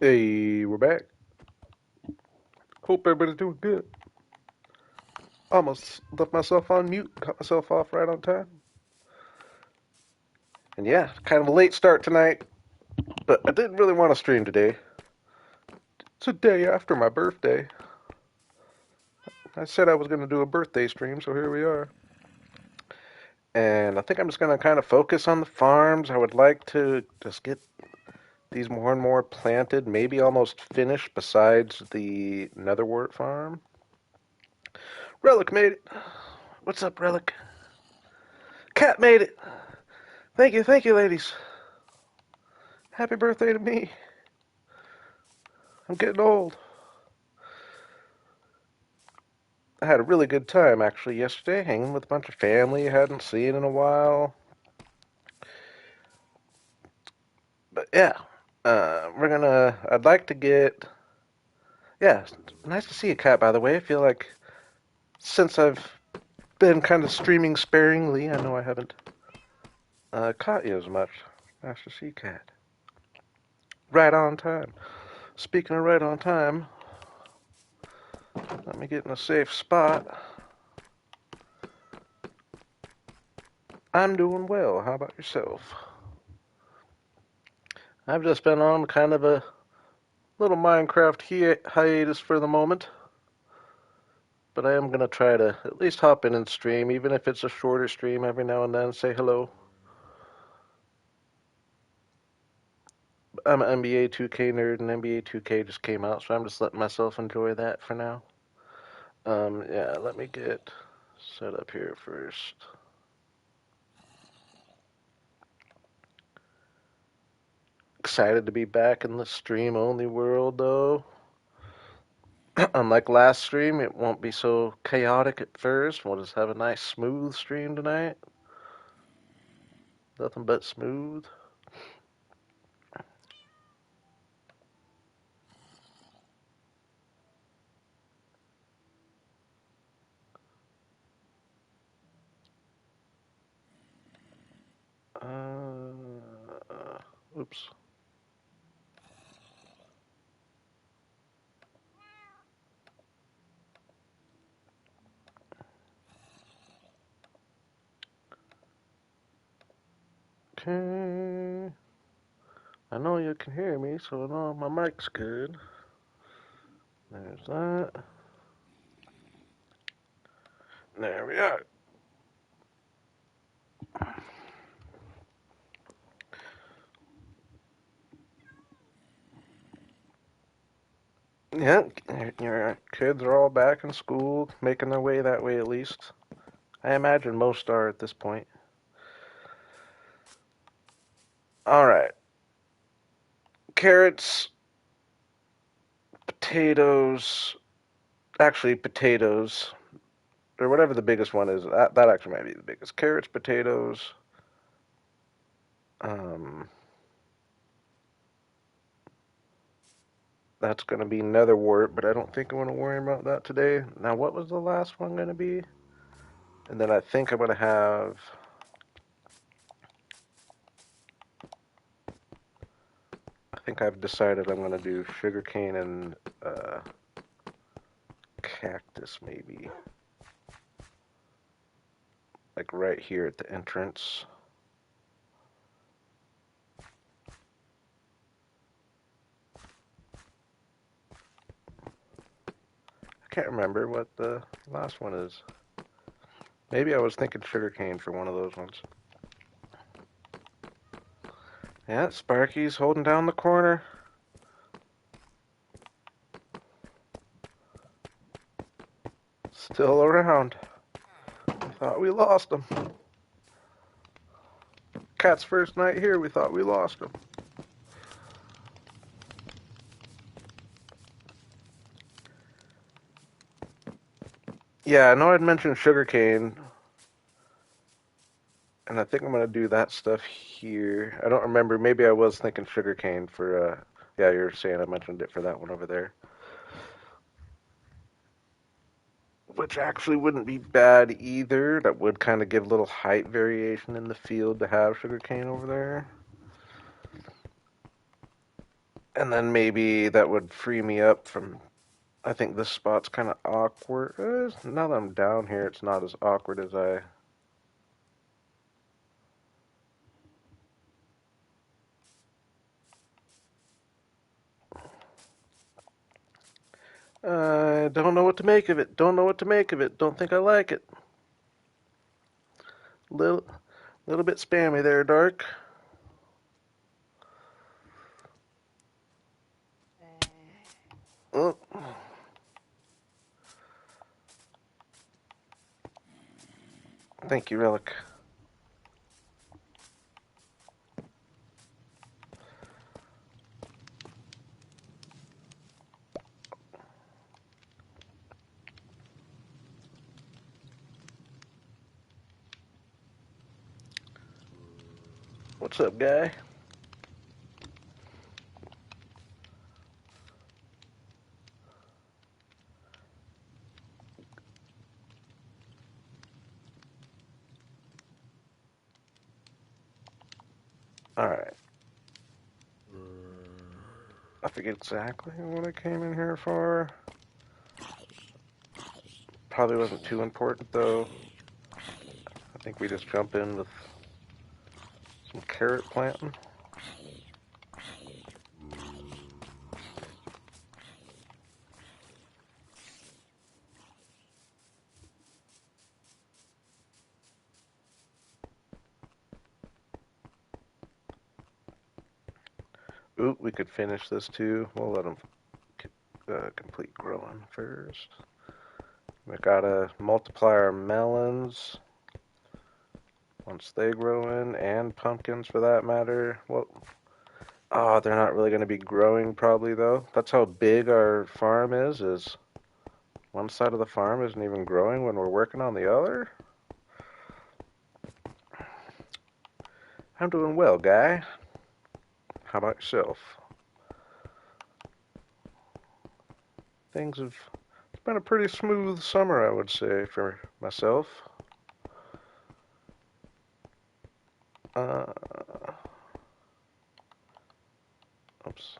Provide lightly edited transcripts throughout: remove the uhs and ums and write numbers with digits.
Hey, we're back. Hope everybody's doing good. Almost left myself on mute, cut myself off right on time. And yeah, kind of a late start tonight, but I didn't really want to stream today. It's a day after my birthday. I said I was going to do a birthday stream, so here we are. And I think I'm just going to kind of focus on the farms. I would like to just get these more and more planted, maybe almost finished, besides the Netherwort farm. Relic made it. What's up, Relic? Cat made it. Thank you, ladies. Happy birthday to me. I'm getting old. I had a really good time actually yesterday, hanging with a bunch of family I hadn't seen in a while. But yeah, I'd like to get. Yeah, it's nice to see you, Cat. By the way, I feel like since I've been kind of streaming sparingly, I know I haven't caught you as much. Nice to see you, Cat. Right on time. Speaking of right on time, let me get in a safe spot. I'm doing well. How about yourself? I've just been on kind of a little Minecraft hiatus for the moment, but I am going to try to at least hop in and stream, even if it's a shorter stream every now and then, say hello. I'm an NBA 2K nerd, and NBA 2K just came out, so I'm just letting myself enjoy that for now. Yeah, let me get set up here first. Excited to be back in the stream only world, though. Unlike last stream, it won't be so chaotic at first. We'll just have a nice smooth stream tonight. Nothing but smooth. Oops. Okay. I know you can hear me, so I know my mic's good. There's that. There we are. Yeah, your kids are all back in school, making their way that way at least. I imagine most are at this point. All right. Carrots, potatoes, actually potatoes, or whatever the biggest one is. That actually might be the biggest. Carrots, potatoes. Um, that's going to be netherwort, but I don't think I want to worry about that today. Now, what was the last one going to be? And then I think I'm going to have. I think I've decided I'm going to do sugarcane and cactus, maybe. Like right here at the entrance. I can't remember what the last one is. Maybe I was thinking sugarcane for one of those ones. Yeah, Sparky's holding down the corner. Still around. I thought we lost him. Cat's first night here, we thought we lost him. Yeah, I know I'd mentioned sugarcane, and I think I'm gonna do that stuff here. I don't remember. Maybe I was thinking sugarcane for. Yeah, you're saying I mentioned it for that one over there, which actually wouldn't be bad either. That would kind of give a little height variation in the field to have sugarcane over there. And then maybe that would free me up from. I think this spot's kind of awkward. Now that I'm down here, it's not as awkward as I. I don't know what to make of it. Don't know what to make of it. Don't think I like it. Little bit spammy there, Dark. Oh, thank you, Relic. What's up, guy? All right. I forget exactly what I came in here for. Probably wasn't too important though. I think we just jump in with some carrot planting. Oop, we could finish this too. We'll let them complete growing first. We gotta multiply our melons once they grow in, and pumpkins for that matter. Well, oh, they're not really gonna be growing probably though. That's how big our farm is. Is one side of the farm isn't even growing when we're working on the other. I'm doing well, guy. How about yourself? Things have It's been a pretty smooth summer, I would say, for myself. Uh, oops.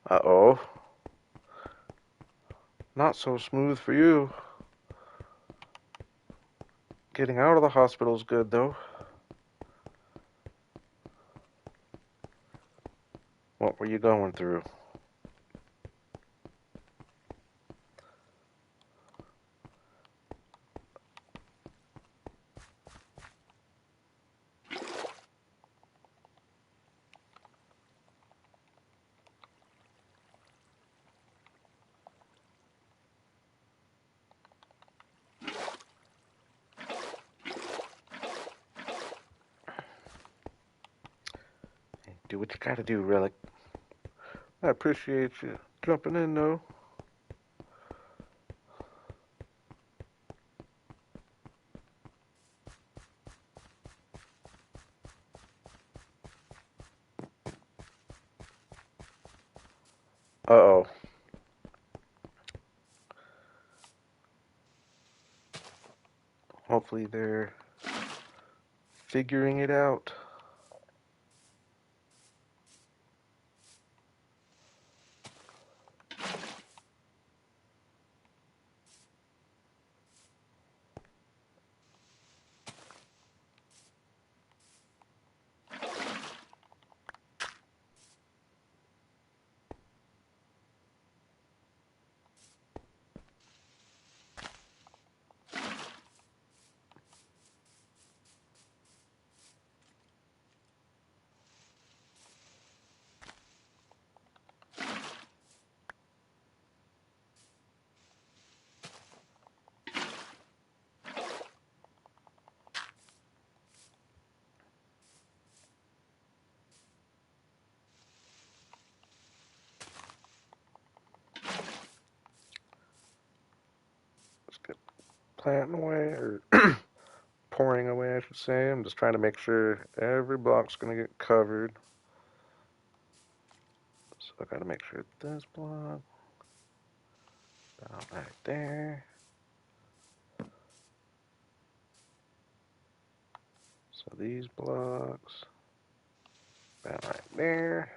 Uh-oh. Not so smooth for you. Getting out of the hospital's good, though. What were you going through? Do what you gotta do, Relic. I appreciate you jumping in, though. Uh-oh. Hopefully they're figuring it out. Let's get planting away, or pouring away, I should say. I'm just trying to make sure every block's gonna get covered. I gotta make sure this block about right there. So these blocks about right there.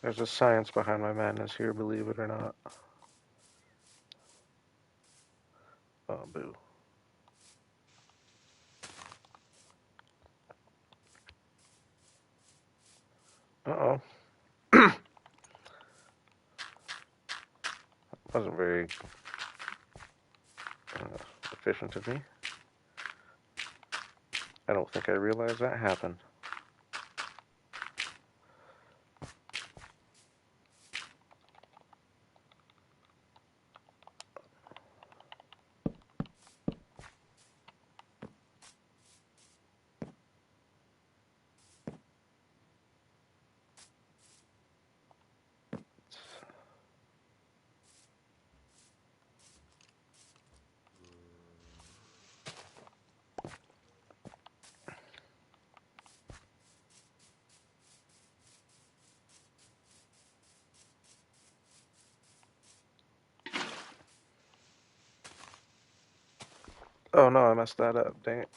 There's a science behind my madness here, believe it or not. Oh, boo. Uh-oh. Wasn't very efficient of me. I don't think I realized that happened. Oh no, I messed that up. Dang it.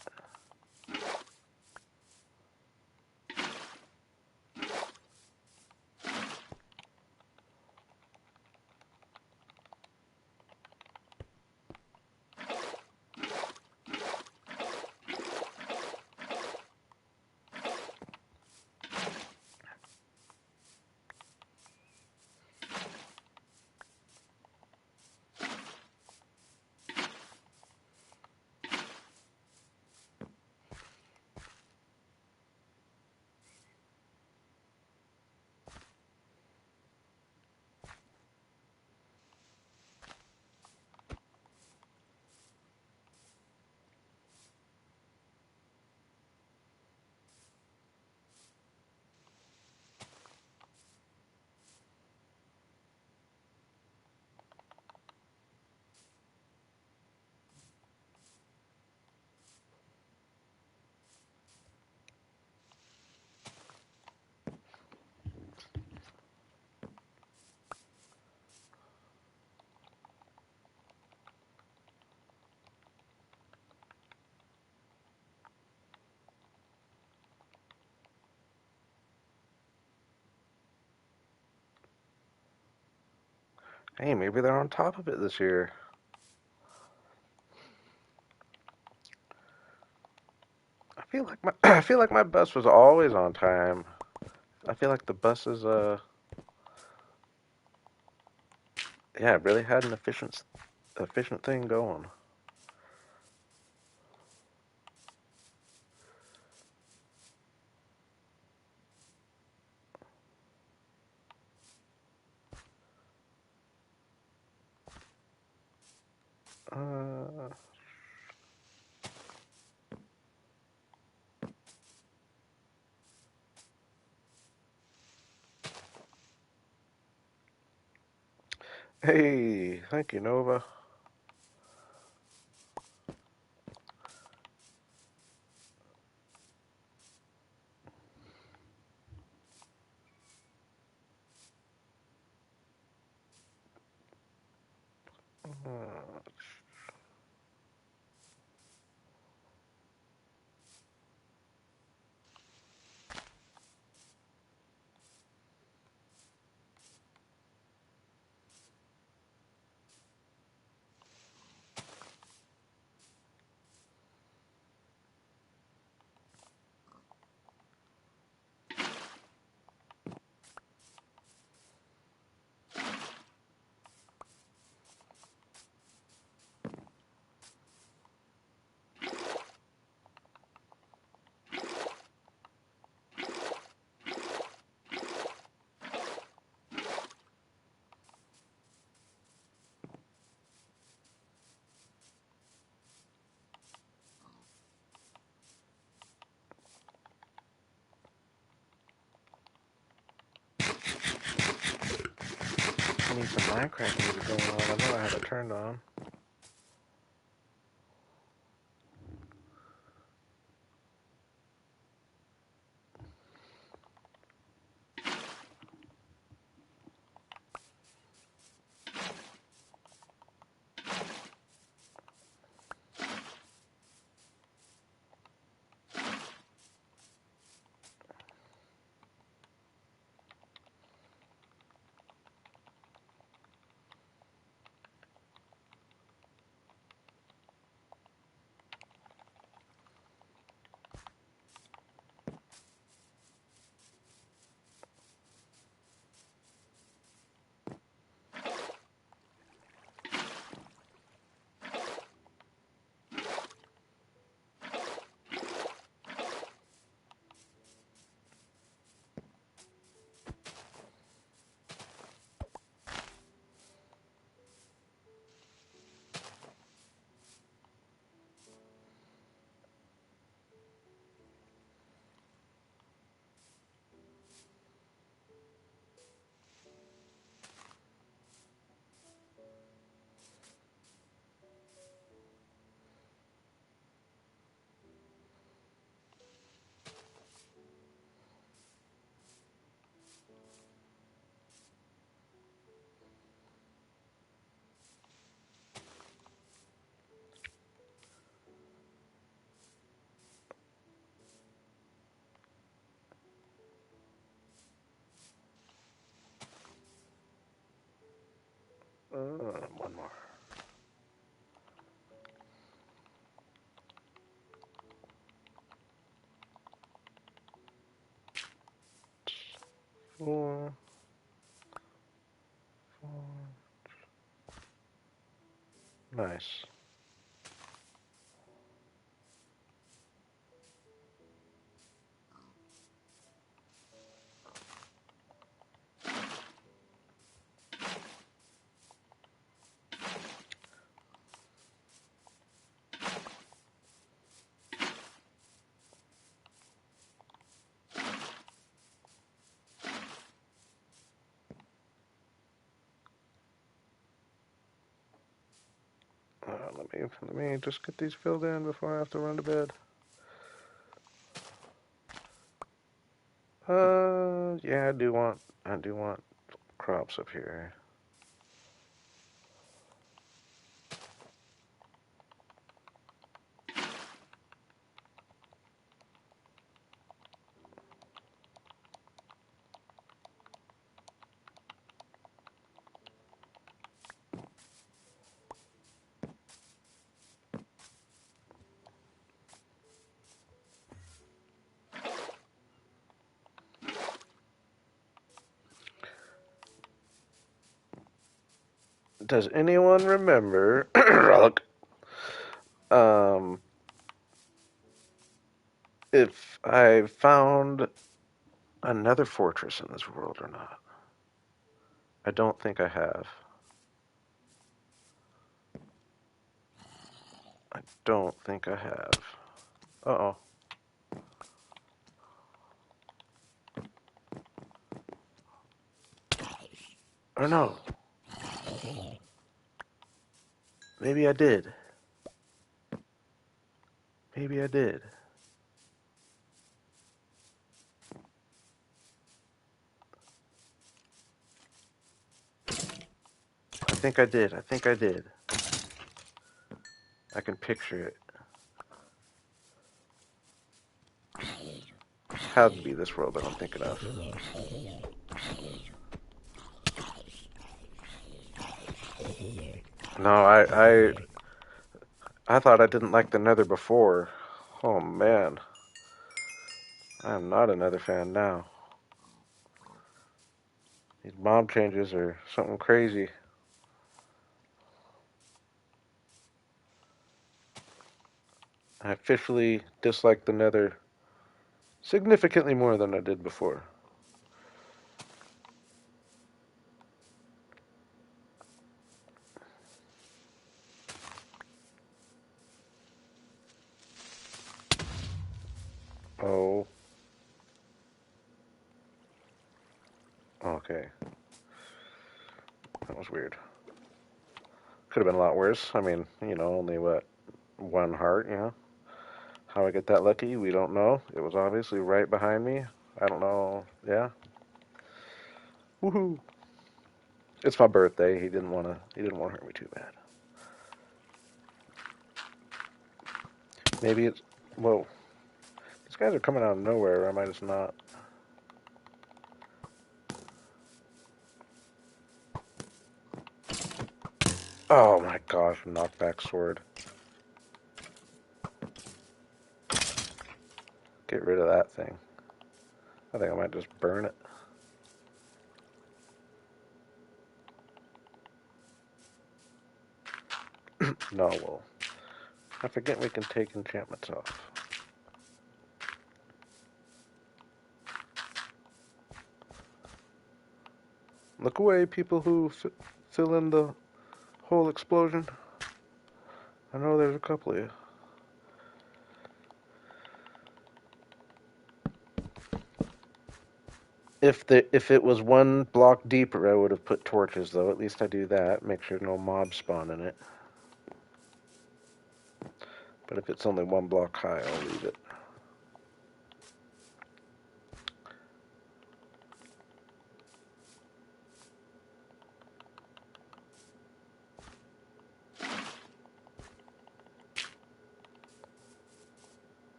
Hey, maybe they're on top of it this year. I feel like my bus was always on time. I feel like the buses yeah, it really had an efficient thing going. Uh Hey, thank you, Nova. Uh, some Minecraft music going on. I know I have it turned on. One more. Four. Nice. Let me just get these filled in before I have to run to bed. Yeah, I do want crops up here. Does anyone remember, um, if I found another fortress in this world or not? I don't think I have. I don't think I have. Uh-oh. Or no. Maybe I did. Maybe I did. I think I did. I think I did. I can picture it. Had to be this world that I'm thinking of. No, I thought I didn't like the Nether before. Oh man, I am not a Nether fan now. These mob changes are something crazy. I officially dislike the Nether significantly more than I did before. Oh, okay. was weird. Could have been a lot worse. I mean, only what, one heart, How I get that lucky, we don't know. It was obviously right behind me. I don't know. Yeah. Woohoo. It's my birthday. He didn't want to hurt me too bad. Maybe it's, whoa. These guys are coming out of nowhere, or am I just not? Oh my gosh, knockback sword. Get rid of that thing. I think I might just burn it. No, well, I forget we can take enchantments off. Look away, people who fill in the whole explosion. I know there's a couple of you. If it was one block deeper, I would have put torches, though. At least I do that. Make sure no mobs spawn in it. But if it's only one block high, I'll leave it.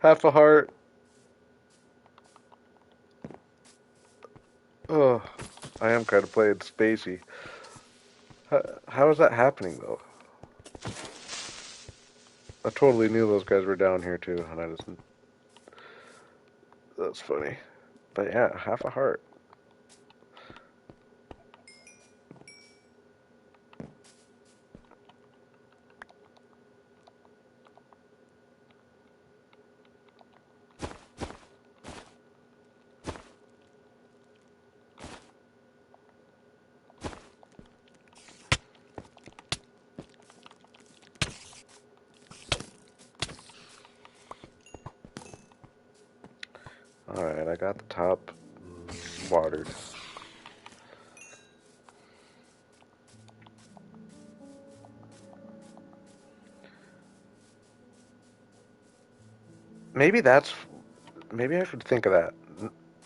Half a heart. Oh, I am kind of playing spacey. How is that happening, though? I totally knew those guys were down here, too, and I just... That's funny. But yeah, half a heart. Alright, I got the top watered. Maybe I should think of that.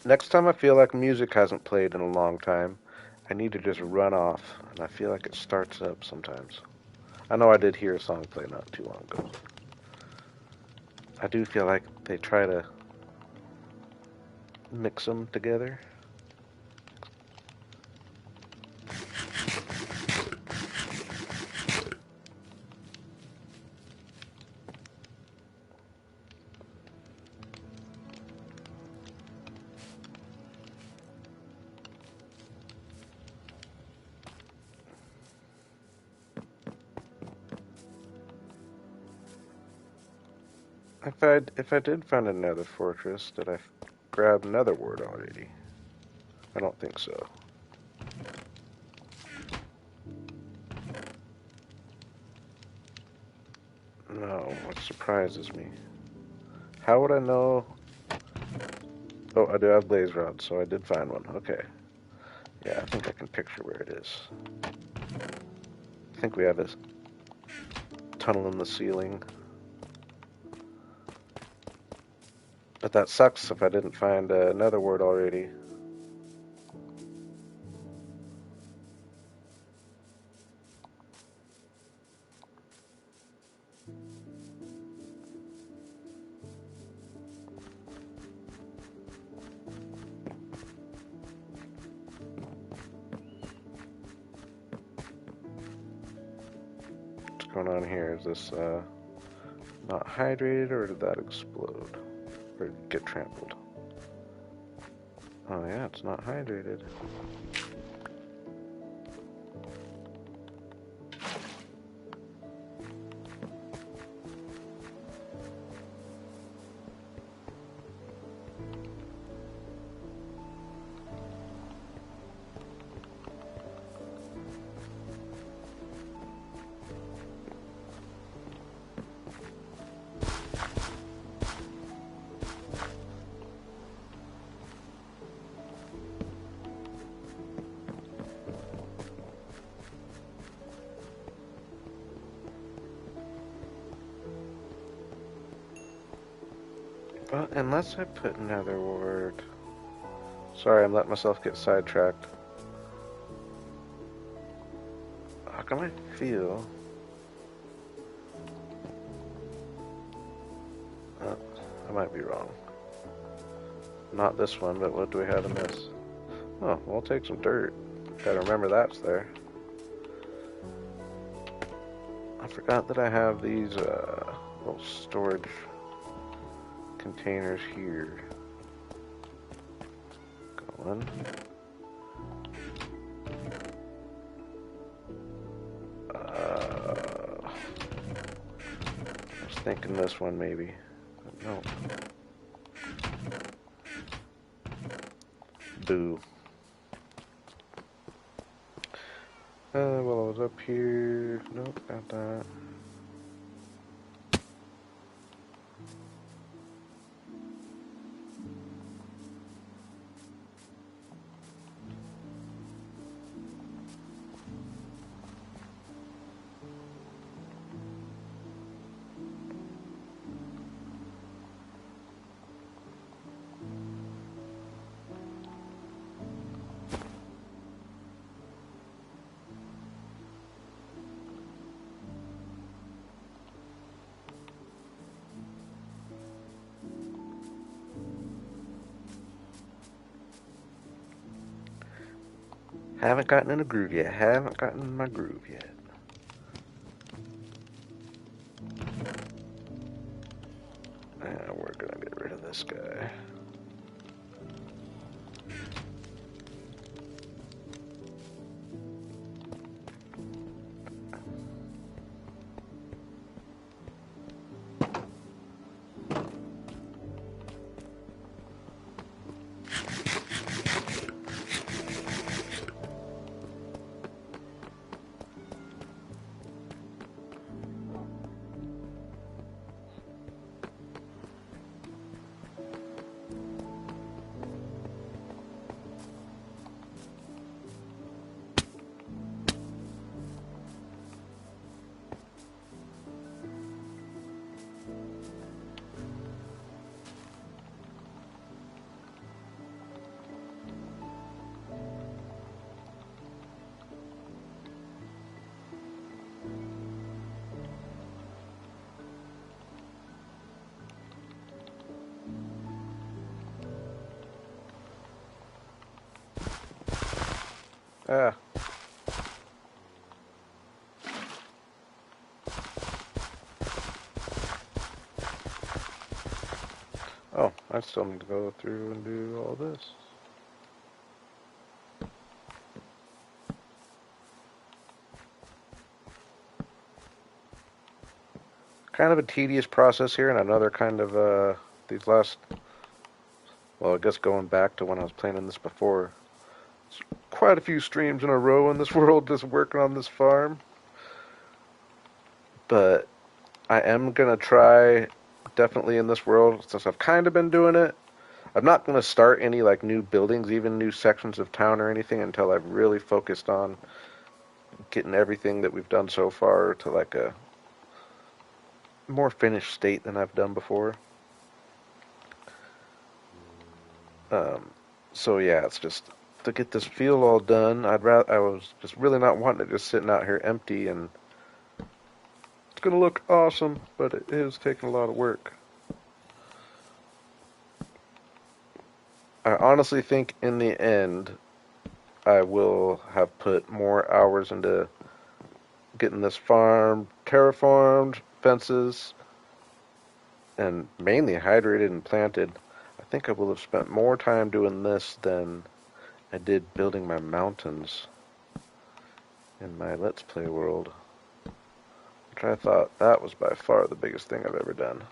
Next time I feel like music hasn't played in a long time, I need to just run off, and I feel like it starts up sometimes. I know I did hear a song play not too long ago. I do feel like they try to mix them together. If I did find another fortress, did I grab another word already? I don't think so. No, what surprises me? How would I know? Oh, I do have blaze rods, so I did find one. Okay. Yeah, I think I can picture where it is. I think we have a tunnel in the ceiling. But that sucks if I didn't find another word already. What's going on here? Is this not hydrated, or did that explode? Or get trampled? Oh yeah, it's not hydrated. Well, unless I put another word. Sorry, I'm letting myself get sidetracked. How come I feel... I might be wrong. Not this one, but what do we have in this? Oh, we'll take some dirt. Gotta remember that's there. I forgot that I have these little storage containers here. Going. I was thinking this one maybe. But no. Boo. Well, I was up here. Nope, got that. Haven't gotten in a groove yet. Haven't gotten in my groove yet. We're gonna get rid of this guy. Ah. Oh, I still need to go through and do all this. Kind of a tedious process here, and another kind of, these last, well, I guess going back to when I was playing in this before, it's quite a few streams in a row in this world just working on this farm. But I am going to try, definitely in this world, since I've kind of been doing it, I'm not going to start any like new buildings, even new sections of town or anything until I've really focused on getting everything that we've done so far to like a more finished state than I've done before. Um, so yeah, it's just to get this field all done. I was just really not wanting it just sitting out here empty, and it's gonna look awesome, but it is taking a lot of work. I honestly think in the end, I will have put more hours into getting this farm terraformed, fences, and mainly hydrated and planted. I think I will have spent more time doing this than I did building my mountains in my Let's Play world, which I thought that was by far the biggest thing I've ever done.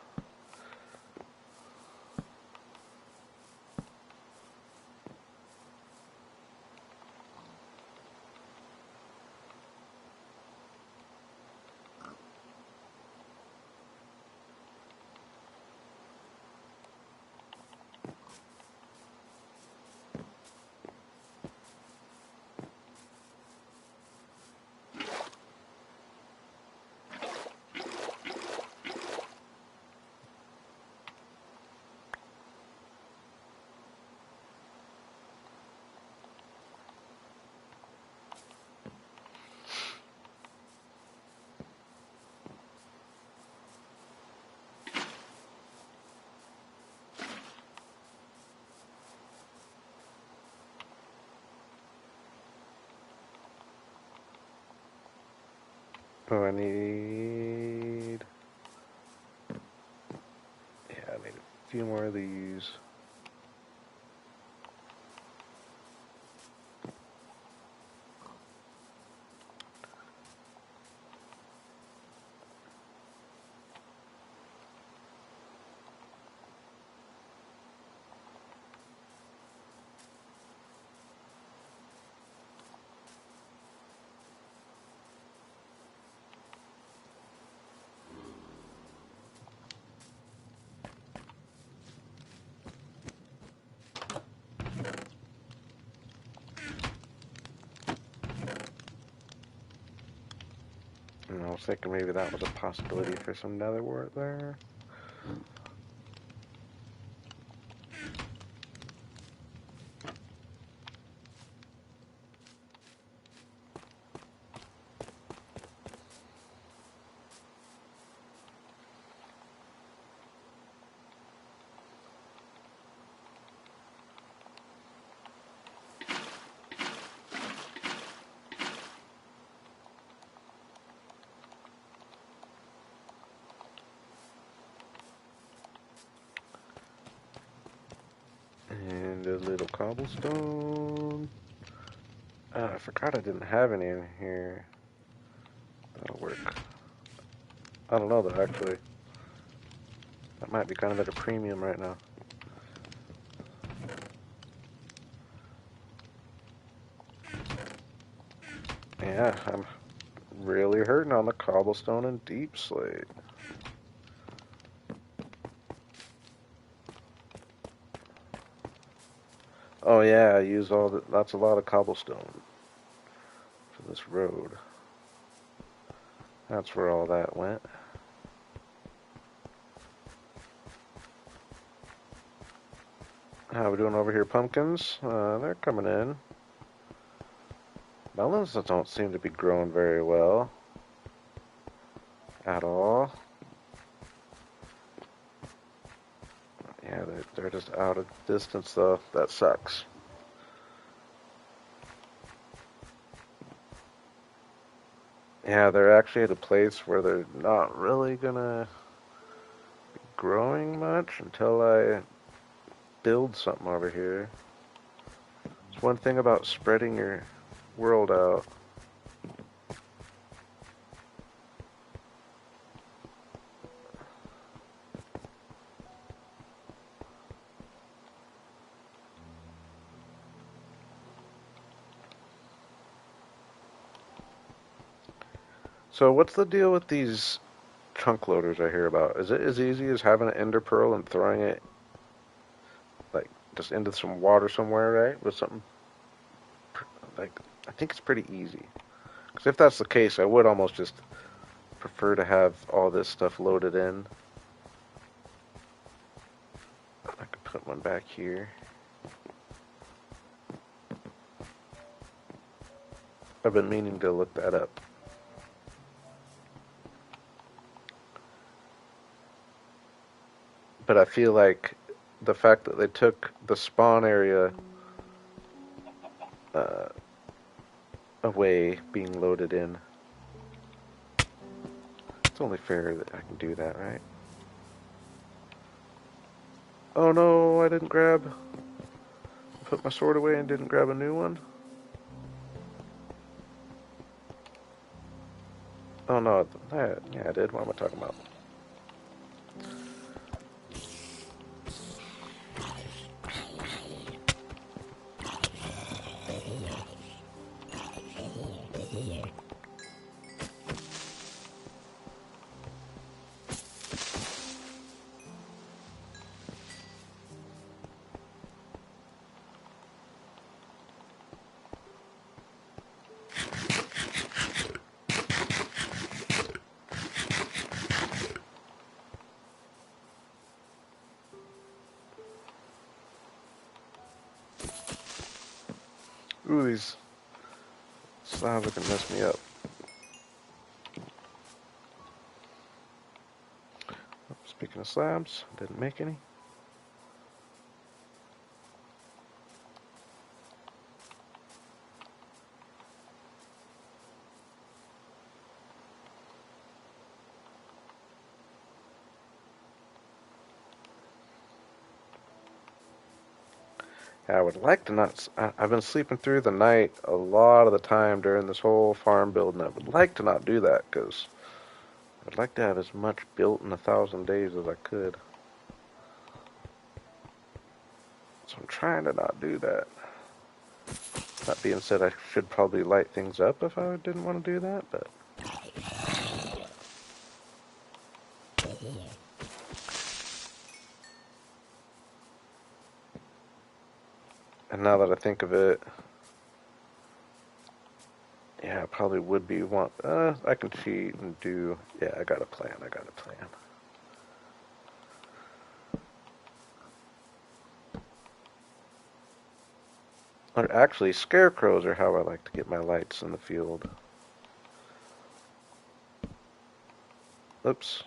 Oh, I need... Yeah, I need a few more of these. And I was thinking maybe that was a possibility for some nether wart there. And a little cobblestone. I forgot I didn't have any in here. That'll work. I don't know though, actually. That might be kind of at a premium right now. Yeah, I'm really hurting on the cobblestone and deep slate. Oh yeah, I used all the, that's a lot of cobblestone for this road. That's where all that went. How we doing over here, pumpkins? They're coming in. Melons don't seem to be growing very well at all. Yeah, they're just out of distance though. That sucks. Yeah, they're actually at a place where they're not really gonna be growing much until I build something over here. It's one thing about spreading your world out. So what's the deal with these chunk loaders I hear about? Is it as easy as having an ender pearl and throwing it like just into some water somewhere, right? With something like I think it's pretty easy. Because if that's the case, I would almost just prefer to have all this stuff loaded in. I could put one back here. I've been meaning to look that up. But I feel like the fact that they took the spawn area uh, away being loaded in, it's only fair that I can do that, right? Oh no, I didn't grab, put my sword away and didn't grab a new one. Oh no, yeah, I did. What am I talking about? Ooh, these slabs are gonna mess me up. Speaking of slabs, didn't make any. I would like to not. I've been sleeping through the night a lot of the time during this whole farm build, and I would like to not do that because I'd like to have as much built in 1,000 days as I could. So I'm trying to not do that. That being said, I should probably light things up if I didn't want to do that, but. And now that I think of it, yeah, I probably would be I can cheat and do. Yeah, I got a plan. I got a plan. Or actually, scarecrows are how I like to get my lights in the field. Oops.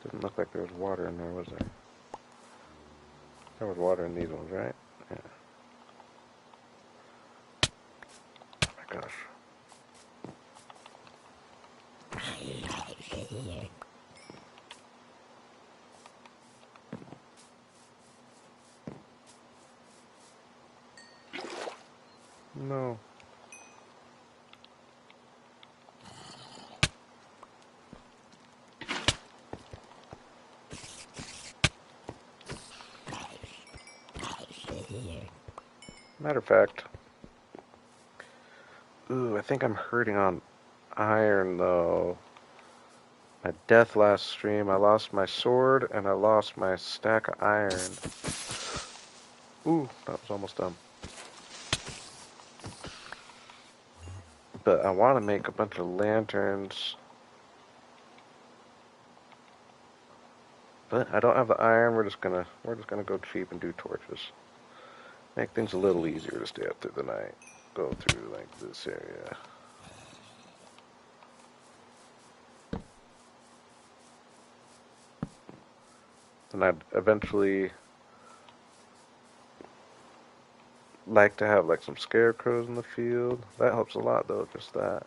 Didn't look like there was water in there, was there? There was water in these ones, right? Yeah. Oh my gosh. No. Matter of fact, ooh, I think I'm hurting on iron though. My death last stream, I lost my sword and I lost my stack of iron. Ooh, that was almost done. But I want to make a bunch of lanterns. But I don't have the iron. We're just gonna go cheap and do torches. Make things a little easier to stay up through the night. Go through like this area. And I'd eventually like to have like some scarecrows in the field. That helps a lot though, just that.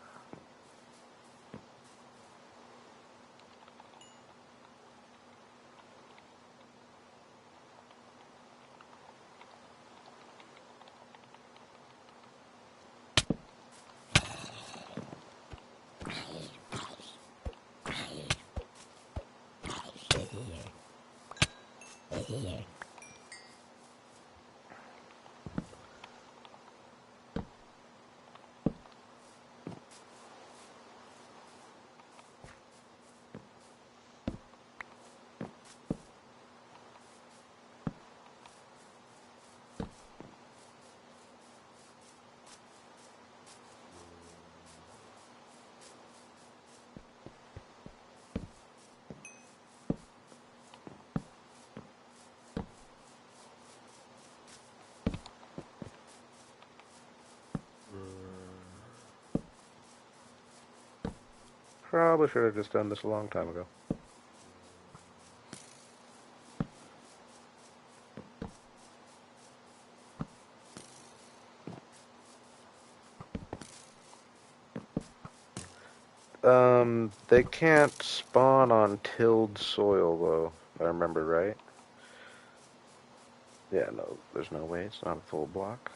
Probably should have just done this a long time ago. They can't spawn on tilled soil though, if I remember right. Yeah, no, there's no way. It's not a full block.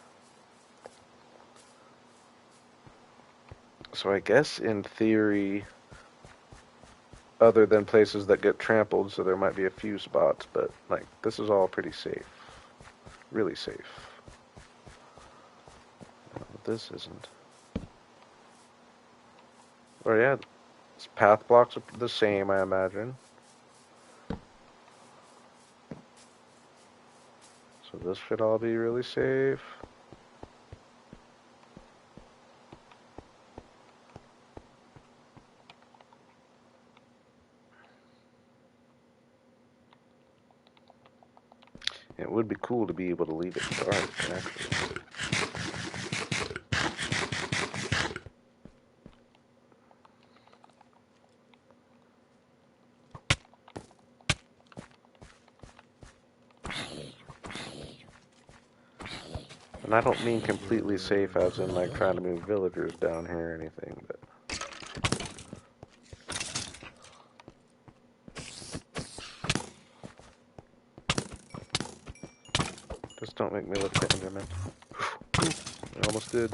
So I guess in theory, other than places that get trampled, so there might be a few spots, but like this is all pretty safe. Really safe. No, this isn't. Oh yeah, this path blocks are the same, I imagine. So this should all be really safe. It would be cool to be able to leave it dark, actually. And I don't mean completely safe as in like trying to move villagers down here or anything, but Just don't make me look at Enderman. I almost did.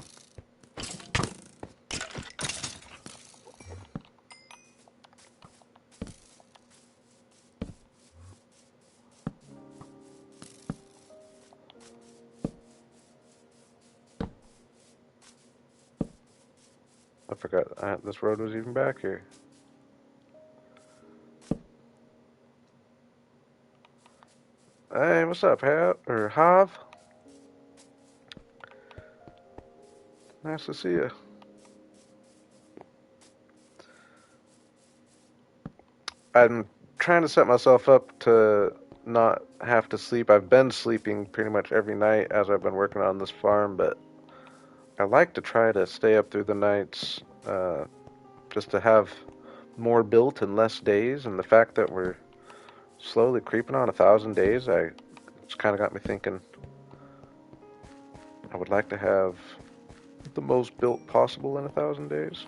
I forgot this road was even back here. Hey, what's up, Hav? Nice to see you. I'm trying to set myself up to not have to sleep. I've been sleeping pretty much every night as I've been working on this farm, but I like to try to stay up through the nights just to have more built in less days. And the fact that we're slowly creeping on 1,000 days, it's kind of got me thinking I would like to have the most built possible in 1,000 days,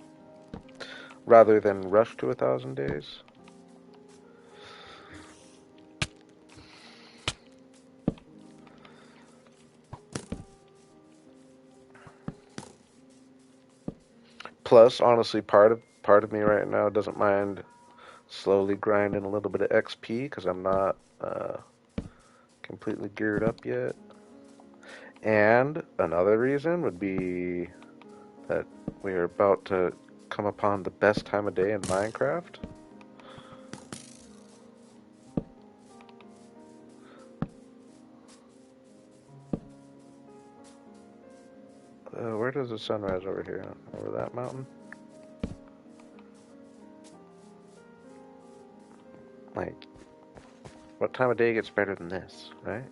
rather than rush to 1,000 days. Plus, honestly, part of me right now doesn't mind slowly grinding a little bit of XP because I'm not completely geared up yet. And another reason would be that we are about to come upon the best time of day in Minecraft. Where does the sun rise over here? Over that mountain? Like, what time of day gets better than this, right?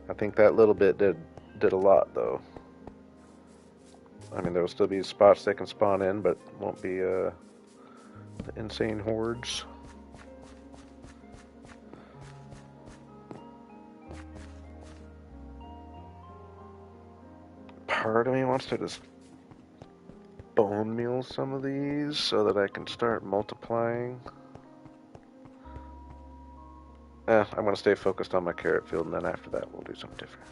I think that little bit did a lot, though. I mean, there will still be spots they can spawn in, but won't be the insane hordes. Part of me wants to just bone meal some of these so that I can start multiplying. I'm going to stay focused on my carrot field, and then after that we'll do something different.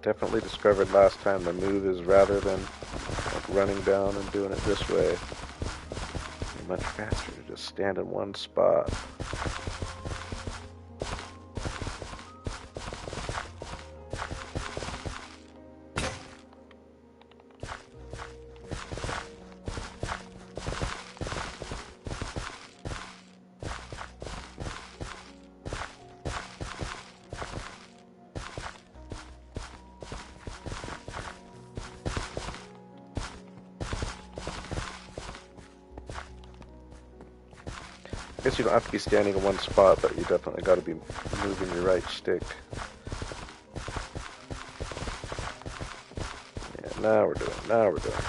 Definitely discovered last time the move is rather than like running down and doing it this way. It's much faster to just stand in one spot. I guess you don't have to be standing in one spot, but you definitely got to be moving your right stick. Yeah, now we're doing it.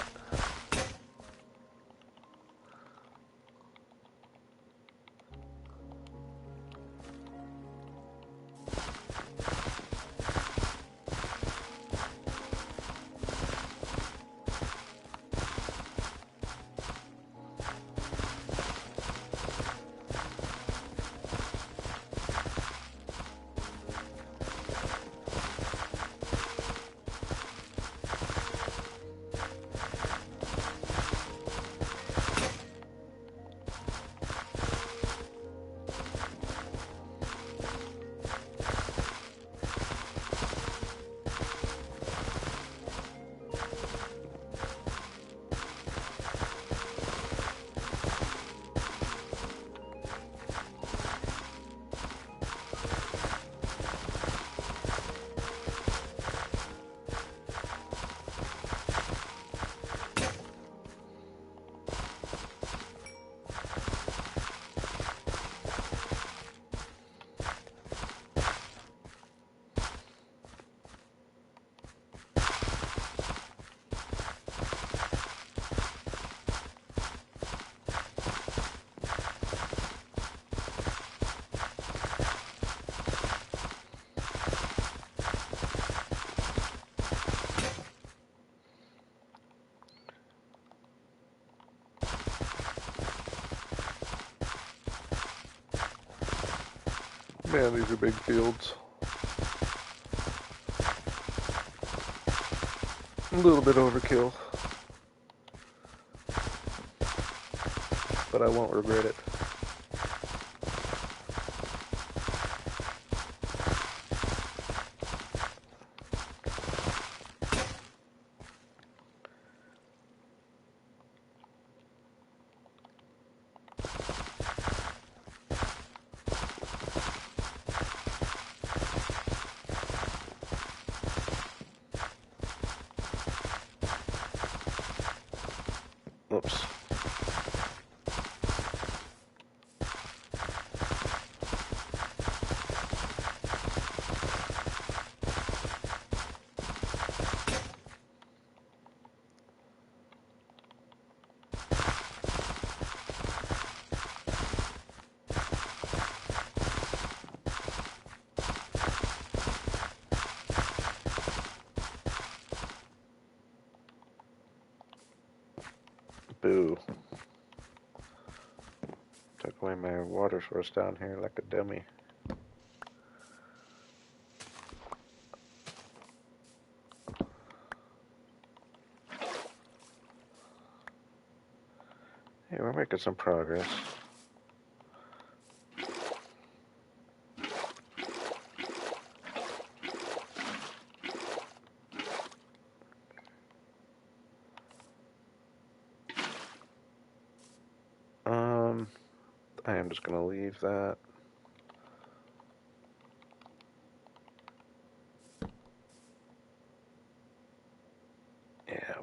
Man, these are big fields. A little bit overkill, but I won't regret it. Oops. Boo. Took away my water source down here like a dummy. Hey, we're making some progress. I am just gonna leave that. Yeah.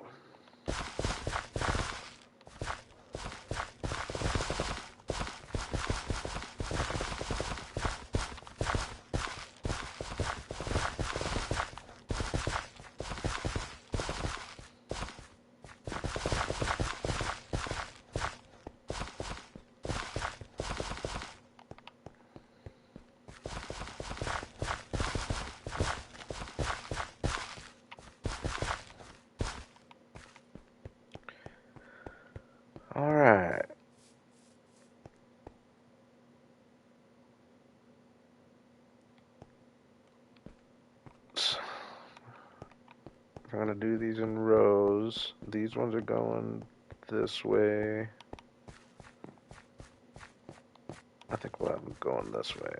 All right. We're gonna do these in rows. These ones are going this way. I think we'll have them going this way.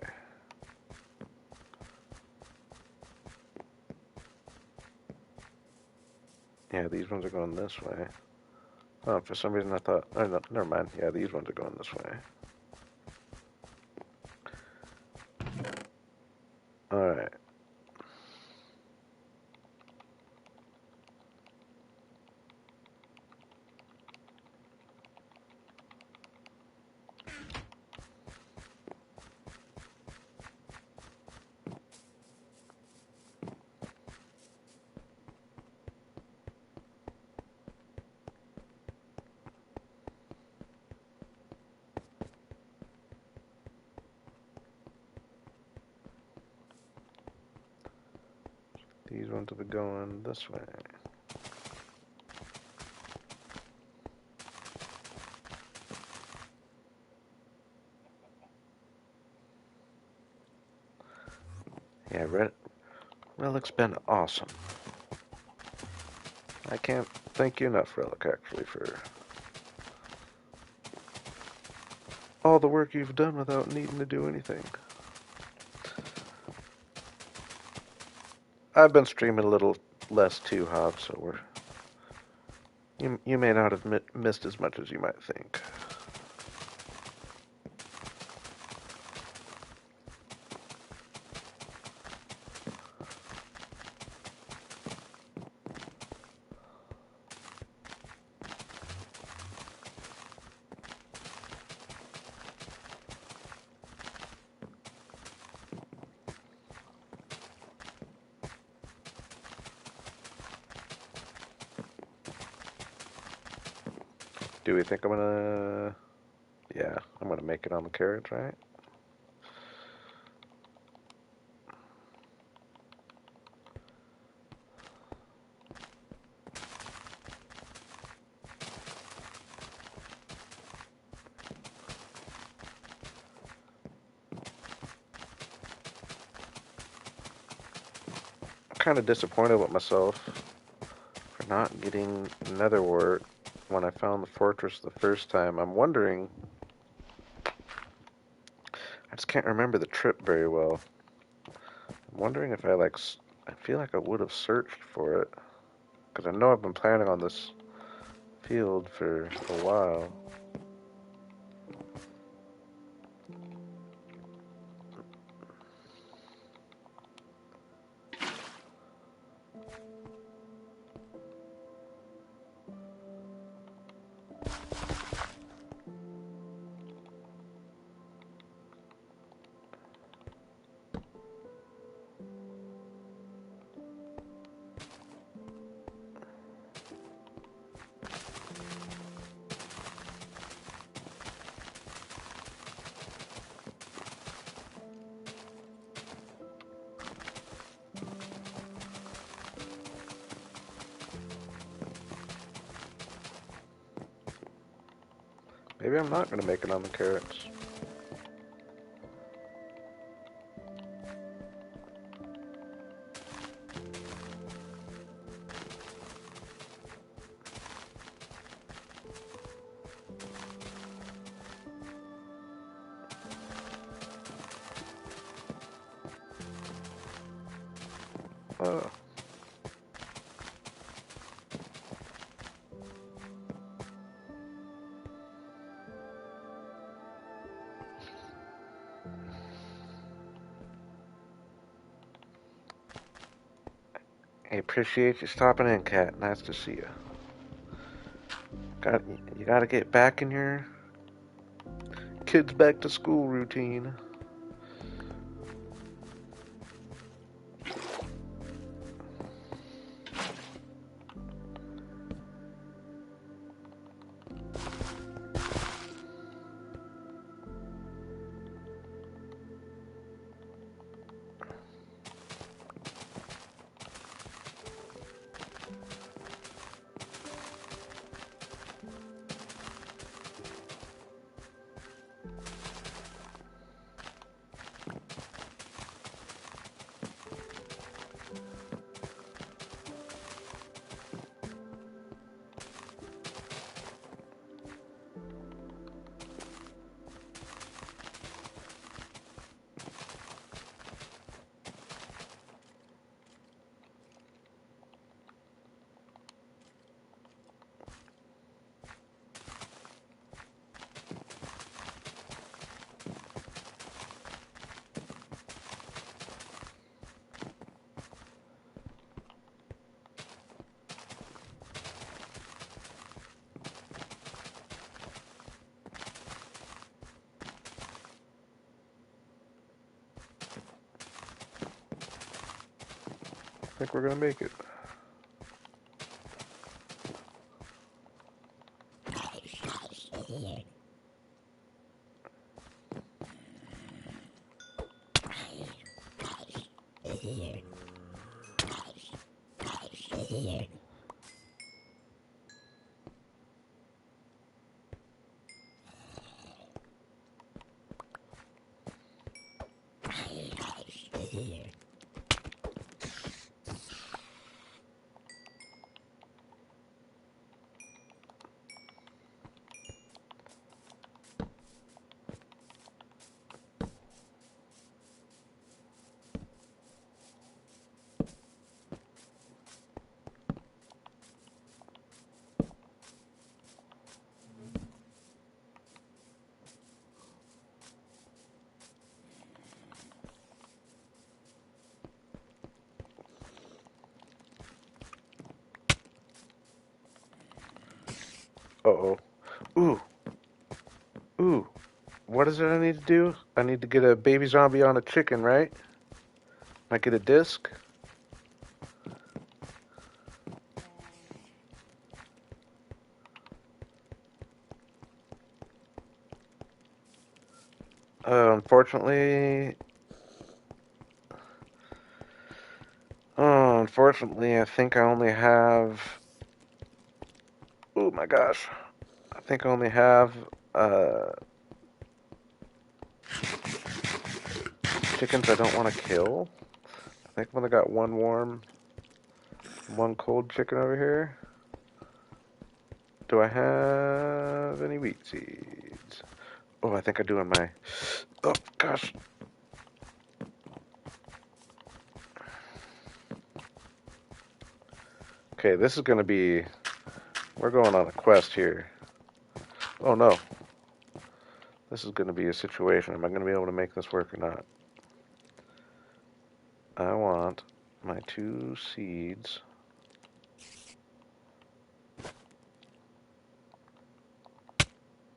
Yeah, these ones are going this way. Oh, for some reason I thought, oh no, never mind. Yeah, these ones are going this way. All right. These ones will be going this way. Yeah, Relic's been awesome. I can't thank you enough, Relic, actually, for all the work you've done without needing to do anything. I've been streaming a little less too, Hob, so you may not have missed as much as you might think. Do we think I'm gonna... Yeah, I'm gonna make it on the carriage, right? kind of disappointed with myself for not getting netherwort when I found the fortress the first time. I'm wondering, I just can't remember the trip very well. I'm wondering if I feel like I would have searched for it. Because I know I've been planning on this field for a while. Maybe I'm not going to make it on the carrots. Oh. I appreciate you stopping in, Cat. Nice to see you. Got you got to get back in your kids back to school routine. I think we're going to make it. Uh-oh. Ooh. Ooh. What is it I need to do? I need to get a baby zombie on a chicken, right? I get a disc? Unfortunately... unfortunately, I think I only have... Oh my gosh. I think I only have, uh... chickens I don't want to kill. I think I've only got one worm. One cold chicken over here. Do I have any wheat seeds? Oh, I think I do on my... Oh, gosh. Okay, this is going to be... We're going on a quest here. Oh, no. This is going to be a situation. Am I going to be able to make this work or not? I want my 2 seeds.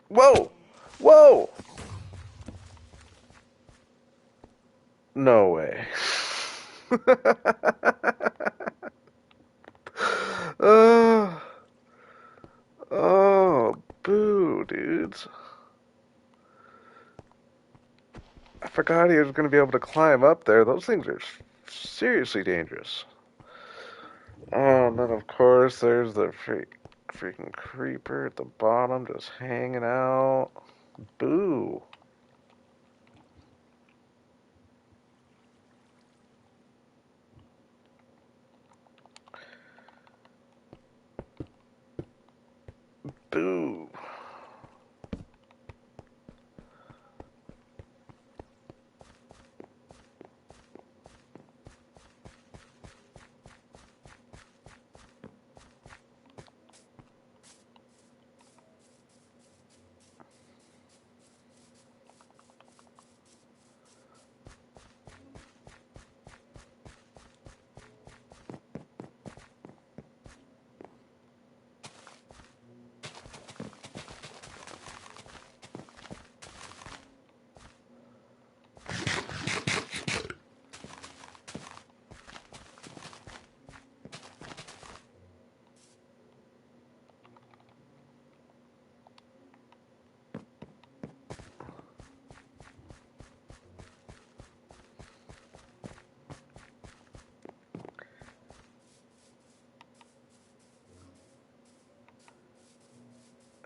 Whoa! Whoa! No way. Oh, oh, boo, dudes. I forgot he was going to be able to climb up there. Those things are seriously dangerous. Oh, and then of course there's the freaking creeper at the bottom just hanging out. Boo. Boo.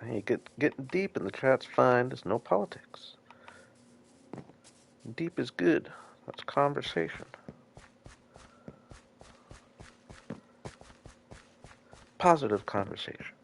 Hey, getting deep in the chat's fine. There's no politics. Deep is good. That's conversation. Positive conversation.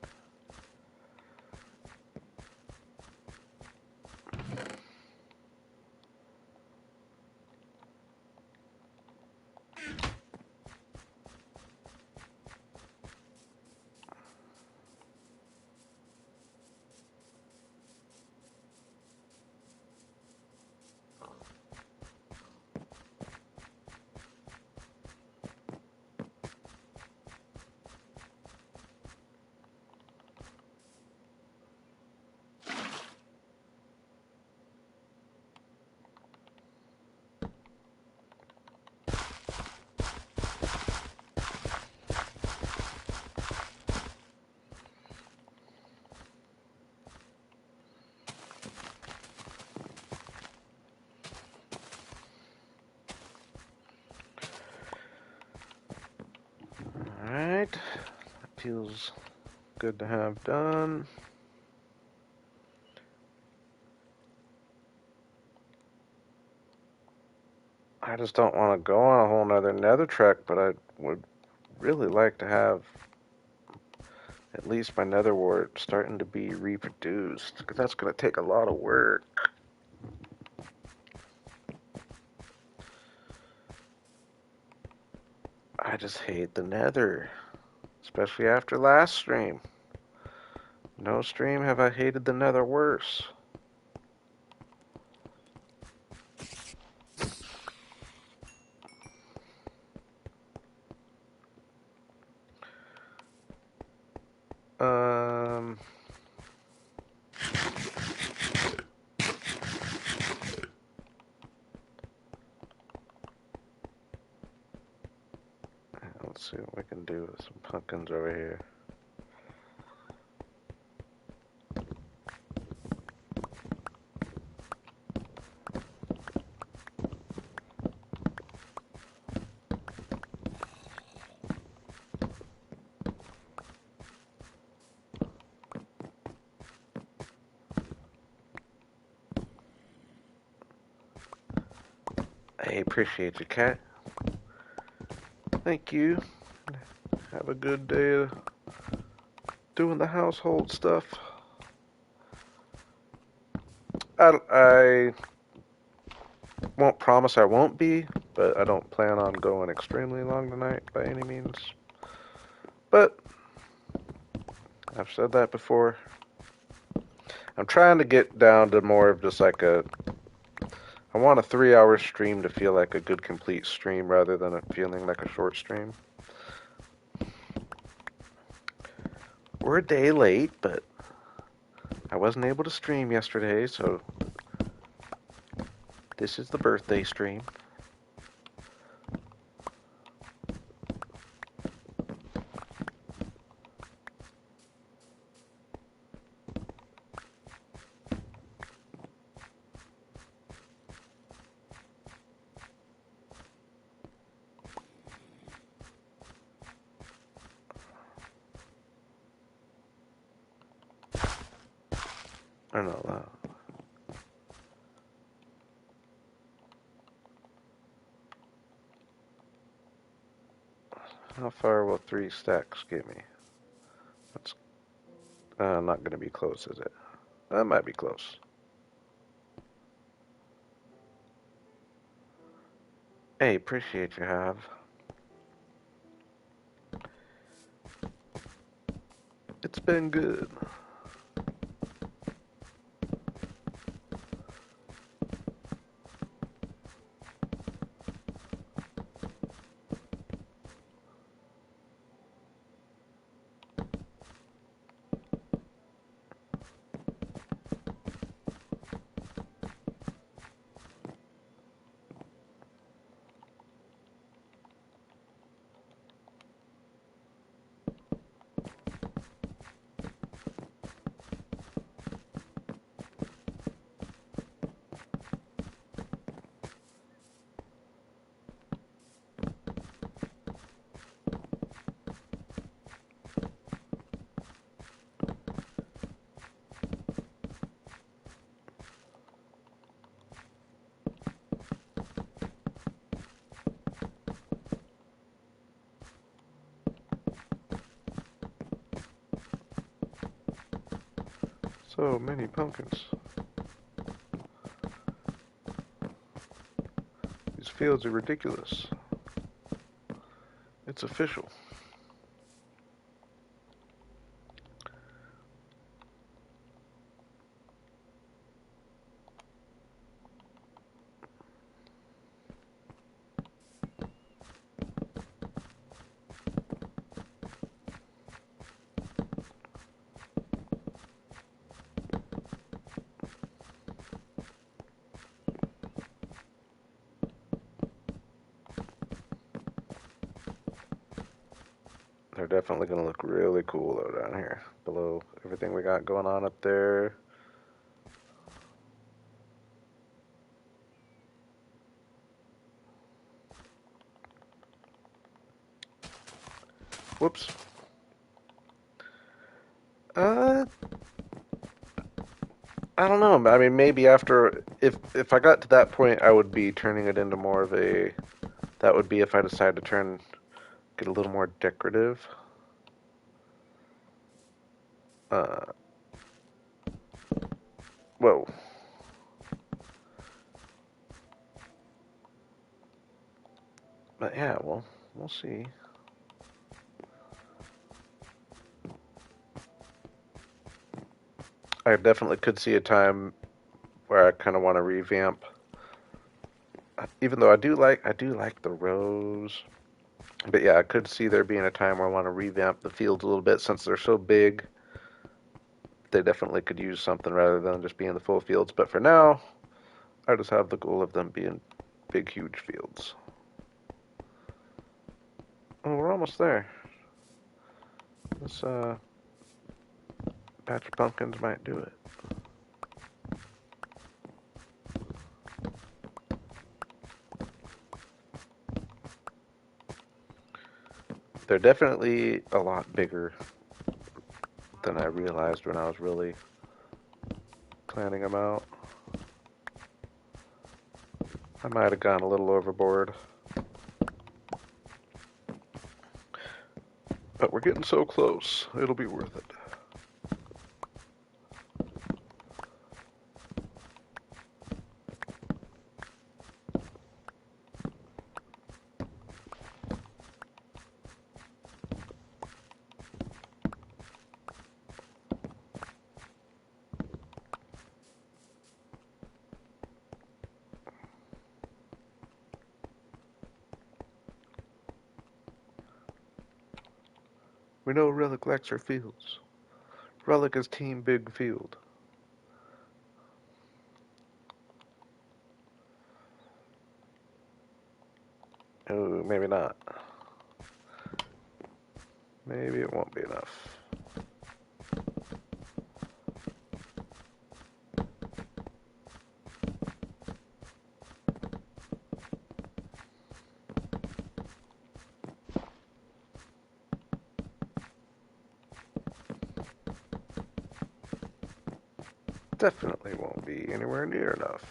Alright. That feels good to have done. I just don't want to go on a whole nother nether trek, but I would really like to have at least my nether wart starting to be reproduced, because that's going to take a lot of work. I just hate the nether, especially after last stream. No stream have I hated the nether worse. Um, let's see what we can do with some pumpkins over here. I appreciate you, cat. Thank you. have a good day of doing the household stuff. I won't promise I won't be, but I don't plan on going extremely long tonight by any means. But I've said that before. I'm trying to get down to more of just like I want a 3 hour stream to feel like a good complete stream rather than it feeling like a short stream. We're a day late, but I wasn't able to stream yesterday, so this is the birthday stream. I don't know. How far will 3 stacks get me? That's not going to be close, is it? That might be close. Hey, appreciate you, Have. It's been good. So many pumpkins. These fields are ridiculous. It's official. They're definitely going to look really cool though down here below everything we got going on up there. Whoops. Uh, I don't know. I mean, maybe after if I got to that point, I would be turning it into more of a. That would be if I decide to get a little more decorative. Uh, whoa. But yeah, well, we'll see. I definitely could see a time where I kind of want to revamp. Even though I do like the rose. But yeah, I could see there being a time where I want to revamp the fields a little bit since they're so big. They definitely could use something rather than just being the full fields. But for now, I just have the goal of them being big, huge fields. Oh, we're almost there. This batch of pumpkins might do it. They're definitely a lot bigger than I realized when I was really planning them out. I might have gone a little overboard. But we're getting so close. It'll be worth it. We know Relic likes her fields. Relic is Team Big Field. Oh, maybe not. Maybe it won't be enough. Definitely won't be anywhere near enough.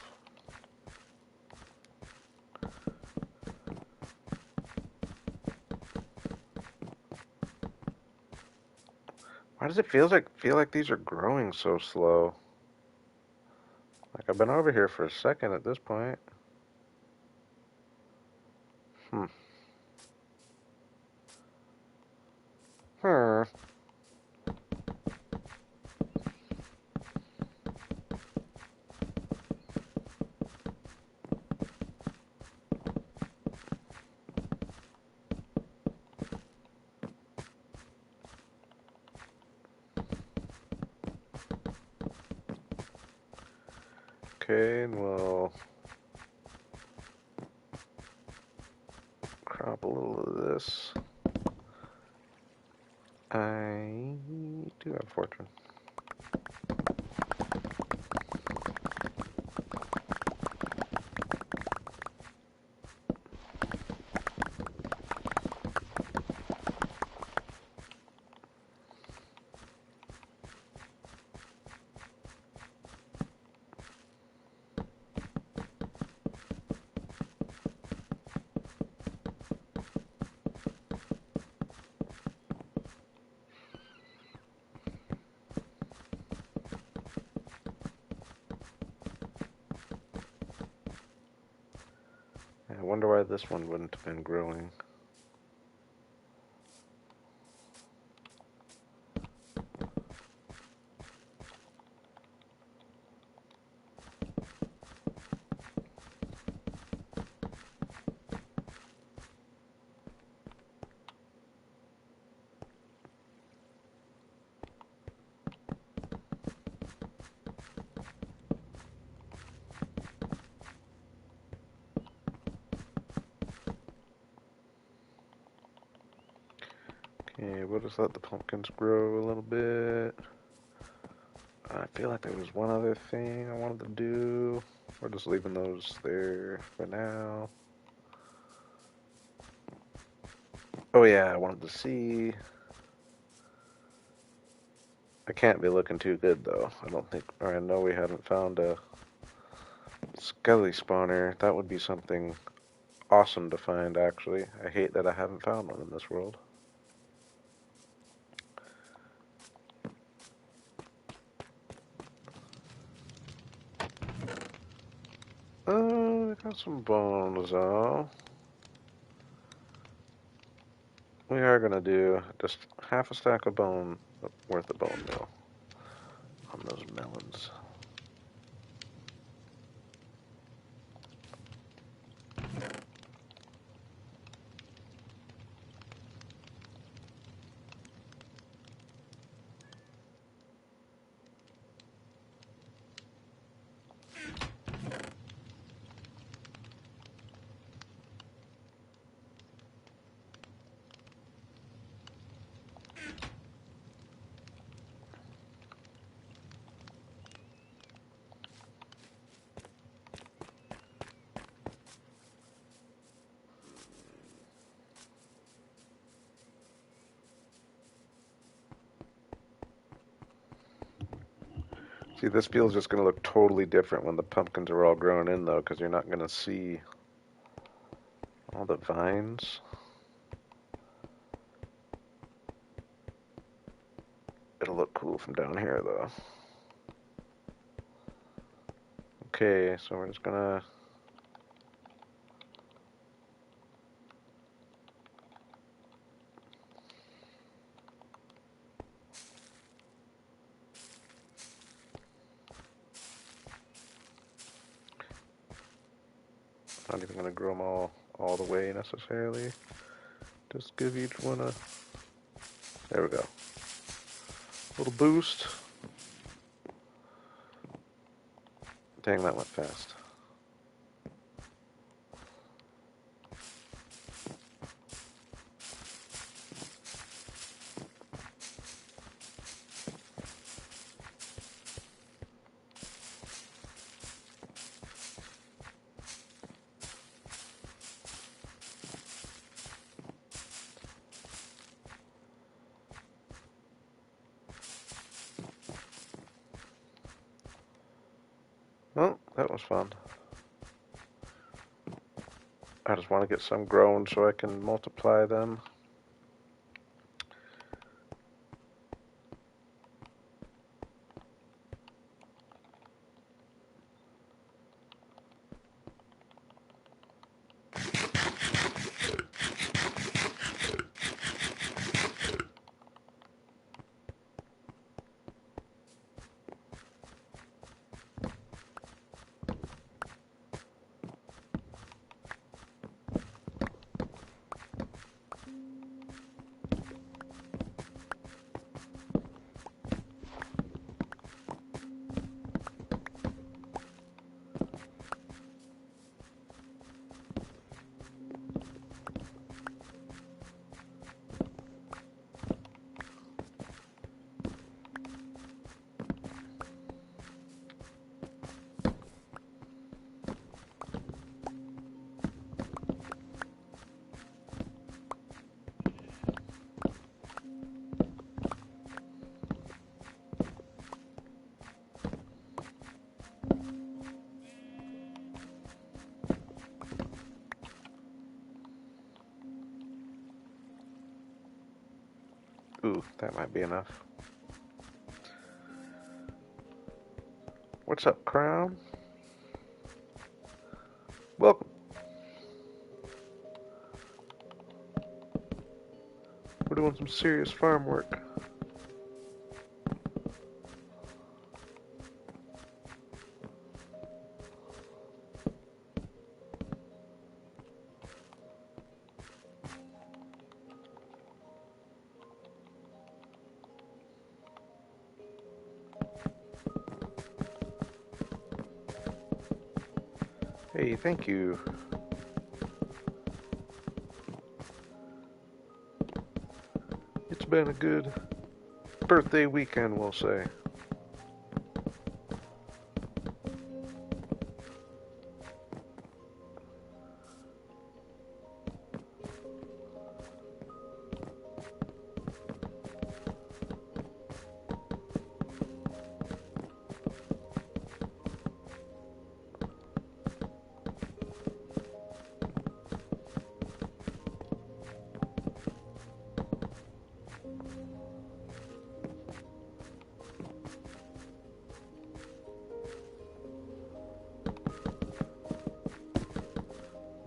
Why does it feel like these are growing so slow? Like I've been over here for a second at this point. Hmm. Hmm. Okay, and we'll crop a little of this. I do have fortune. I wonder why this one wouldn't have been growing. Okay, we'll just let the pumpkins grow a little bit. I feel like there was one other thing I wanted to do. We're just leaving those there for now. Oh yeah, I wanted to see. I can't be looking too good though. I don't think, or I know we haven't found a skelly spawner. That would be something awesome to find actually. I hate that I haven't found one in this world. I got some bones though. We are gonna do just half a stack of bone worth of bone meal on those melons. See, this field's just gonna look totally different when the pumpkins are all grown in though, because you're not gonna see all the vines. from down here, though. Okay, so we're just gonna... Not even gonna grow them all the way necessarily. Just give each one a... There we go. Little boost. Dang, that went fast. Well, that was fun. I just want to get some grown so I can multiply them. Ooh, that might be enough. What's up, Crown? Welcome. We're doing some serious farm work. Hey, thank you. It's been a good birthday weekend, we'll say.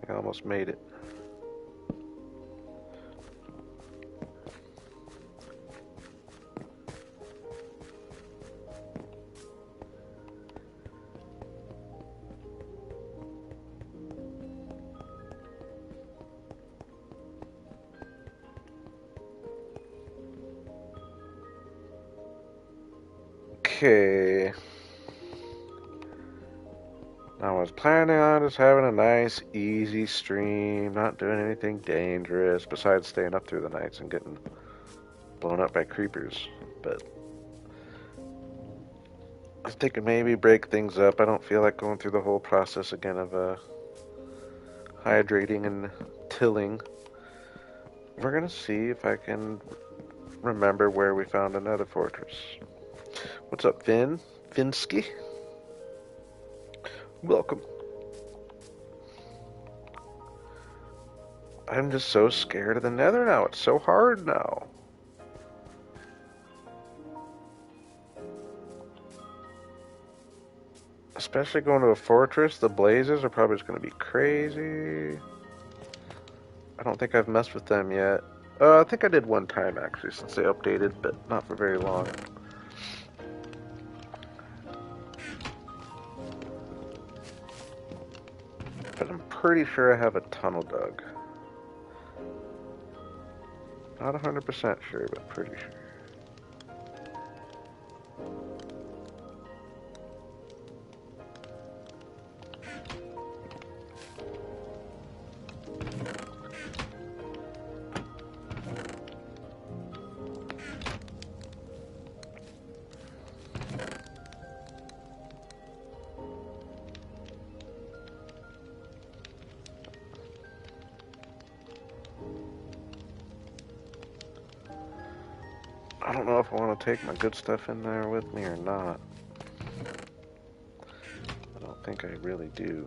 I almost made it. Okay. I was planning on just having a nice, easy stream, not doing anything dangerous besides staying up through the nights and getting blown up by creepers. But I was thinking maybe break things up. I don't feel like going through the whole process again of hydrating and tilling. We're gonna see if I can remember where we found another fortress. What's up, Finn? Finsky? Welcome. I'm just so scared of the nether now. It's so hard now. Especially going to a fortress, the blazes are probably just going to be crazy. I don't think I've messed with them yet. I think I did one time actually since they updated, but not for very long. But I'm pretty sure I have a tunnel dug. Not 100% sure, but pretty sure. I don't know if I want to take my good stuff in there with me or not. I don't think I really do.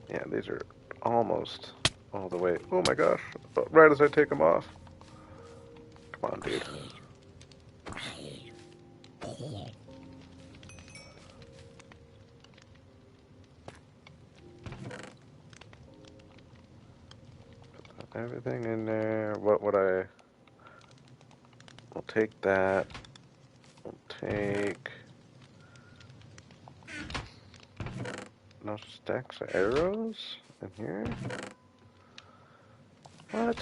Yeah, these are almost all the way. Oh my gosh, right as I take them off. Come on, dude. Everything in there. What would I... We'll take that. We'll take... No stacks of arrows in here? What?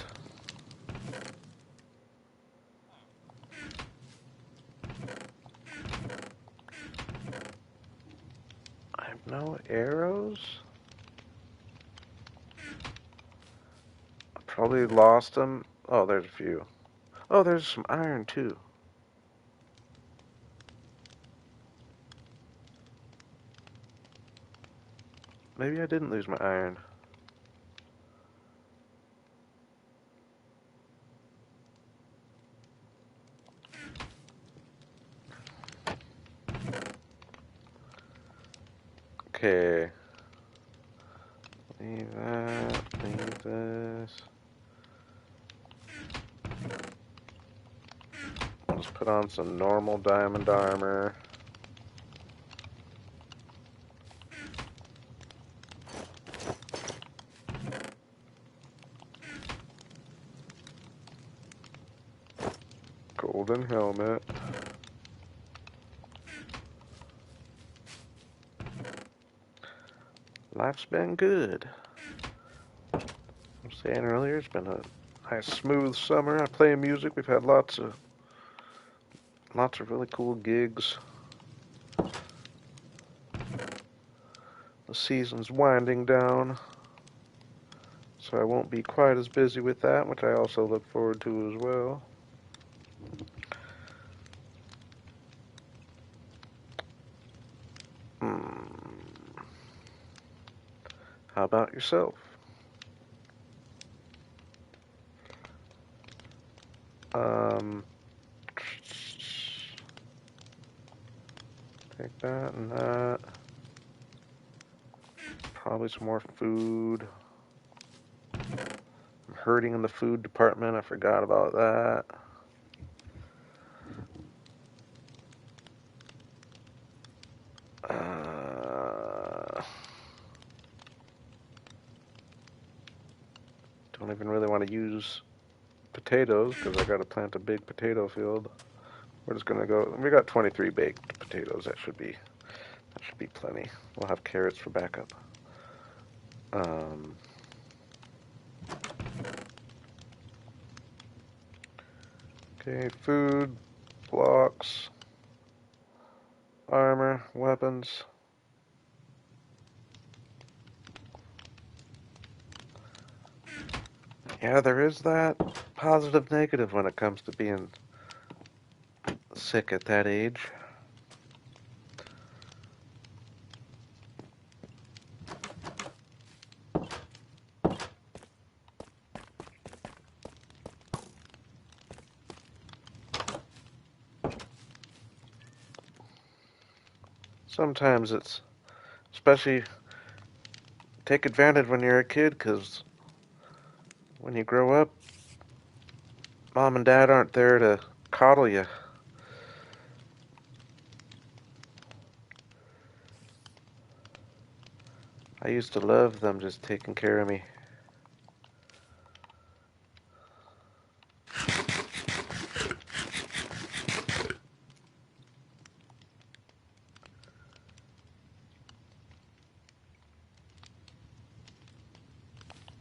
I have no arrows? I probably lost them. Oh, there's a few. Oh, there's some iron too. Maybe I didn't lose my iron. Okay. Leave that. Leave this. I'll just put on some normal diamond armor. Golden helmet. Life's been good. I was saying earlier, it's been a nice smooth summer. I play music. We've had lots of really cool gigs. The season's winding down, so I won't be quite as busy with that, which I also look forward to as well. How about yourself? Take that and that. Probably some more food. I'm hurting in the food department. I forgot about that. Don't even really want to use potatoes because I got to plant a big potato field. We're just gonna go. We got 23 baked potatoes. That should be plenty. We'll have carrots for backup. Okay, food, blocks, armor, weapons. Yeah, there is that positive negative when it comes to being sick at that age. Sometimes it's, especially, take advantage when you're a kid, because when you grow up, mom and dad aren't there to coddle you. I used to love them just taking care of me.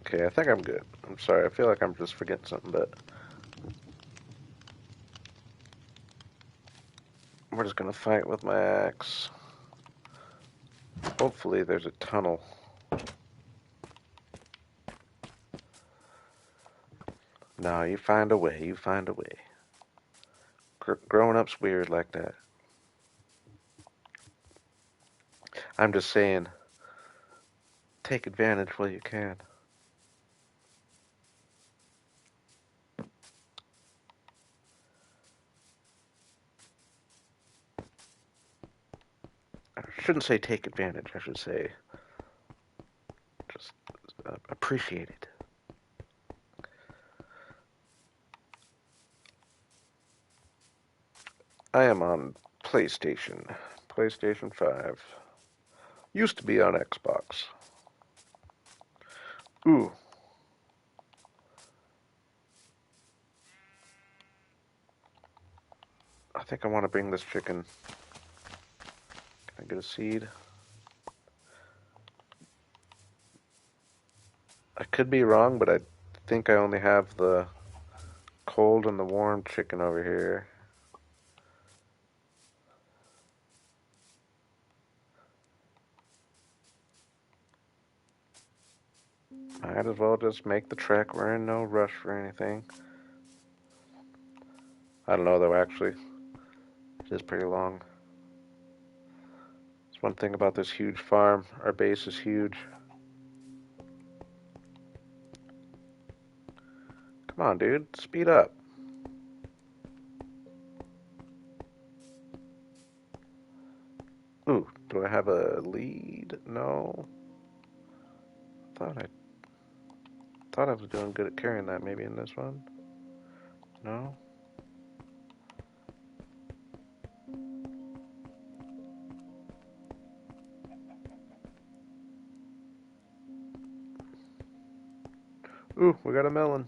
Okay, I think I'm good. I'm sorry, I feel like I'm just forgetting something, but we're just gonna fight with my axe. Hopefully there's a tunnel. No, you find a way, you find a way. Growing up's weird like that. I'm just saying, take advantage while you can. I shouldn't say take advantage, I should say just appreciate it. I am on PlayStation. PlayStation 5. Used to be on Xbox. Ooh, I think I want to bring this chicken. Can I get a seed? I could be wrong, but I think I only have the cold and the warm chicken over here. Might as well just make the trek. We're in no rush for anything. I don't know though, actually. It is pretty long. It's one thing about this huge farm. Our base is huge. Come on, dude. Speed up. Ooh, do I have a lead? No. Thought I thought I was doing good at carrying that maybe in this one. No? Ooh, we got a melon.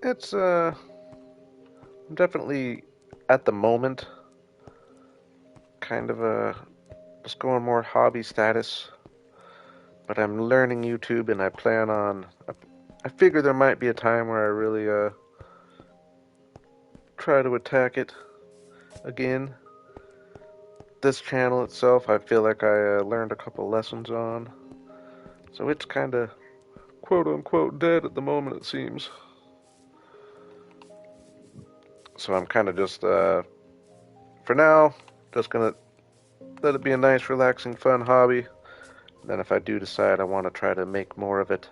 It's I'm definitely at the moment kind of just going more hobby status, but I'm learning YouTube and I plan on I figure there might be a time where I really try to attack it again. This channel itself, I feel like I learned a couple lessons on, so it's kind of quote unquote dead at the moment, it seems. So I'm kind of just for now just gonna let it be a nice, relaxing, fun hobby. Then if I do decide I want to try to make more of it,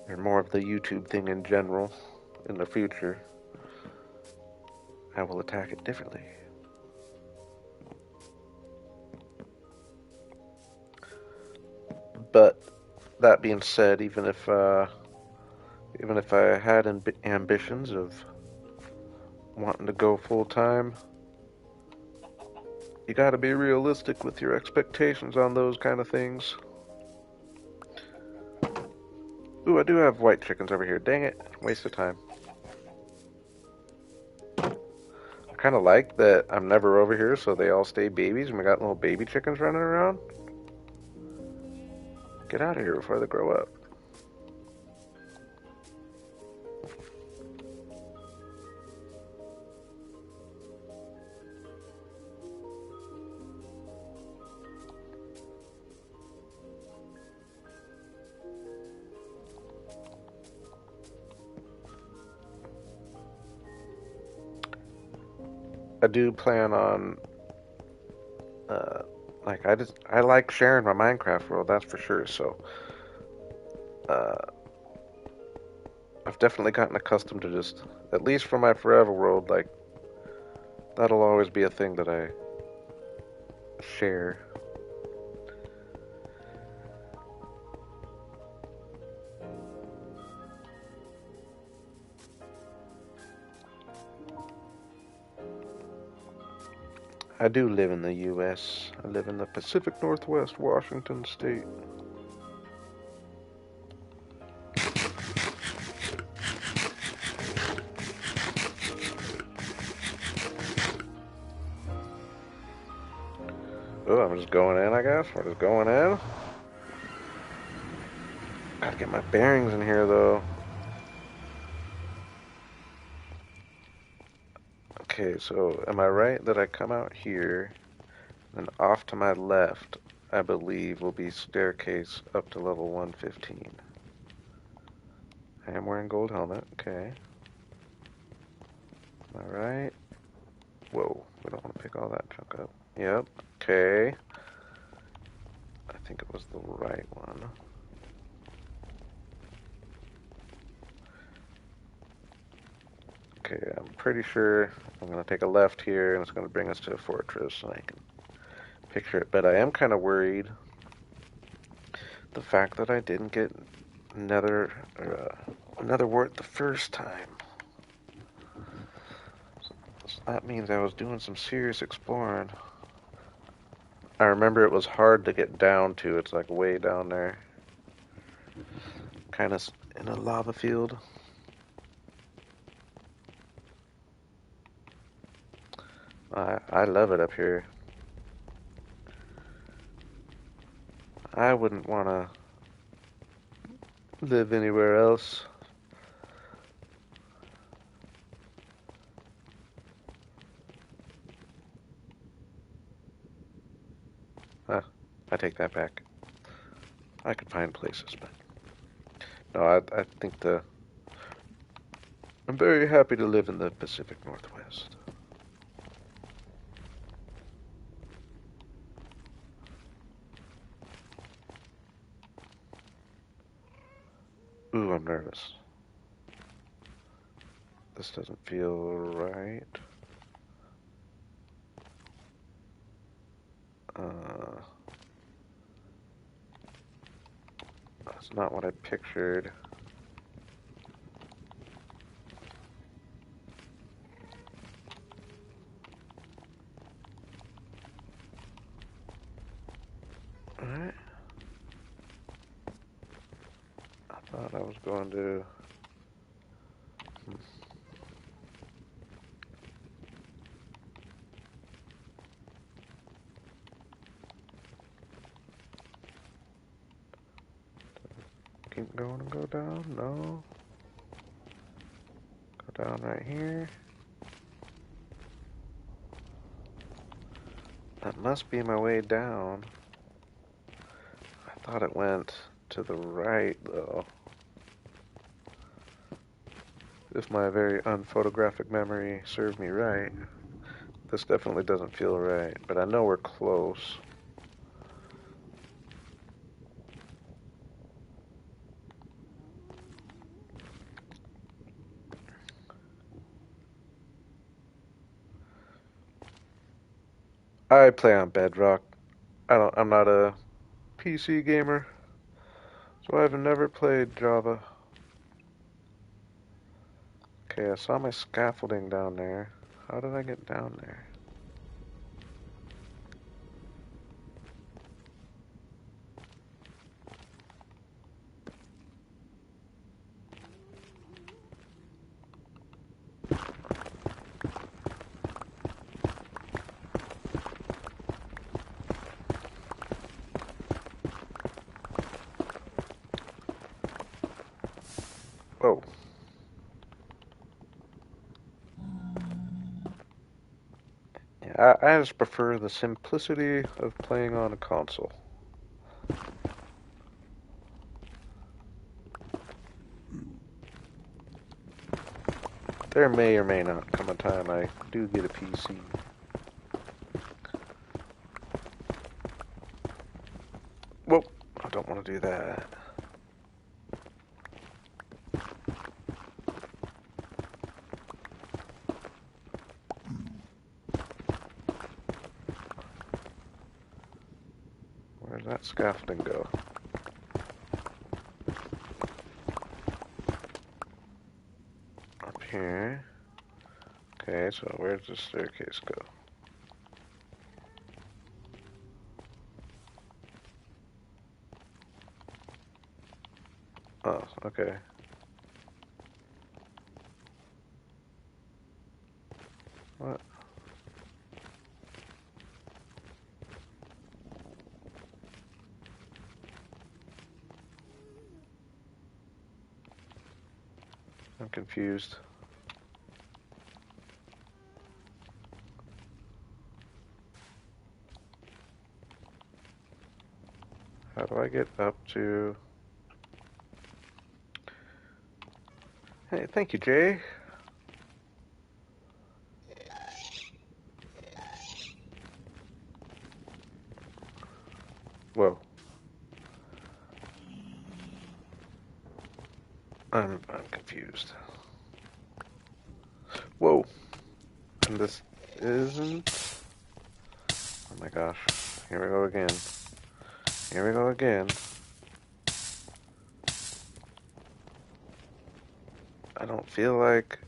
or more of the YouTube thing in general in the future, I will attack it differently. But that being said, even if I had ambitions of wanting to go full time, you got to be realistic with your expectations on those kind of things. Ooh, I do have white chickens over here. Dang it, waste of time. I kind of like that I'm never over here, so they all stay babies, and we got little baby chickens running around. Get out of here before they grow up. I do plan on, uh, like I like sharing my Minecraft world, that's for sure. So, uh, I've definitely gotten accustomed to just, at least for my forever world, like that'll always be a thing that I share. I do live in the U.S. I live in the Pacific Northwest, Washington State. Oh, I'm just going in, I guess. We're just going in. Gotta get my bearings in here, though. Okay, so am I right that I come out here, and off to my left, I believe, will be staircase up to level 115. I am wearing gold helmet, okay. Am I right? Whoa, we don't want to pick all that junk up. Yep, okay. I think it was the right one. Okay, I'm pretty sure I'm going to take a left here, and it's going to bring us to a fortress, and I can picture it. But I am kind of worried. The fact that I didn't get nether wart the first time. So that means I was doing some serious exploring. I remember it was hard to get down to. It's like way down there. Kind of in a lava field. I love it up here. I wouldn't want to live anywhere else. I take that back. I could find places, but no, I think I'm very happy to live in the Pacific Northwest. Ooh, I'm nervous. This doesn't feel right. That's not what I pictured. Alright. I thought I was going to... Keep going and go down? No. Go down right here. That must be my way down. I thought it went to the right, though. If my very unphotographic memory served me right. This definitely doesn't feel right, but I know we're close. I play on Bedrock. I'm not a PC gamer, so I've never played Java. Okay, I saw my scaffolding down there. How did I get down there? Oh. Yeah, I just prefer the simplicity of playing on a console. There may or may not come a time I do get a PC. Whoa, I don't want to do that. Where'd that scaffolding go? Up here. Okay, so where's the staircase go? Oh, okay. What? I'm confused. How do I get up to... Hey, thank you, Jay. Whoa. I'm confused. Whoa. And this isn't... Oh my gosh. Here we go again. Here we go again. I don't feel like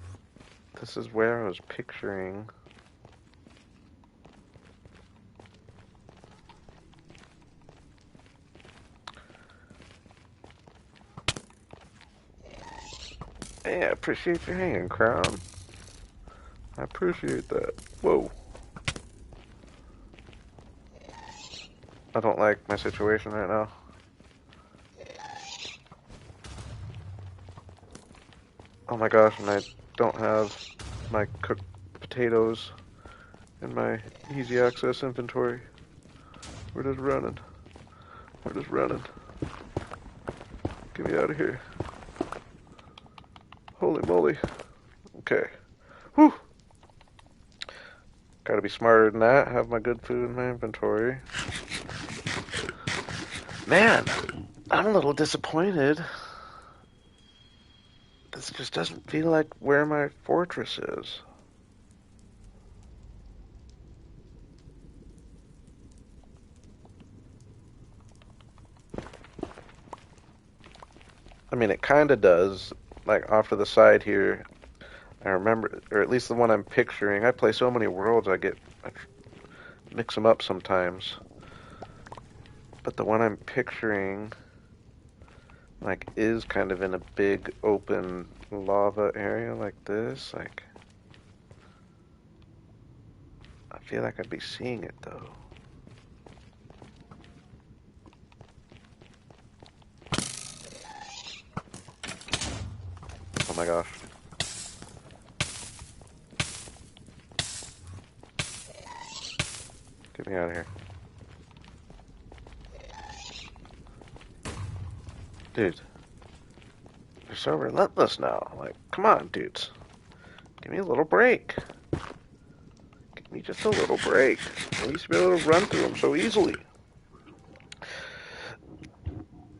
this is where I was picturing. Hey, I appreciate your hand, Crown. I appreciate that. Whoa. I don't like my situation right now. Oh my gosh, and I don't have my cooked potatoes in my easy access inventory. We're just running. We're just running. Get me out of here. Holy moly. Okay. Whew. Gotta be smarter than that. Have my good food in my inventory. Man, I'm a little disappointed. This just doesn't feel like where my fortress is. I mean, it kind of does. Like, off to the side here, I remember, or at least the one I'm picturing. I play so many worlds, I mix them up sometimes. But the one I'm picturing, like, is kind of in a big open lava area like this. Like, I feel like I'd be seeing it though. Oh my gosh. Get me out of here. Dude. They're so relentless now. Like, come on, dudes. Give me a little break. Give me just a little break. I used to be able to run through them so easily.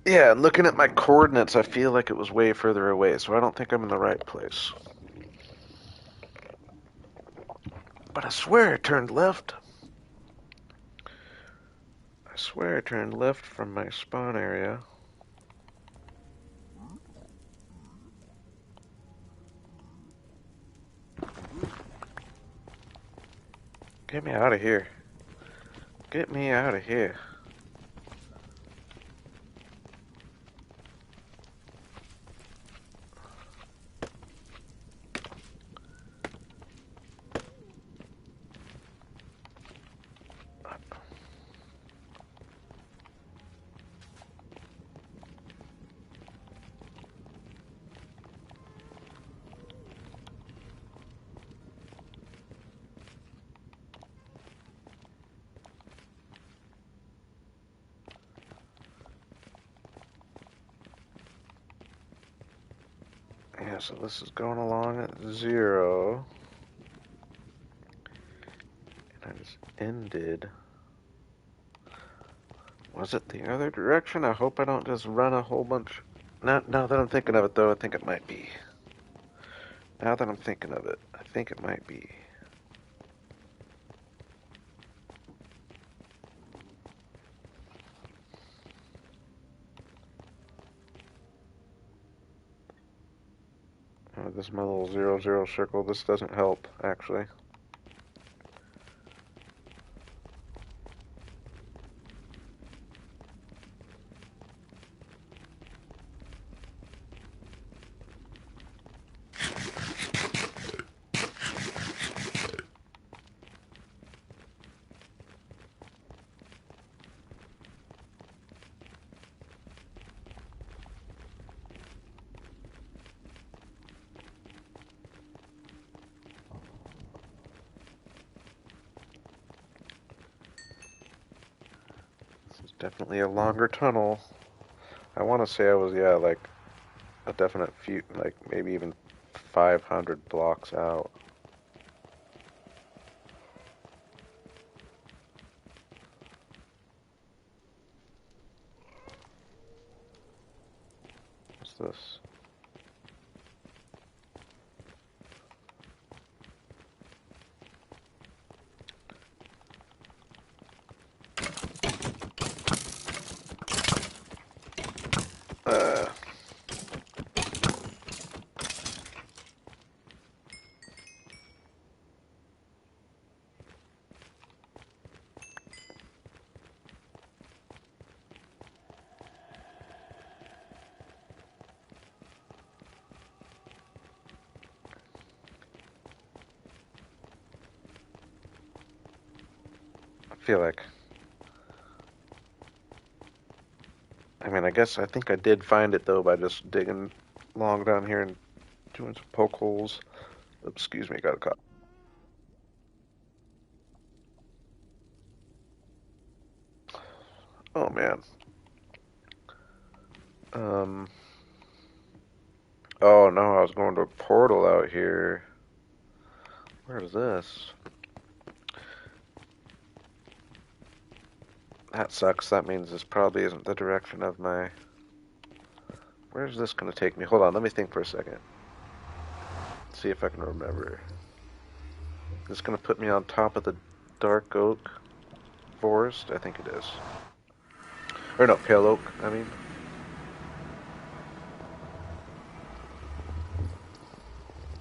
Yeah, looking at my coordinates, I feel like it was way further away, so I don't think I'm in the right place. But I swear I turned left. I swear I turned left from my spawn area. Get me out of here. Get me out of here. Yeah, so this is going along at 0. And I just ended. Was it the other direction? I hope I don't just run a whole bunch. Now that I'm thinking of it, though, I think it might be. Now that I'm thinking of it, I think it might be. Oh, this is my little 0, 0 circle. This doesn't help, actually. Definitely a longer tunnel. I want to say I was, yeah, like a definite few, like maybe even 500 blocks out. What's this? Uh, I feel like, I mean, I think I did find it though by just digging long down here and doing some poke holes. Excuse me, got a cop. Oh man. Um. Oh no, I was going to a portal out here. Where is this? That sucks. That means this probably isn't the direction of my. Where's this gonna take me? Hold on, let me think for a second. See if I can remember. Is this gonna put me on top of the dark oak forest? I think it is. Or no, pale oak, I mean.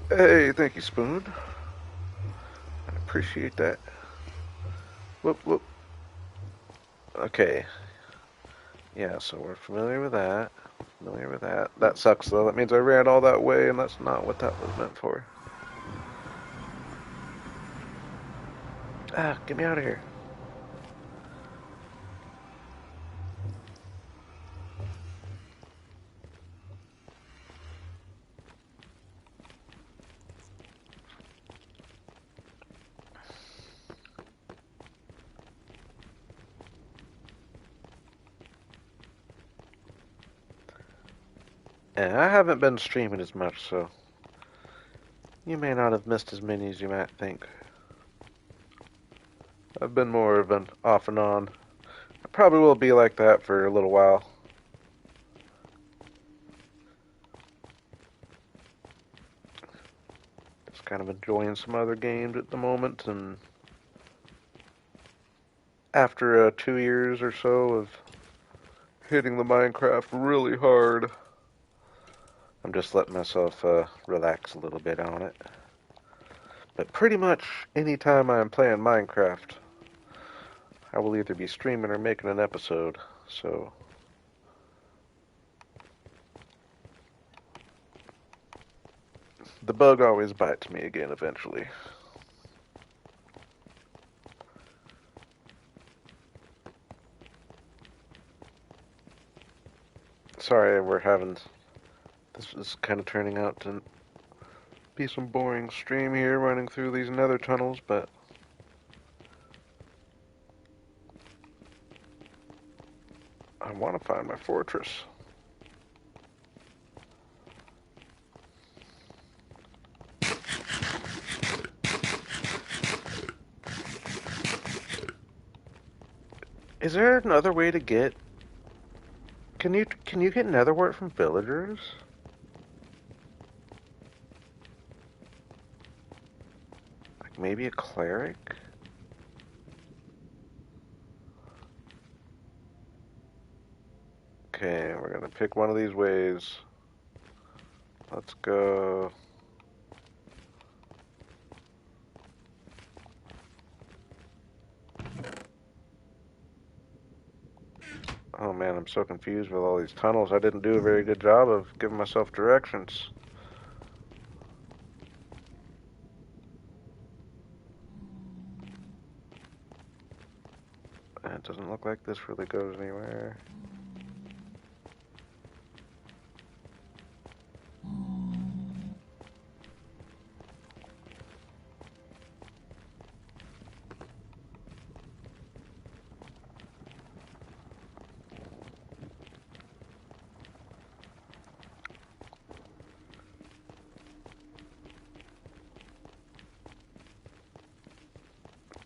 Hey, thank you, Spoon. I appreciate that. Whoop, whoop. Okay. Yeah, so we're familiar with that. Familiar with that. That sucks, though. That means I ran all that way, and that's not what that was meant for. Ah, get me out of here. And I haven't been streaming as much, so you may not have missed as many as you might think. I've been more of an off and on. I probably will be like that for a little while. Just kind of enjoying some other games at the moment, and after 2 years or so of hitting the Minecraft really hard, I'm just letting myself relax a little bit on it. But pretty much anytime I'm playing Minecraft, I will either be streaming or making an episode. So the bug always bites me again eventually. Sorry, we're having this is kind of turning out to be some boring stream here running through these nether tunnels, but I want to find my fortress. Is there another way to get? Can you get netherwort from villagers? Like maybe a cleric? Okay, we're gonna pick one of these ways. Let's go. Oh man, I'm so confused with all these tunnels. I didn't do a very good job of giving myself directions. It doesn't look like this really goes anywhere.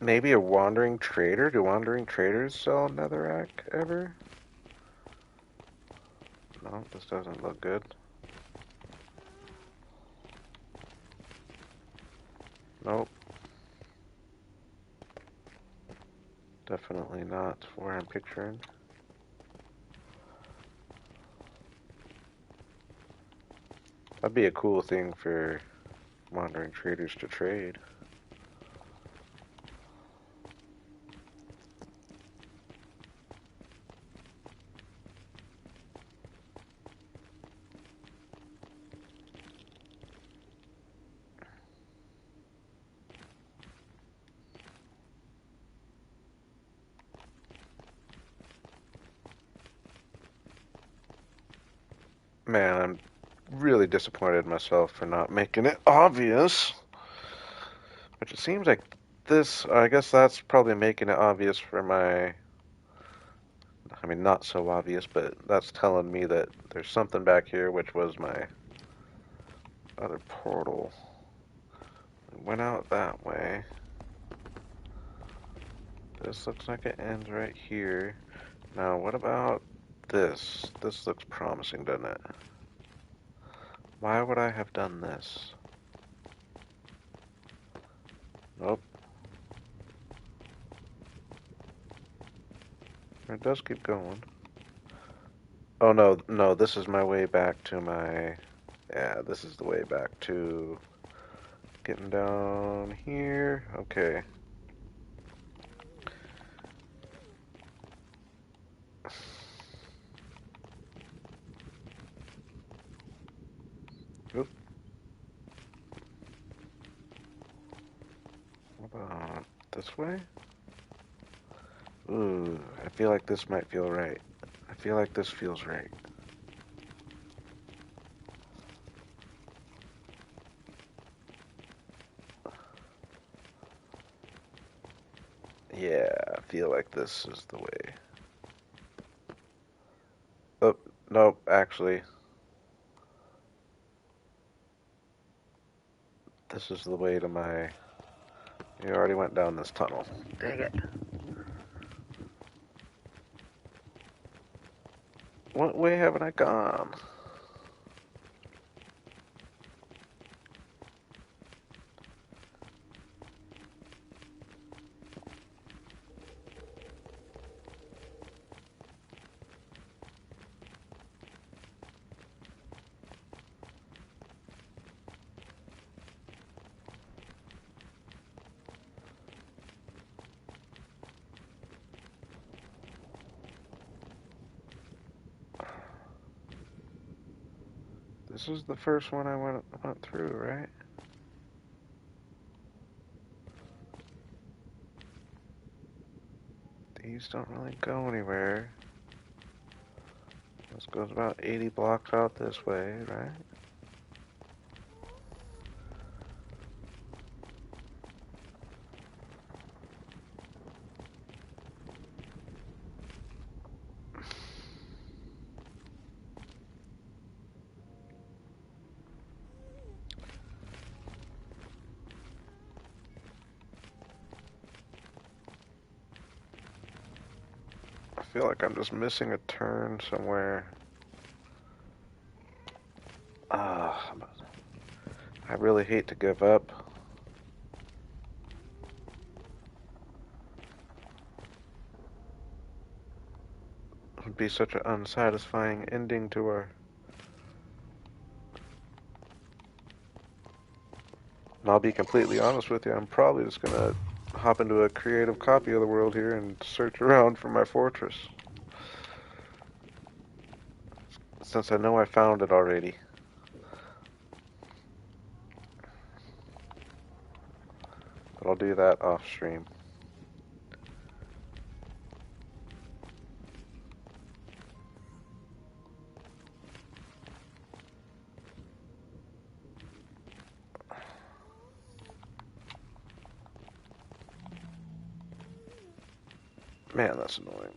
Maybe a wandering trader? Do wandering traders sell netherrack ever? No, this doesn't look good. Nope. Definitely not where I'm picturing. That'd be a cool thing for wandering traders to trade. Man, I'm really disappointed in myself for not making it obvious. Which it seems like this, I guess that's probably making it obvious for my, I mean, not so obvious, but that's telling me that there's something back here, which was my other portal. It went out that way. This looks like it ends right here. Now, what about this? This looks promising, doesn't it? Why would I have done this? Nope. It does keep going. Oh no, no, this is my way back to my... Yeah, this is the way back to getting down here. Okay. Oop. What about this way? Ooh, I feel like this might feel right. I feel like this feels right. Yeah, I feel like this is the way. Oh, nope, actually. This is the way to my... You already went down this tunnel. Dang it. What way haven't I gone? This is the first one I went through, right? These don't really go anywhere. This goes about 80 blocks out this way, right? I feel like I'm just missing a turn somewhere. Ah, I really hate to give up. It would be such an unsatisfying ending to our... And I'll be completely honest with you, I'm probably just gonna hop into a creative copy of the world here and search around for my fortress. Since I know I found it already. But I'll do that off stream. Man, that's annoying.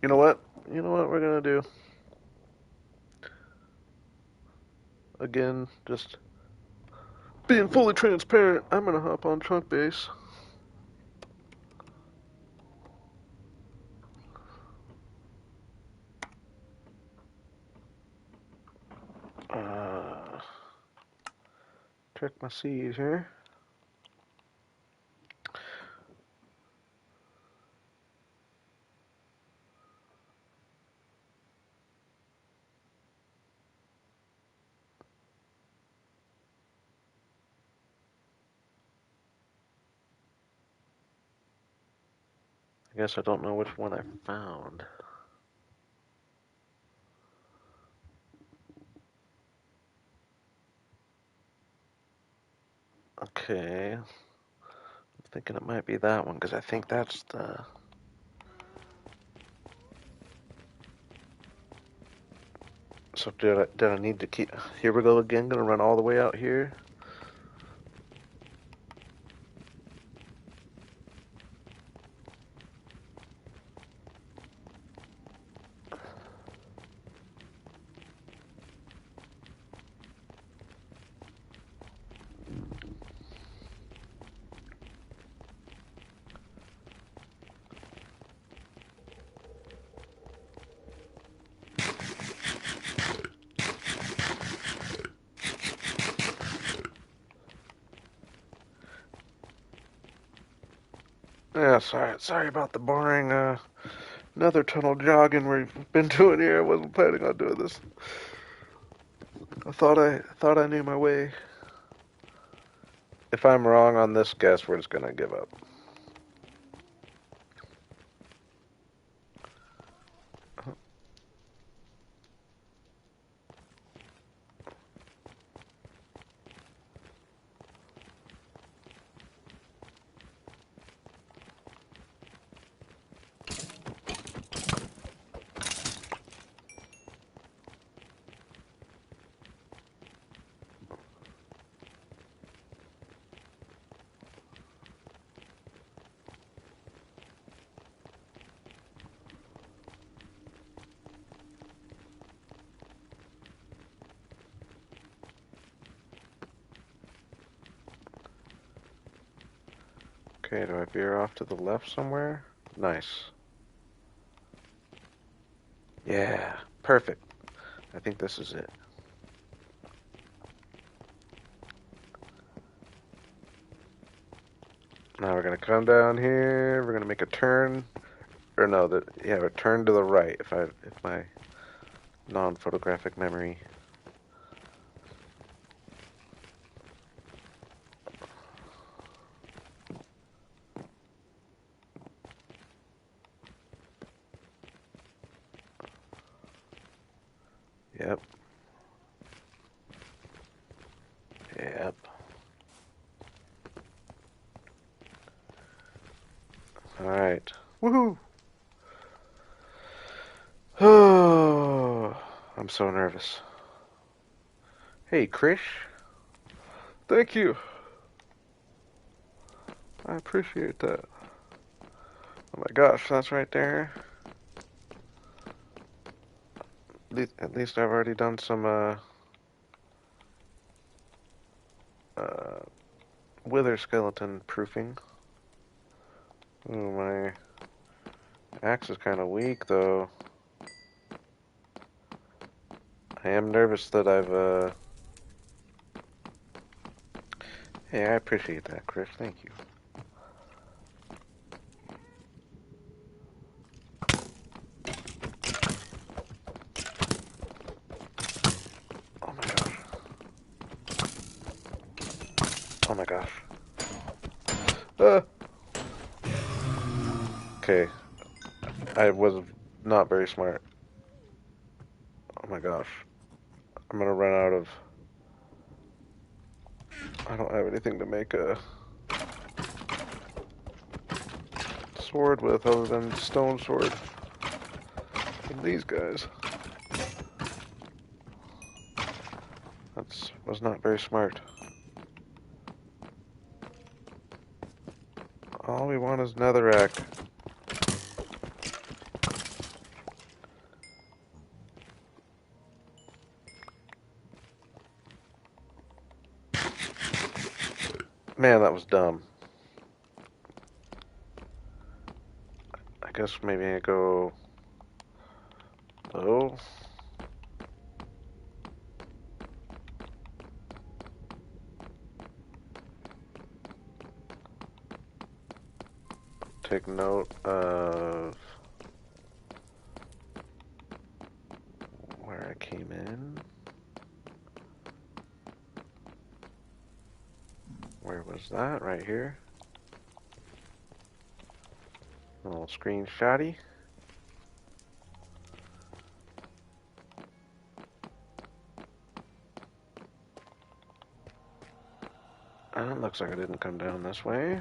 You know what? You know what we're gonna do? Again, just being fully transparent, I'm gonna hop on trunk base. Check my C's here. I guess I don't know which one I found. Okay. I'm thinking it might be that one because I think that's the. So did I need to keep? Here we go again. Gonna run all the way out here. Yeah, sorry about the boring another tunnel jogging we've been doing here. I wasn't planning on doing this. I thought I knew my way. If I'm wrong on this guess, we're just gonna give up. Okay, do I veer off to the left somewhere? Nice. Yeah, perfect. I think this is it. Now we're gonna come down here. We're gonna make a turn, or no, a turn to the right. If my non-photographic memory. Yep. Yep. All right. Woohoo! Oh, I'm so nervous. Hey, Krish. Thank you. I appreciate that. Oh my gosh, that's right there. At least I've already done some uh, wither skeleton proofing. Ooh, my axe is kind of weak though. I am nervous that Hey, I appreciate that, Chris. Thank you. Oh my gosh. Oh my gosh. Okay. I was not very smart. Oh my gosh. I'm gonna run out of... I don't have anything to make a sword with other than stone sword. And these guys. Was not very smart. All we want is netherrack. Man, that was dumb. I guess maybe I go low. Take note of where I came in. Where was that? Right here. A little screenshotty. It looks like I didn't come down this way.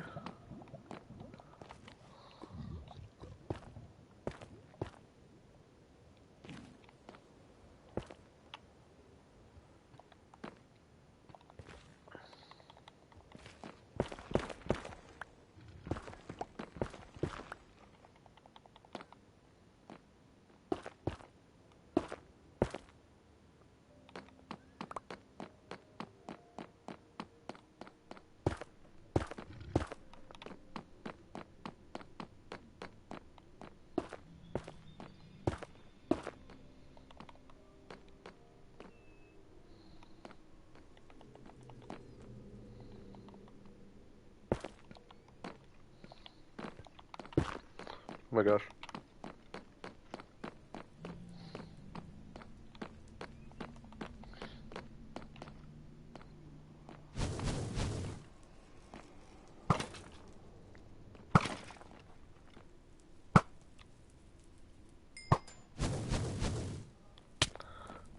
Oh my gosh.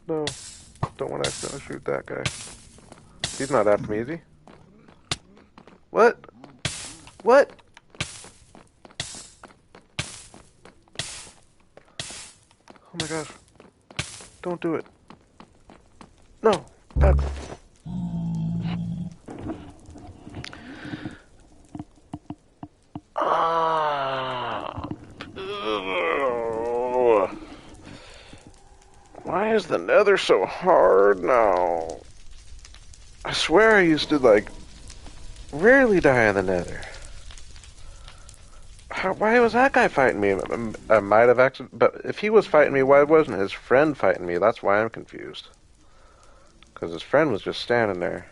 No, don't want to accidentally shoot that guy. He's not after me, is he? What? What? Oh my gosh. Don't do it. No. God. Ah. Ugh. Why is the nether so hard now? I swear I used to, like, rarely die in the nether. Why was that guy fighting me? I might have actually, but if he was fighting me, why wasn't his friend fighting me? That's why I'm confused. Because his friend was just standing there.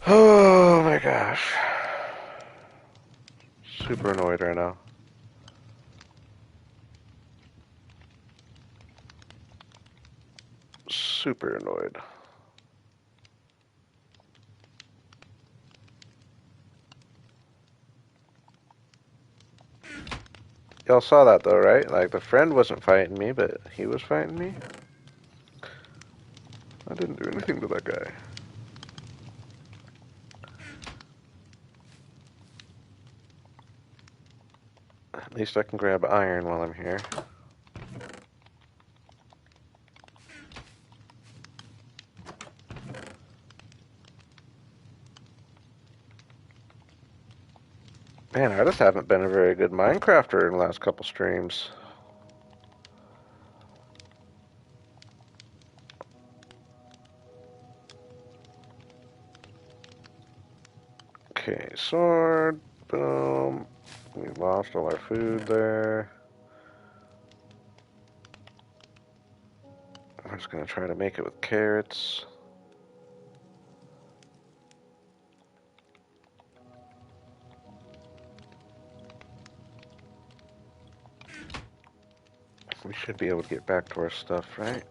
Oh my gosh. Super annoyed right now. Super annoyed. Y'all saw that though, right? Like, the friend wasn't fighting me, but he was fighting me. I didn't do anything to that guy. At least I can grab iron while I'm here. Man, I just haven't been a very good Minecrafter in the last couple streams. Okay, sword. Boom. We lost all our food there. I'm just gonna try to make it with carrots. We should be able to get back to our stuff, right?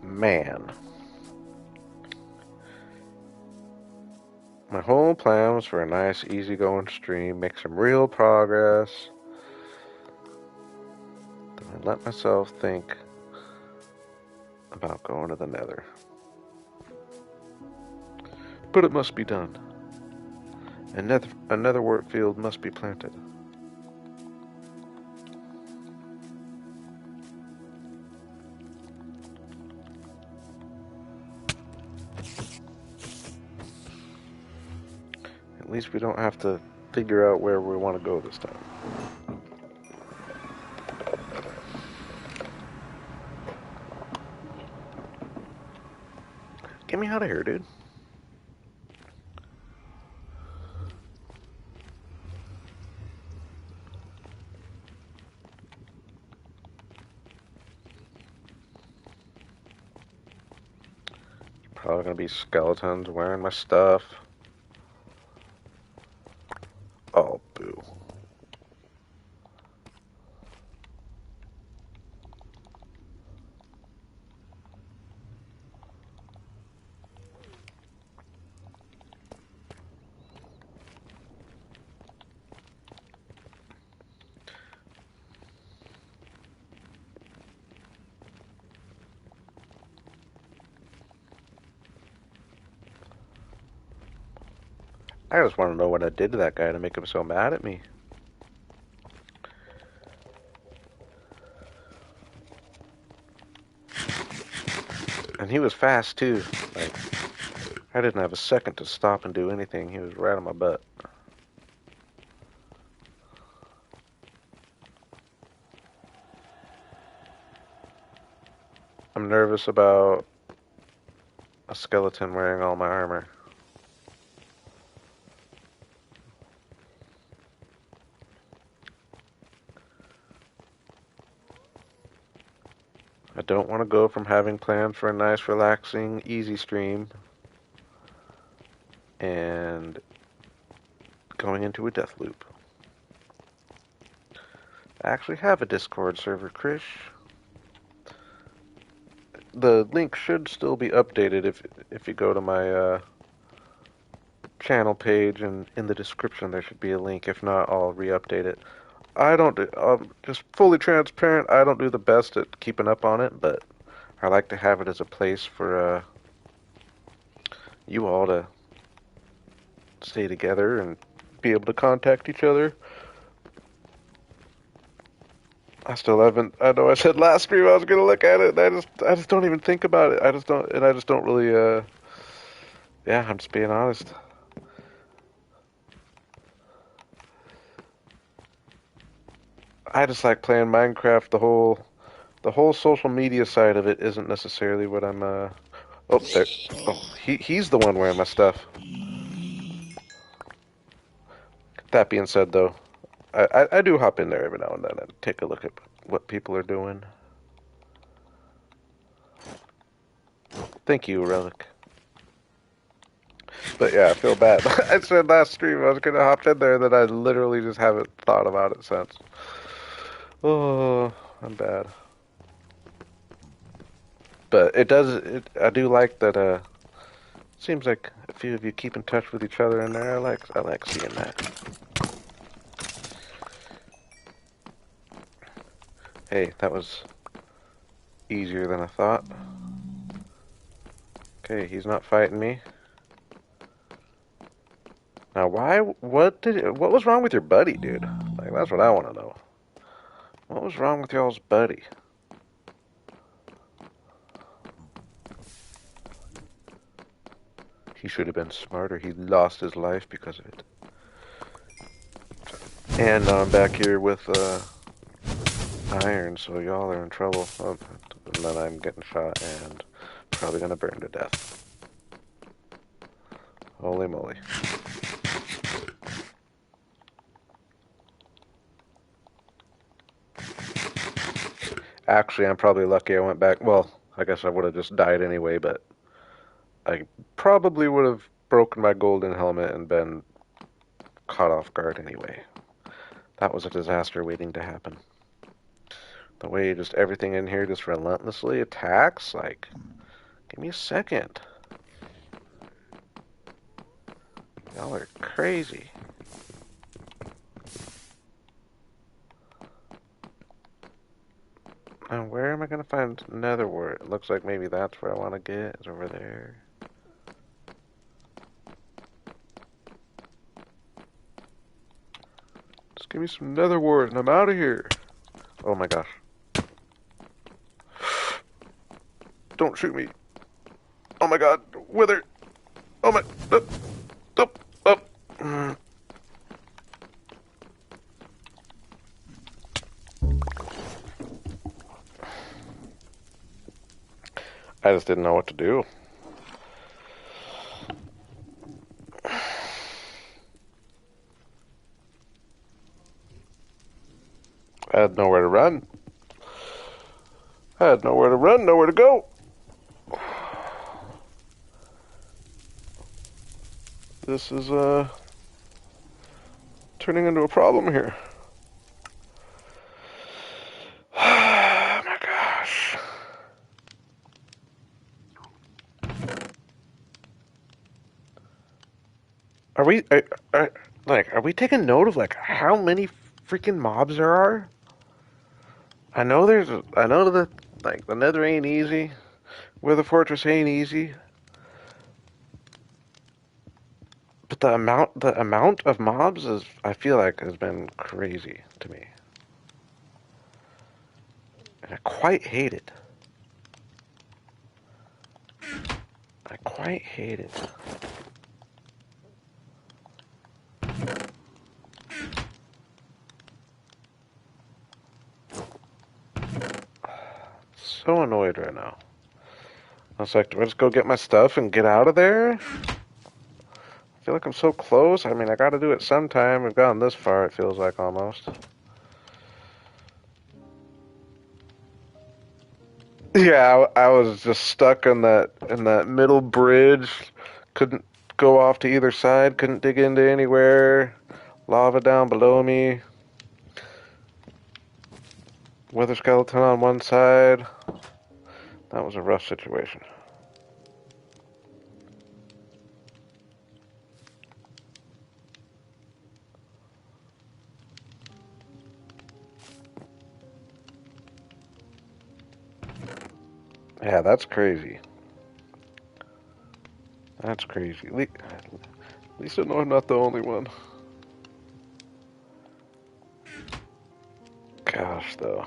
Man. My whole plan was for a nice, easygoing stream, make some real progress. Then I let myself think about going to the nether. But it must be done. Another wart field must be planted. At least we don't have to figure out where we want to go this time. Get me out of here, dude. Probably gonna be skeletons wearing my stuff. Oh, boo. I just want to know what I did to that guy to make him so mad at me. And he was fast, too. Like, I didn't have a second to stop and do anything. He was right on my butt. I'm nervous about a skeleton wearing all my armor. I don't want to go from having plans for a nice, relaxing, easy stream and going into a death loop. I actually have a Discord server, Krish. The link should still be updated if you go to my channel page, and in the description there should be a link. If not, I'll re-update it. I don't do, just fully transparent, I don't do the best at keeping up on it, but I like to have it as a place for you all to stay together and be able to contact each other. I still haven't. I know I said last stream I was gonna look at it, and I just don't even think about it. I just don't really. Yeah, I'm just being honest. I just like playing Minecraft. The whole social media side of it isn't necessarily what I'm. Oh, there. Oh, he's the one wearing my stuff. That being said, though, I do hop in there every now and then and take a look at what people are doing. Thank you, Relic. But yeah, I feel bad. I said last stream I was gonna hop in there, that I literally just haven't thought about it since. Oh, I'm bad. But it does. I do like that. Seems like a few of you keep in touch with each other in there. I like seeing that. Hey, that was easier than I thought. Okay, he's not fighting me. Now, why? What was wrong with your buddy, dude? Like, that's what I want to know. What was wrong with y'all's buddy? He should have been smarter. He lost his life because of it. And now I'm back here with iron, so y'all are in trouble. Oh, and then I'm getting shot and probably gonna burn to death. Holy moly. Actually, I'm probably lucky I went back. Well, I guess I would have just died anyway, but I probably would have broken my golden helmet and been caught off guard anyway. That was a disaster waiting to happen. The way just everything in here just relentlessly attacks, like, give me a second. Y'all are crazy. And where am I going to find nether wart? It looks like maybe that's where I want to get, is over there. Just give me some nether wart and I'm out of here. Oh my gosh. Don't shoot me. Oh my god. Wither. Oh my. Up. Up. Up. I just didn't know what to do. I had nowhere to run. I had nowhere to run, nowhere to go. This is turning into a problem here. Oh my gosh. Are we are we taking note of like how many freaking mobs there are? I know that like the Nether ain't easy, Wither Fortress ain't easy, but the amount of mobs is I feel like has been crazy to me, and I quite hate it. I quite hate it. So annoyed right now. I was like, do I just go get my stuff and get out of there? I feel like I'm so close. I mean, I gotta do it sometime. We've gotten this far, it feels like almost. Yeah, I was just stuck in that middle bridge. Couldn't go off to either side. Couldn't dig into anywhere. Lava down below me. Wither skeleton on one side. That was a rough situation. Yeah, that's crazy. That's crazy. At least I know I'm not the only one. Gosh, though.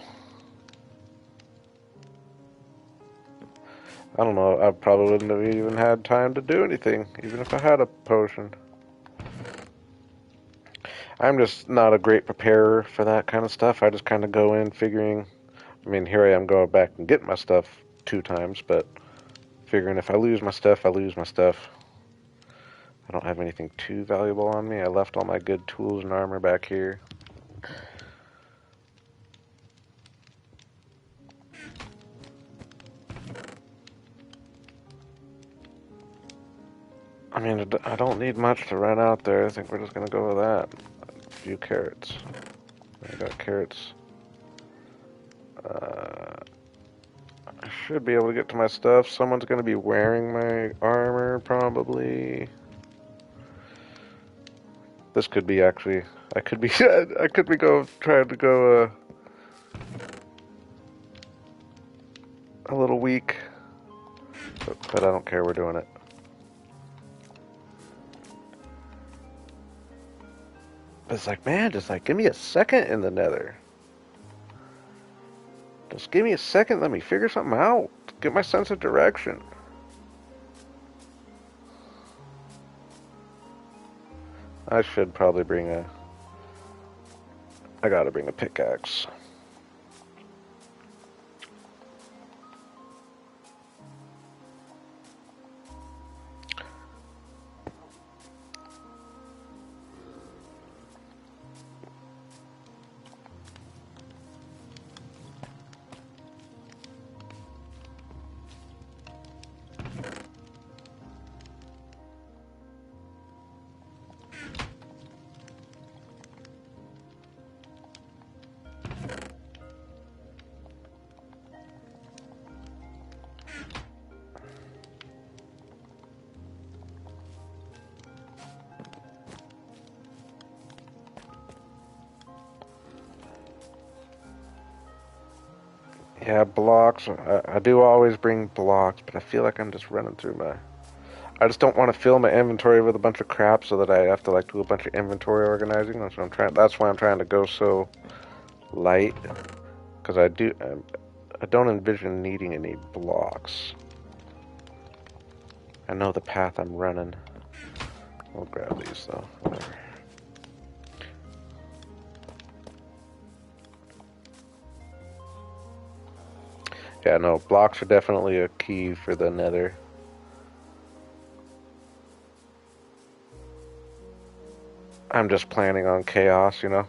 I don't know. I probably wouldn't have even had time to do anything, even if I had a potion. I'm just not a great preparer for that kind of stuff. I just kind of go in figuring. I mean, here I am going back and getting my stuff 2 times, but figuring if I lose my stuff, I lose my stuff. I don't have anything too valuable on me. I left all my good tools and armor back here. I mean, I don't need much to run out there. I think we're just going to go with that. A few carrots. I got carrots. I should be able to get to my stuff. Someone's going to be wearing my armor, probably. This could be actually. I could be. I could be trying to go a little weak, but I don't care. We're doing it. But it's like, man, just like give me a second in the Nether. Just give me a second. Let me figure something out. Get my sense of direction. I should probably bring a. I gotta bring a pickaxe. Yeah, blocks. I do always bring blocks, but I feel like I'm just running through my. I just don't want to fill my inventory with a bunch of crap so that I have to like do a bunch of inventory organizing. That's what I'm trying. That's why I'm trying to go so light, because I don't envision needing any blocks. I know the path I'm running. We'll grab these though. Whatever. Yeah, no, blocks are definitely a key for the nether. I'm just planning on chaos, you know?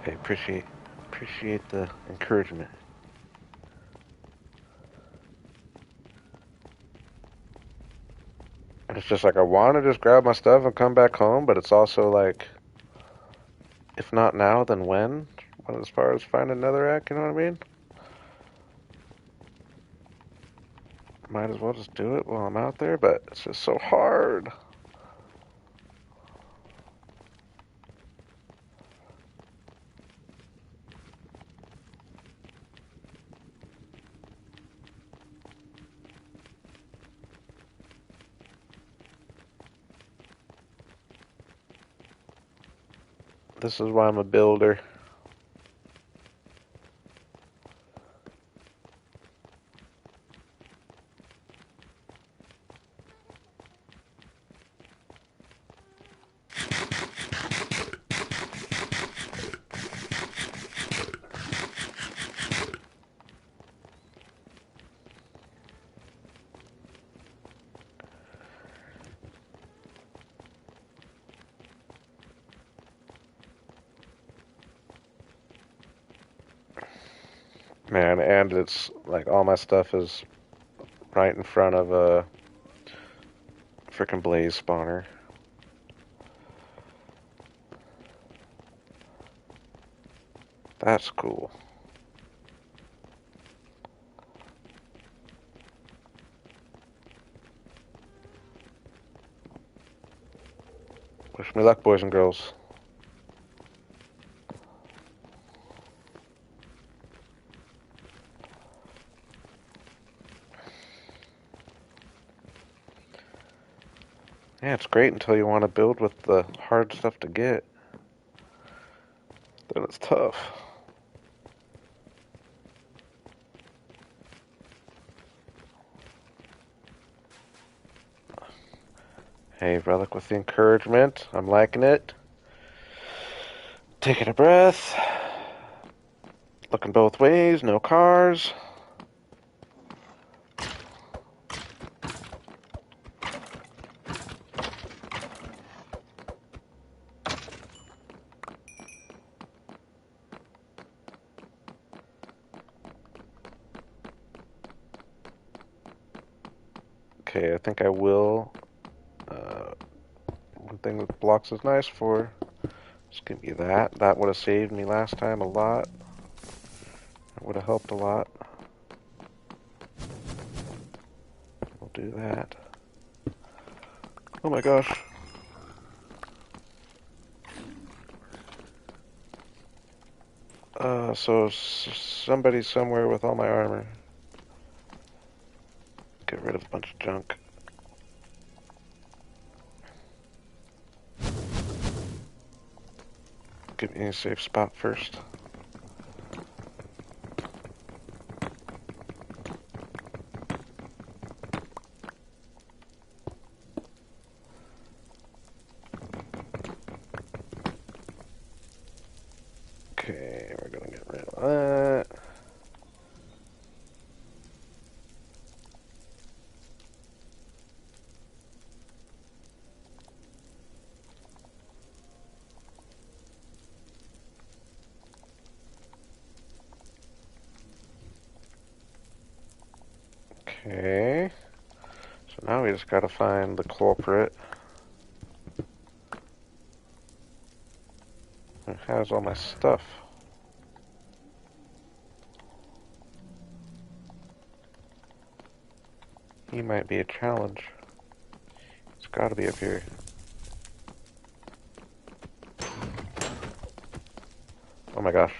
Hey, appreciate the encouragement. And it's just like I want to just grab my stuff and come back home, but it's also like, if not now, then when? As far as finding another act, you know what I mean? Might as well just do it while I'm out there, but it's just so hard. This is why I'm a builder. Man, and it's like all my stuff is right in front of a freaking blaze spawner. That's cool. Wish me luck, boys and girls. Yeah, it's great until you want to build with the hard stuff to get. Then it's tough. Hey, Relic with the encouragement. I'm liking it. Taking a breath. Looking both ways. No cars. Okay, I think I will. One thing that blocks is nice for. Just give me that. That would have saved me last time a lot. That would have helped a lot. We'll do that. Oh my gosh. So somebody somewhere with all my armor. Get rid of a bunch of junk. Get me a safe spot first. Okay, we're gonna get rid of that. Okay. So now we just gotta find the culprit. has all my stuff? He might be a challenge. It's gotta be up here. Oh my gosh.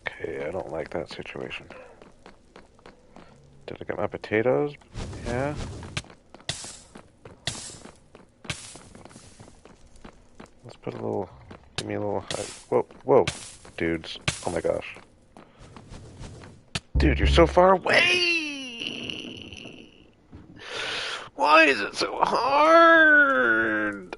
Okay, I don't like that situation. Did I get my potatoes? Yeah. Let's put a little... Give me a little... Whoa, whoa. Dudes. Oh my gosh. Dude, you're so far away! Why is it so hard?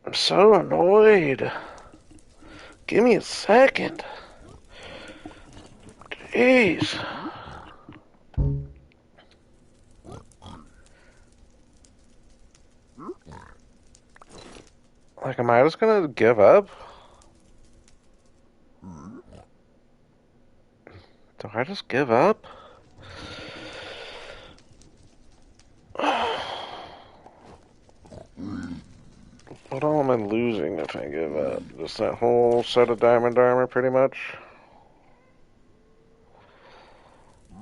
I'm so annoyed. Give me a second. Jeez. Like, am I just gonna give up? Do I just give up? What all am I losing if I give up? Just that whole set of diamond armor, pretty much?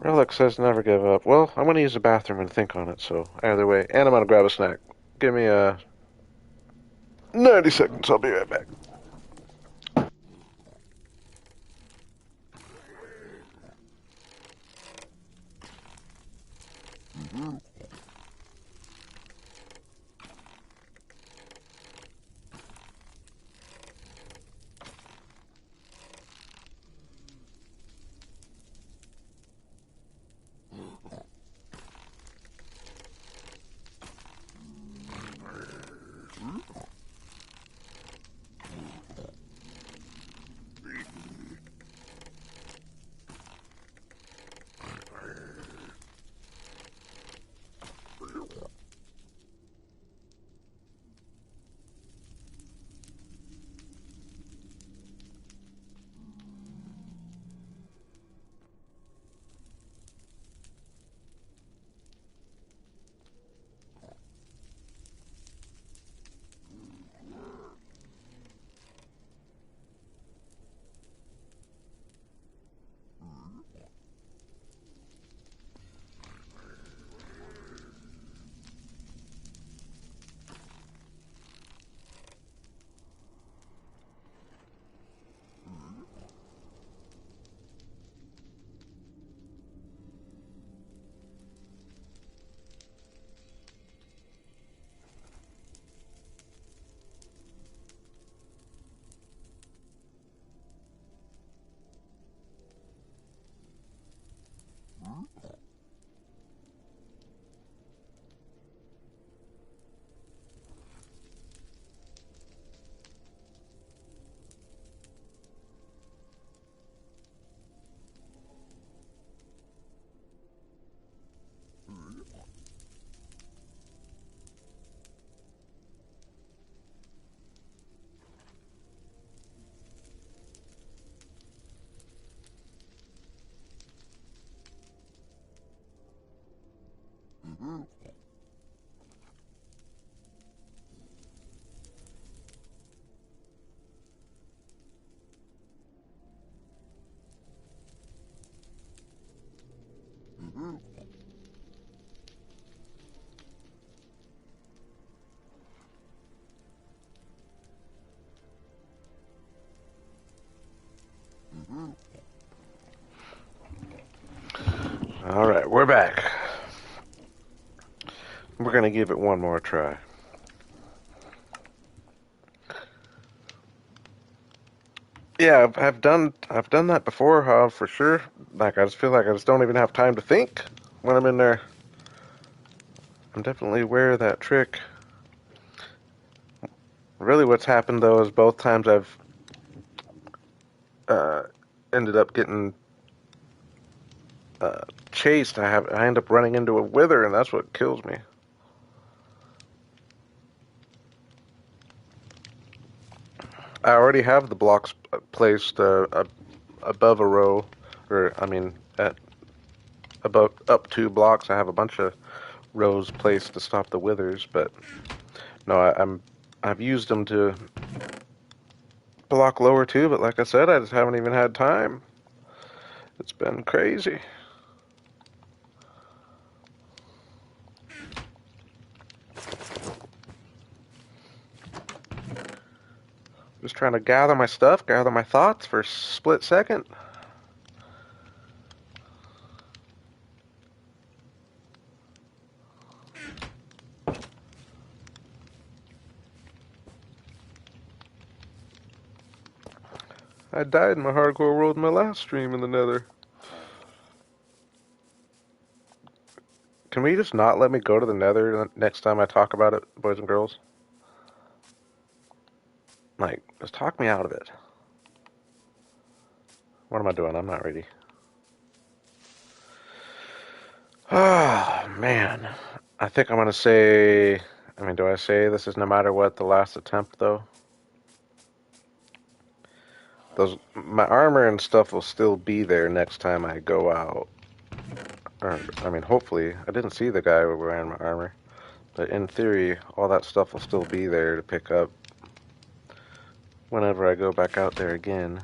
Relic says never give up. Well, I'm gonna use the bathroom and think on it, so either way. And I'm gonna grab a snack. Give me 90 seconds, I'll be right back. Alright, we're back. We're gonna give it one more try. Yeah, I've done that before, for sure. Like, I just feel like I just don't even have time to think when I'm in there. I'm definitely aware of that trick. Really, what's happened though is both times I've uh, ended up getting chased, I end up running into a wither, and that's what kills me. I already have the blocks placed above a row, or I mean, at above up 2 blocks. I have a bunch of rows placed to stop the withers, but no, I've used them to block lower too. But like I said, I just haven't even had time. It's been crazy. Just trying to gather my stuff, gather my thoughts for a split second. I died in my hardcore world in my last stream in the nether. Can we just not let me go to the nether next time I talk about it, boys and girls? Like, just talk me out of it. What am I doing? I'm not ready. Ah, man. I think I'm gonna say... I mean, do I say this is no matter what the last attempt, though? My armor and stuff will still be there next time I go out. Or, I mean, hopefully. I didn't see the guy wearing my armor. But in theory, all that stuff will still be there to pick up whenever I go back out there again.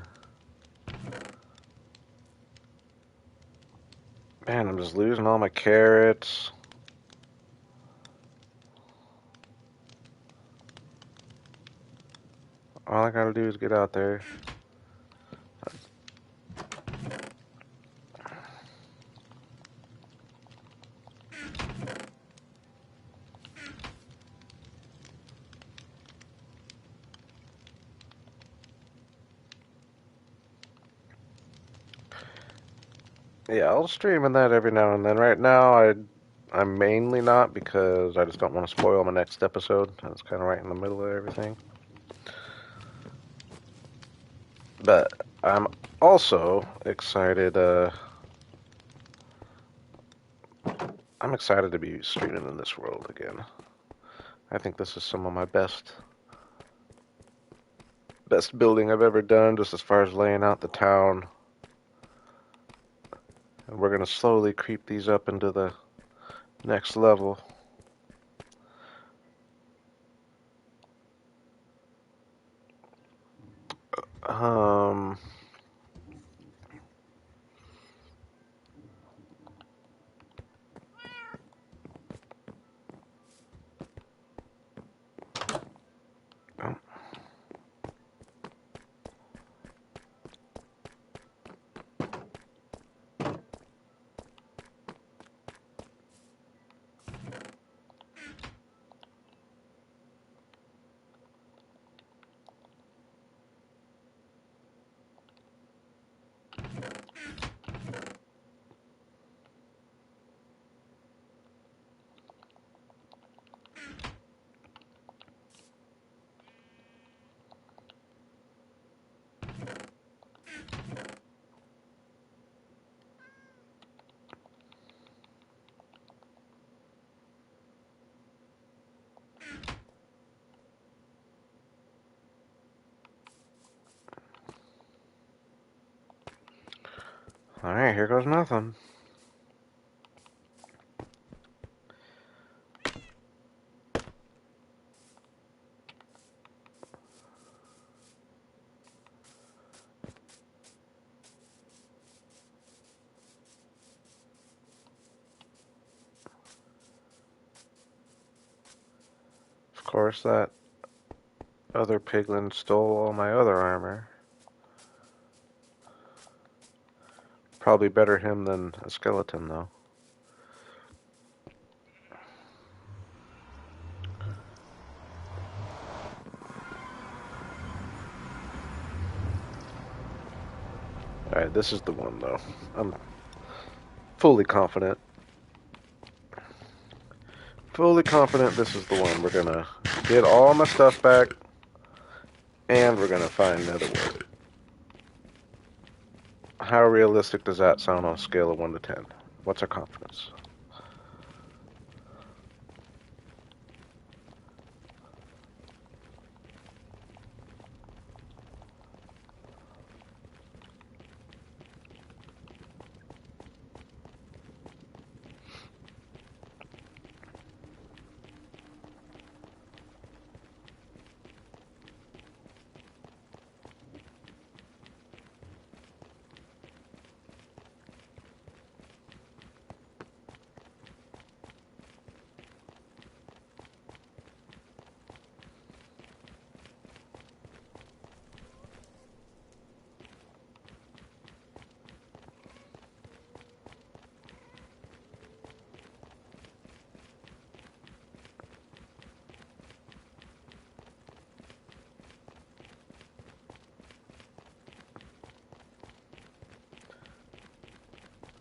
Man, I'm just losing all my carrots. All I gotta do is get out there. Yeah, I'll stream in that every now and then. Right now, I'm mainly not because I just don't want to spoil my next episode. It's kind of right in the middle of everything. But I'm also excited. I'm excited to be streaming in this world again. I think this is some of my best building I've ever done, just as far as laying out the town. And we're gonna slowly creep these up into the next level. Um, Alright, here goes nothing. Of course, that other piglin stole all my other armor. Probably better him than a skeleton, though. Alright, this is the one, though. I'm fully confident. Fully confident this is the one. We're gonna get all my stuff back, and we're gonna find netherworld. How realistic does that sound on a scale of 1 to 10? What's our confidence?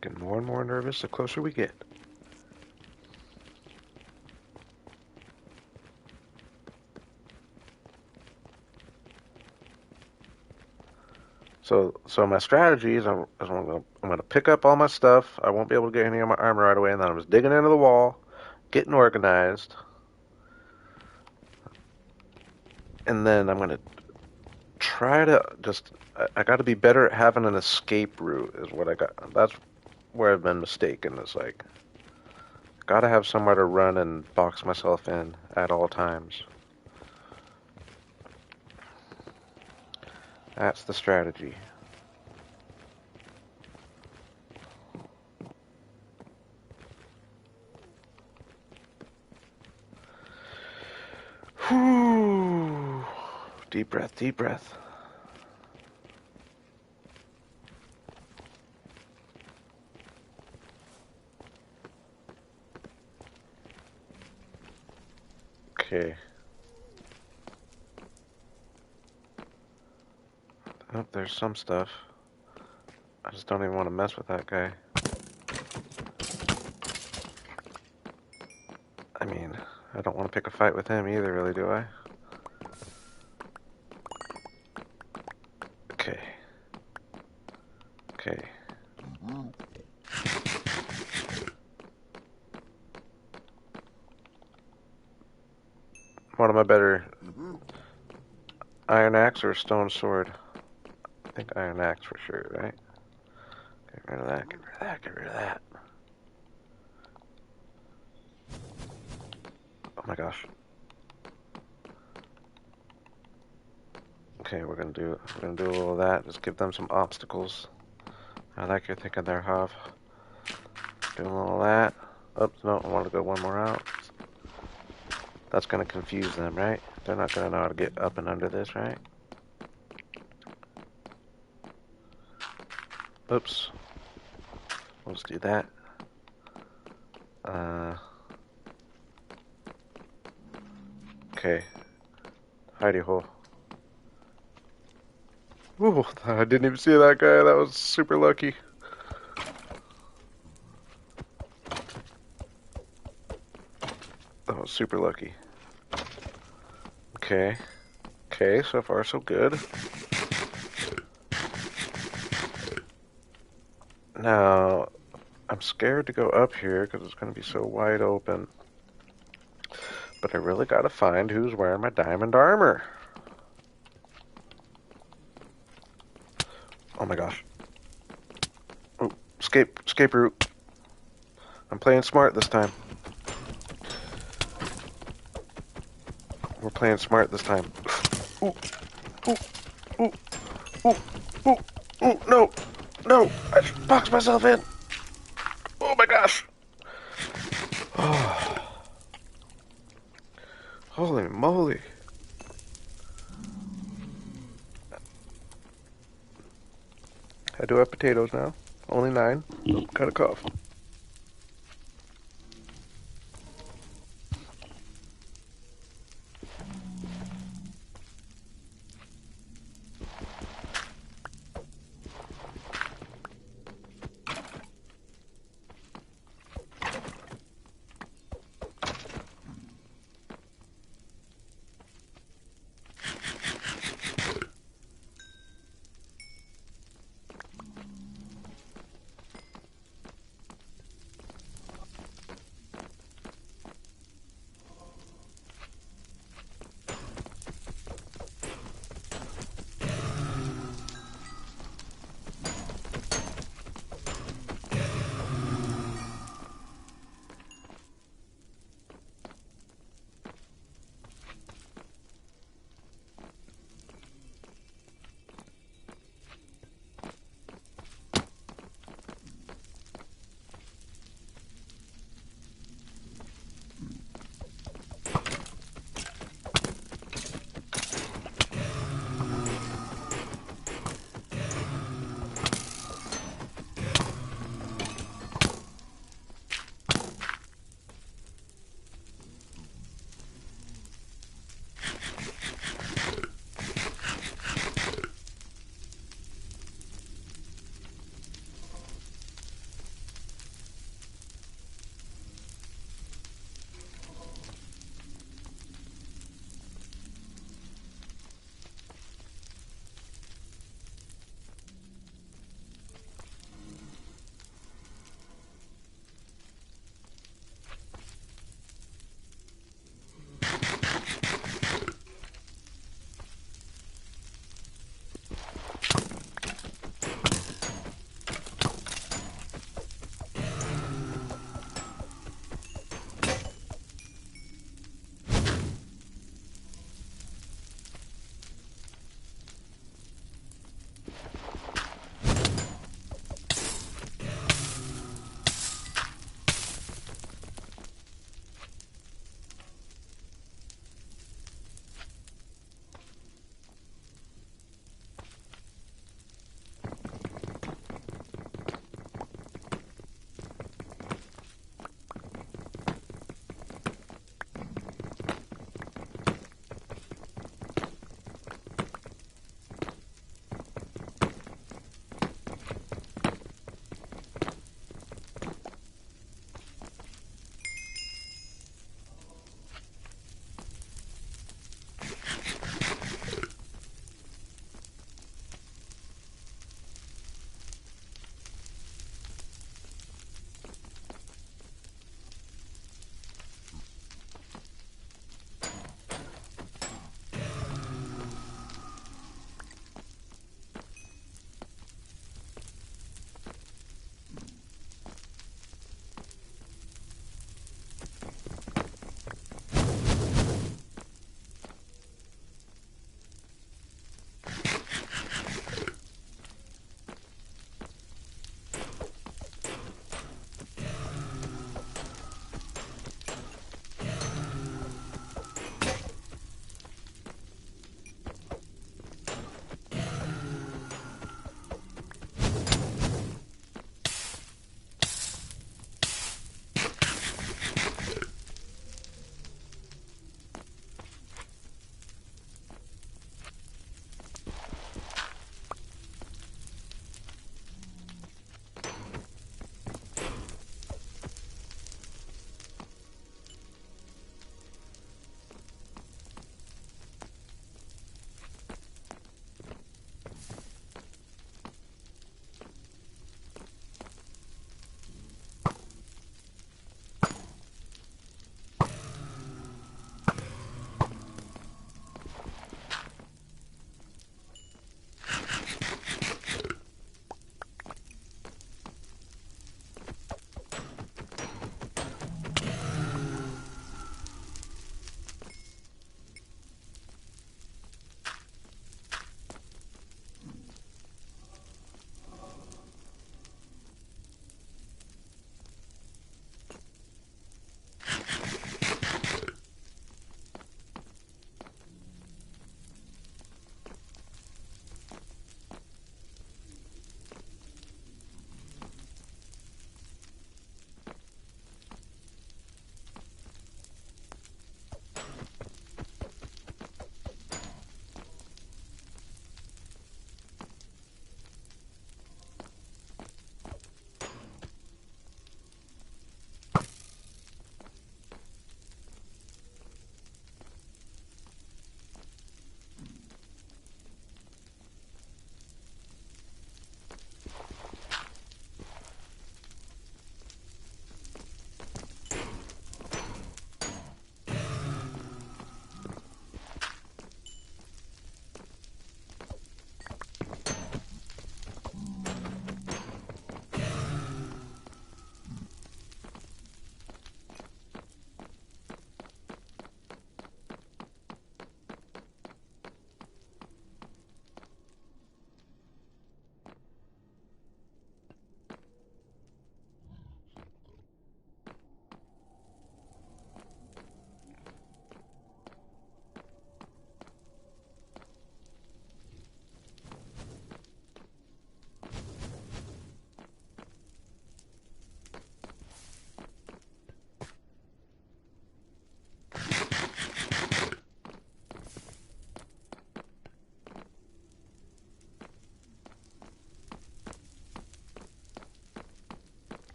Getting more and more nervous the closer we get. So my strategy is I'm gonna pick up all my stuff. I won't be able to get any of my armor right away, and then I'm just digging into the wall, getting organized, and then I'm gonna try to just. I got to be better at having an escape route. Is what I got. That's where I've been mistaken. Is like, got to have somewhere to run and box myself in at all times. That's the strategy. Whew. Deep breath, deep breath. Okay. Oh, there's some stuff. I just don't even want to mess with that guy. I mean, I don't want to pick a fight with him either, really, do I? Okay. Okay. What am I better? Iron axe or stone sword? I think iron axe for sure, right? Get rid of that, get rid of that, get rid of that. Oh my gosh. Okay, we're gonna do a little of that. Just give them some obstacles. I like your thinking there, Hav. Doing a little of that. Oops, no, I want to go one more out. That's gonna confuse them, right? They're not gonna know how to get up and under this, right? Oops. We'll just do that. Okay. Hidey hole. Ooh, I didn't even see that guy. That was super lucky. That was super lucky. Okay. Okay, so far so good. Now, I'm scared to go up here because it's going to be so wide open. But I really got to find who's wearing my diamond armor. Oh my gosh. Oh, escape route. I'm playing smart this time. We're playing smart this time. Ooh, ooh, ooh, ooh, ooh, ooh, no, no, I just boxed myself in. Oh my gosh. Oh, holy moly. I do have potatoes now. Only 9. Oh, got a cough.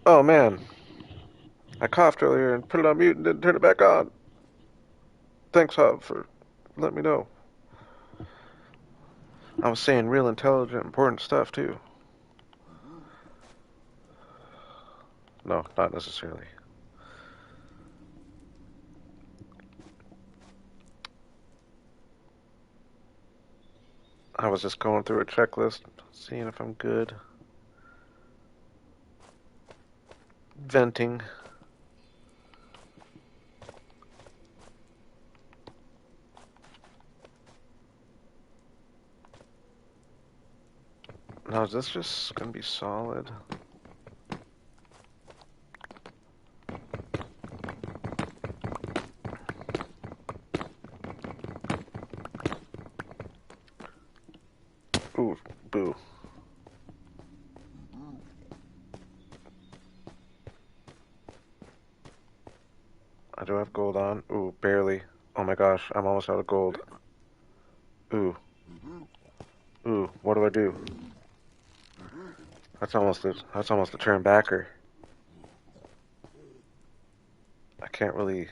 Oh man, I coughed earlier and put it on mute and didn't turn it back on. Thanks, Hub, for letting me know. I was saying real intelligent, important stuff too. No, not necessarily. I was just going through a checklist, seeing if I'm good. Venting. Now, is this just gonna be solid? Ooh, boo. I do have gold on. Ooh, barely. Oh my gosh, I'm almost out of gold. Ooh. Ooh, what do I do? That's almost a turn backer. I can't really.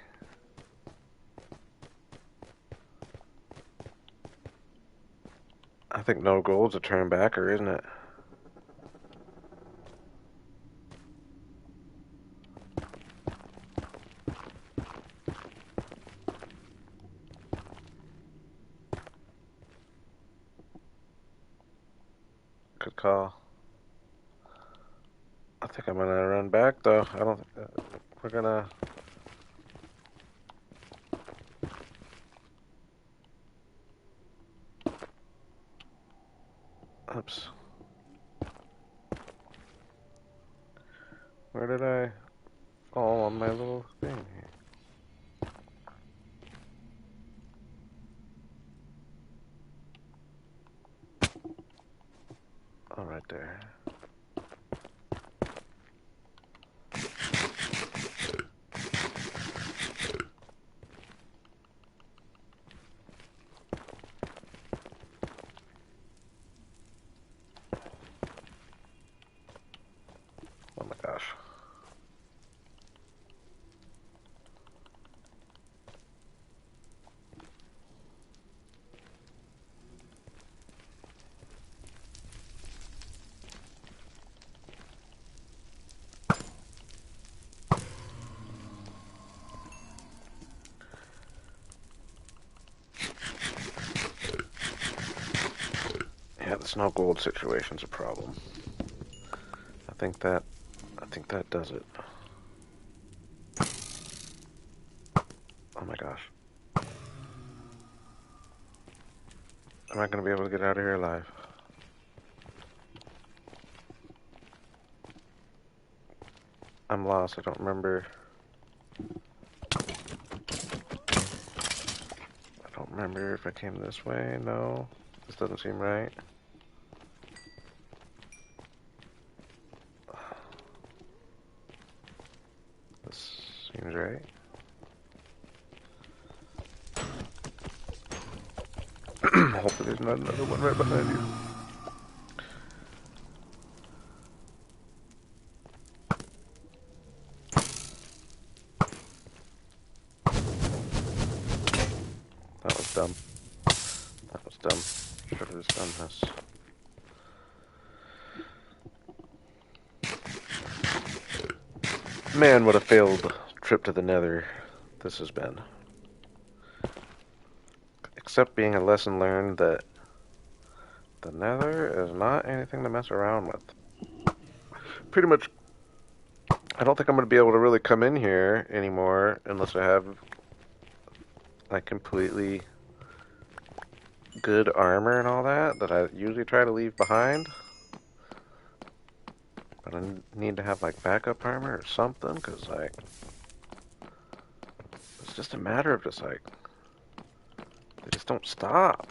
I think no gold's a turn backer, isn't it? Good call. I think I'm gonna run back though. I don't. We're gonna. Oops. Where did I fall on my little thing here? Oh, right there. Oh my gosh. Yeah, the snow gold situation's a problem. I think that. I think that does it. Oh my gosh. Am I gonna be able to get out of here alive? I'm lost. I don't remember. I don't remember if I came this way. No. This doesn't seem right. This seems right. Hopefully there's not another one right behind you. That was dumb. That was dumb. Should have just done this. Man, what a failed trip to the nether this has been. Except being a lesson learned that the nether is not anything to mess around with. Pretty much, I don't think I'm going to be able to really come in here anymore unless I have like completely good armor and all that I usually try to leave behind. But I need to have like backup armor or something, because like it's just a matter of just like they just don't stop.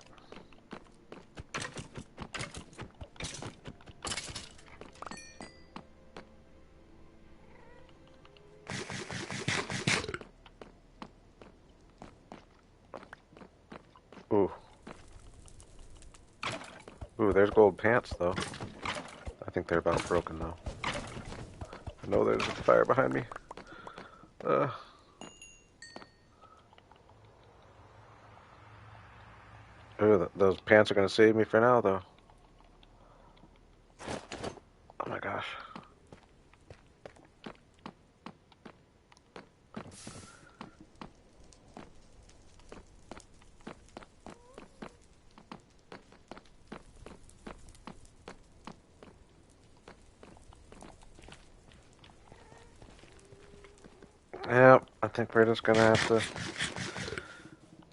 Ooh. Ooh, there's gold pants though. I think they're about broken though. I know there's a fire behind me. Uh, those pants are gonna save me for now, though. Oh my gosh. Yeah, I think we're just gonna have to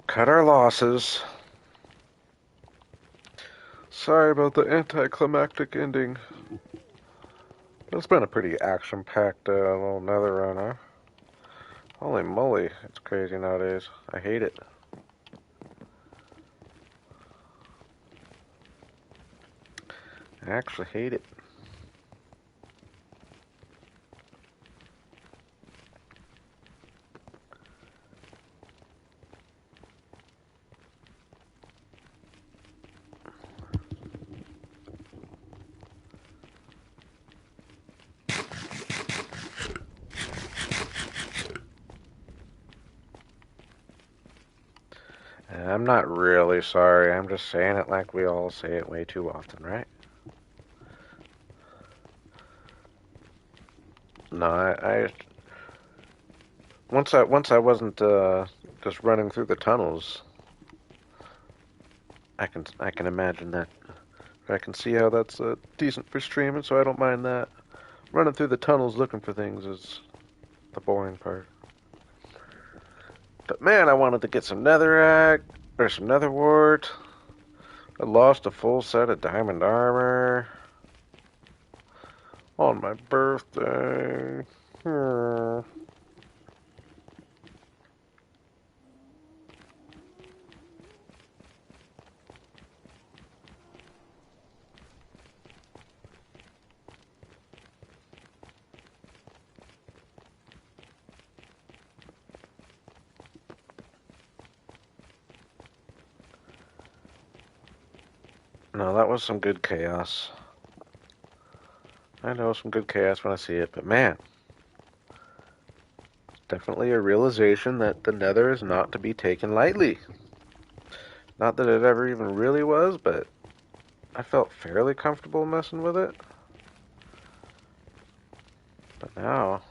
cut our losses. Sorry about the anticlimactic ending. It's been a pretty action-packed little nether run, huh? Holy moly, it's crazy nowadays. I hate it. I actually hate it. And I'm not really sorry. I'm just saying it like we all say it way too often, right? No, once I wasn't just running through the tunnels. I can imagine that. I can see how that's decent for streaming, so I don't mind that. Running through the tunnels looking for things is the boring part. But man, I wanted to get some netherrack or some nether wart. I lost a full set of diamond armor on my birthday. No, that was some good chaos. I know some good chaos when I see it, but man, definitely a realization that the nether is not to be taken lightly. Not that it ever even really was, but I felt fairly comfortable messing with it. But now,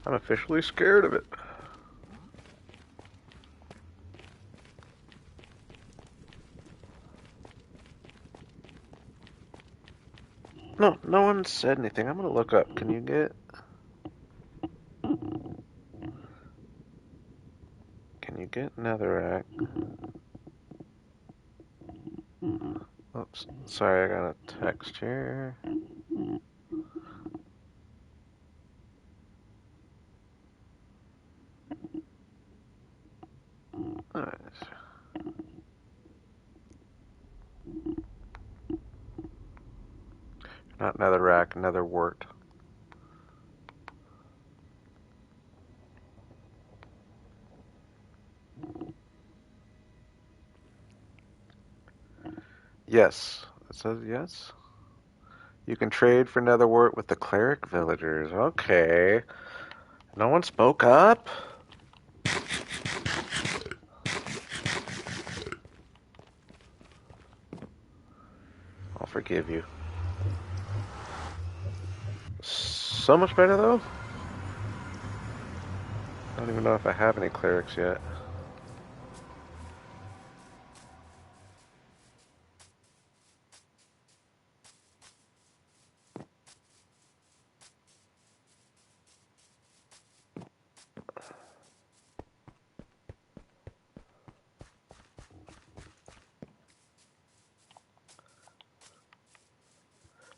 I'm officially scared of it. No, no one said anything. I'm gonna look up. Can you get netherrack? Oops, sorry, I got a text here. Nice. Not netherrack, netherwort. Yes, it says yes. You can trade for netherwort with the cleric villagers. Okay. No one spoke up? I'll forgive you. So much better though? I don't even know if I have any clerics yet.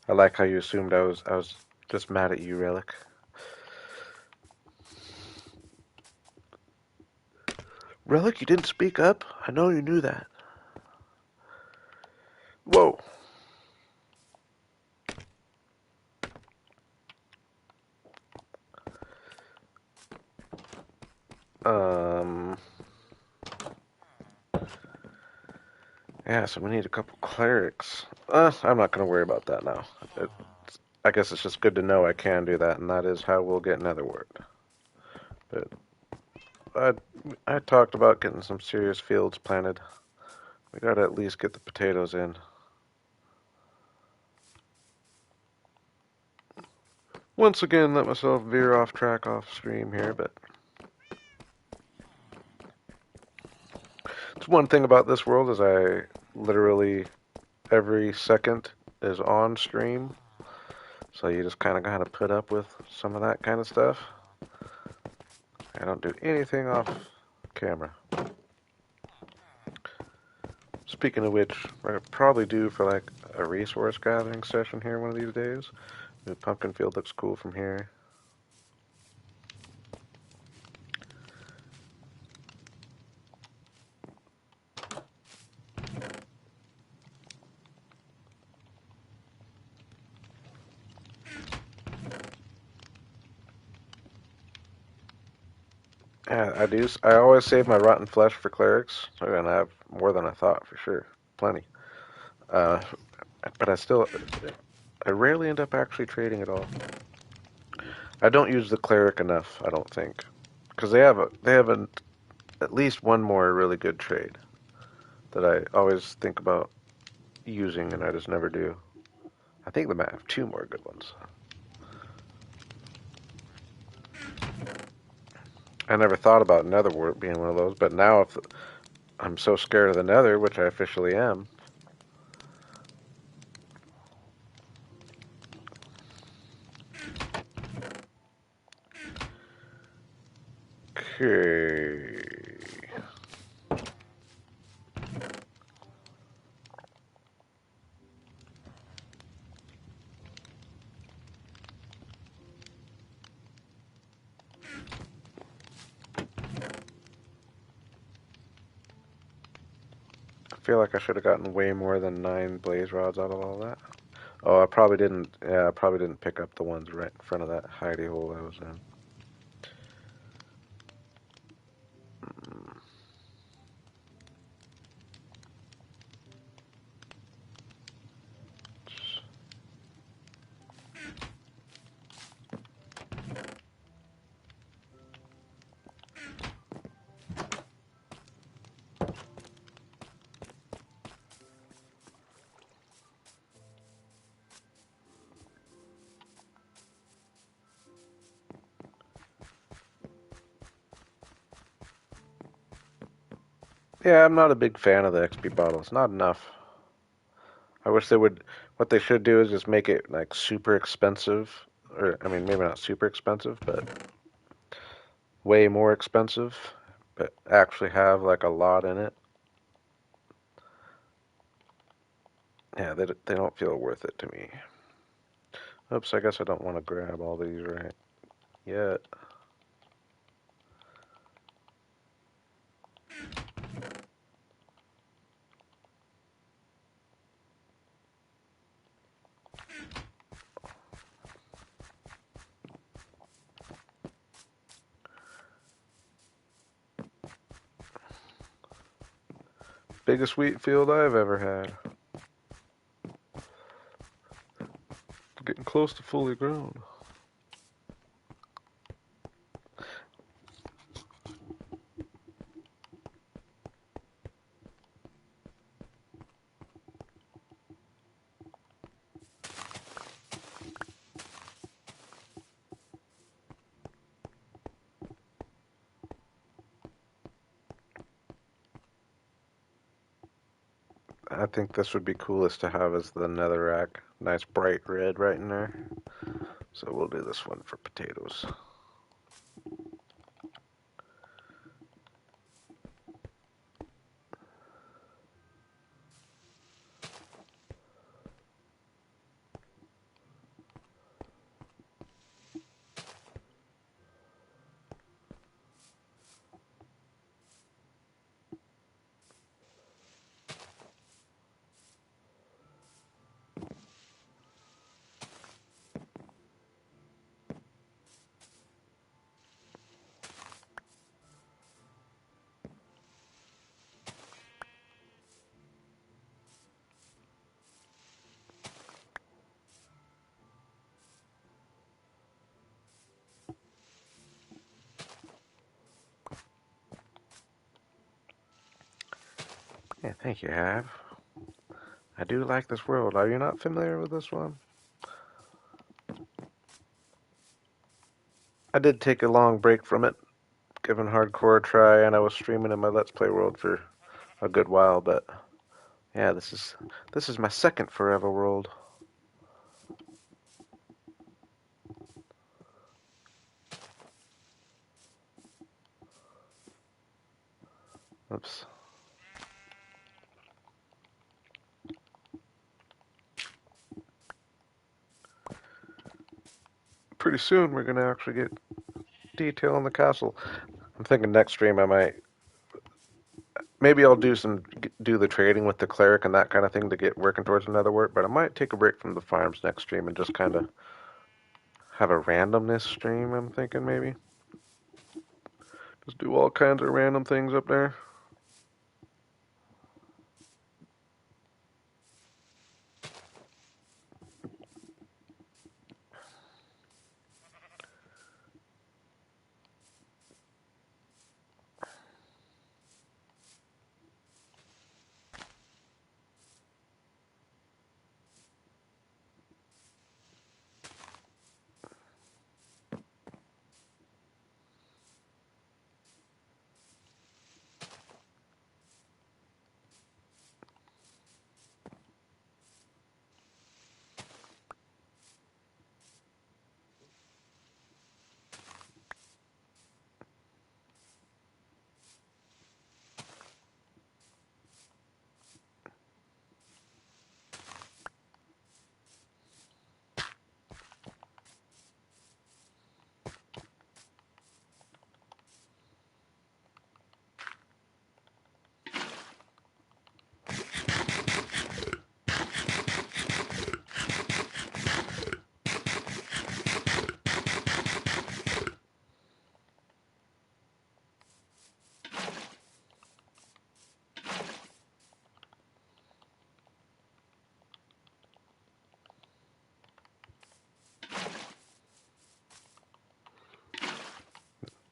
I like how you assumed I was just mad at you, Relic. Relic, you didn't speak up? I know you knew that. Whoa. Um. Yeah, so we need a couple clerics. I'm not gonna worry about that now. I guess it's just good to know I can do that, and that is how we'll get Netherwort. But I, I talked about getting some serious fields planted. We gotta at least get the potatoes in. Once again, let myself veer off track off stream here, but it's one thing about this world is I literally every second is on stream, so you just kind of put up with some of that kind of stuff. I don't do anything off camera. Speaking of which, I probably do for like a resource gathering session here one of these days. The pumpkin field looks cool from here. Yeah, I do. I always save my rotten flesh for clerics, and I have more than I thought for sure. Plenty. Uh, but I rarely end up actually trading at all. I don't use the cleric enough, I don't think, because they have at least one more really good trade that I always think about using, and I just never do. I think they might have two more good ones. I never thought about Netherwort being one of those, but now if I'm so scared of the Nether, which I officially am. Okay. I feel like I should have gotten way more than 9 blaze rods out of all that. Oh, I probably didn't. Yeah, I probably didn't pick up the ones right in front of that hidey hole I was in. Yeah, I'm not a big fan of the XP bottles. Not enough. I wish they would. What they should do is just make it like super expensive, or I mean, maybe not super expensive, but way more expensive, but actually have like a lot in it. Yeah, they don't feel worth it to me. Oops, I guess I don't want to grab all these right yet. Biggest wheat field I've ever had. Getting close to fully grown. I think this would be coolest to have as the netherrack. Nice bright red right in there. So we'll do this one for potatoes. Yeah, thank you, Have. I do like this world. Are you not familiar with this one? I did take a long break from it, giving hardcore a try, and I was streaming in my Let's Play world for a good while, but yeah, this is my second Forever world. Oops. Pretty soon we're gonna actually get detail in the castle. I'm thinking next stream I might maybe I'll do the trading with the cleric and that kind of thing to get working towards another work, but I might take a break from the farms next stream and just kind of have a randomness stream. I'm thinking maybe just do all kinds of random things up there.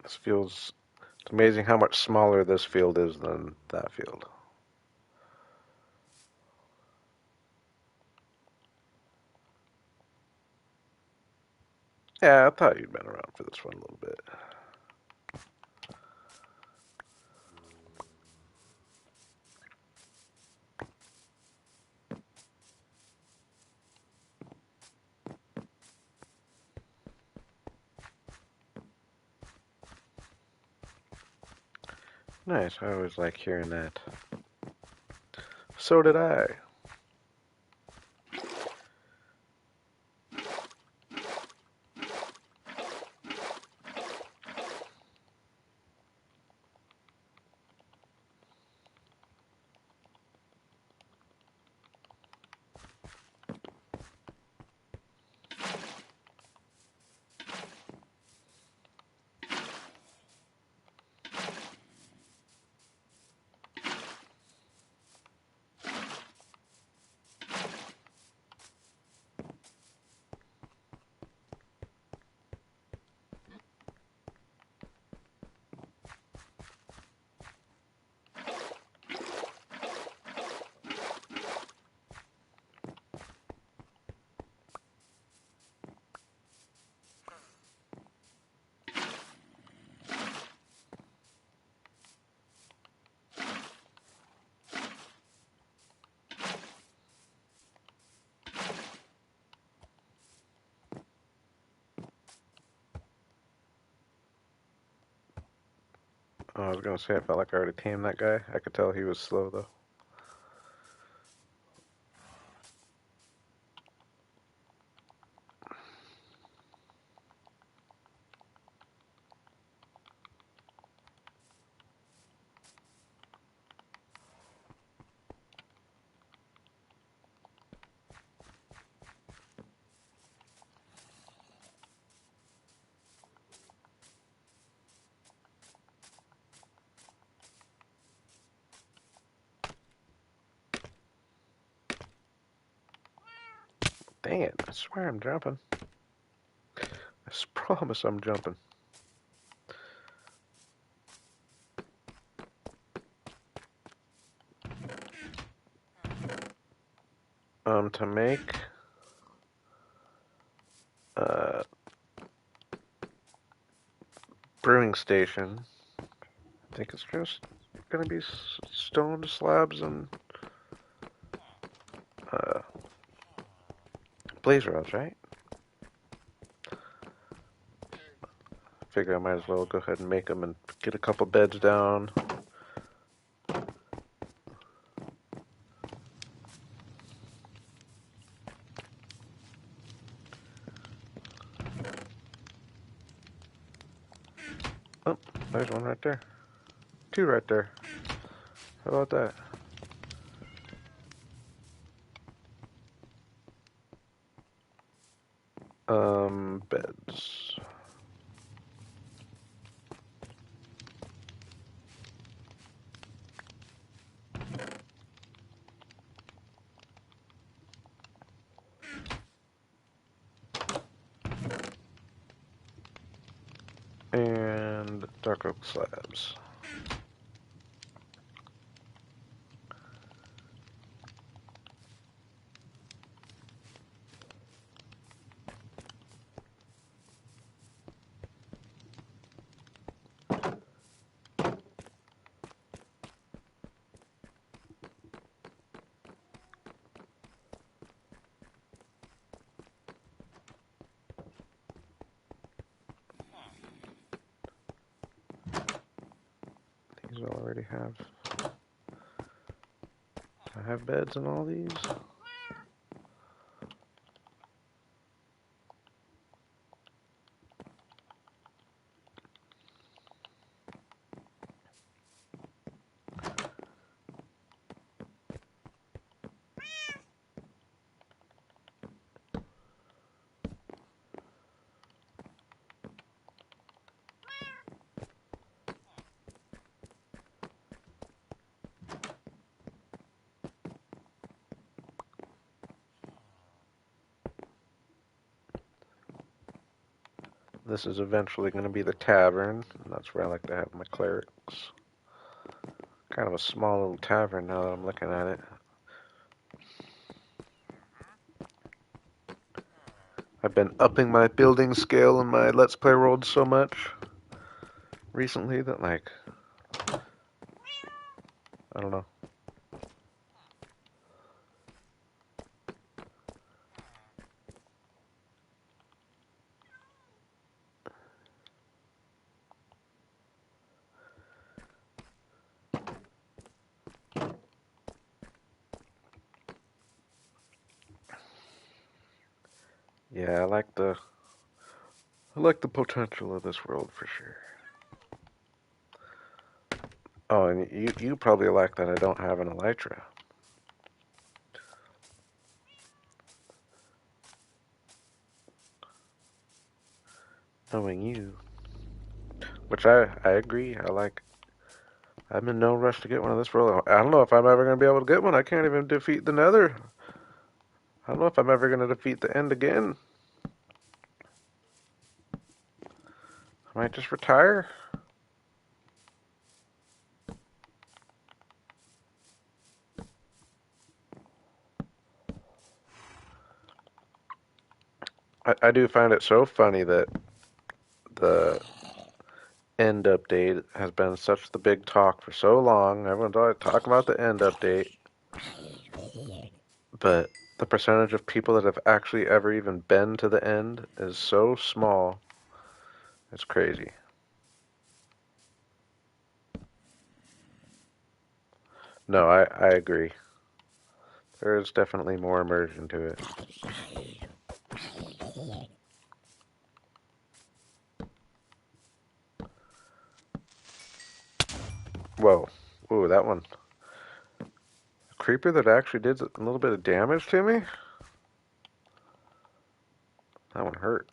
This feels it's amazing how much smaller this field is than that field. Yeah, I thought you'd been around for this one a little bit. Nice. I always like hearing that. So did I. Oh, I was gonna say I felt like I already tamed that guy. I could tell he was slow though. Dang it! I swear I'm jumping. I promise I'm jumping. to make a brewing station. I think it's just gonna be stone slabs and uh, blaze rods, right? Figure I might as well go ahead and make them and get a couple beds down. Oh, there's one right there. Two right there. How about that? Beds. And dark oak slabs. These already have. I have beds in all these. This is eventually going to be the tavern, and that's where I like to have my clerics. Kind of a small little tavern now that I'm looking at it. I've been upping my building scale in my Let's Play world so much recently that, like, I don't know. Yeah, I like the potential of this world for sure. Oh, and you probably like that I don't have an elytra. Knowing you, which I agree. I'm in no rush to get one of this world. I don't know if I'm ever gonna be able to get one. I can't even defeat the Nether. I don't know if I'm ever gonna defeat the End again. I might just retire. I do find it so funny that the End update has been such the big talk for so long. Everyone's always talking about the End update, but the percentage of people that have actually ever even been to the End is so small. It's crazy. No, I agree. There is definitely more immersion to it. Whoa. Ooh, that one. A creeper that actually did a little bit of damage to me? That one hurt.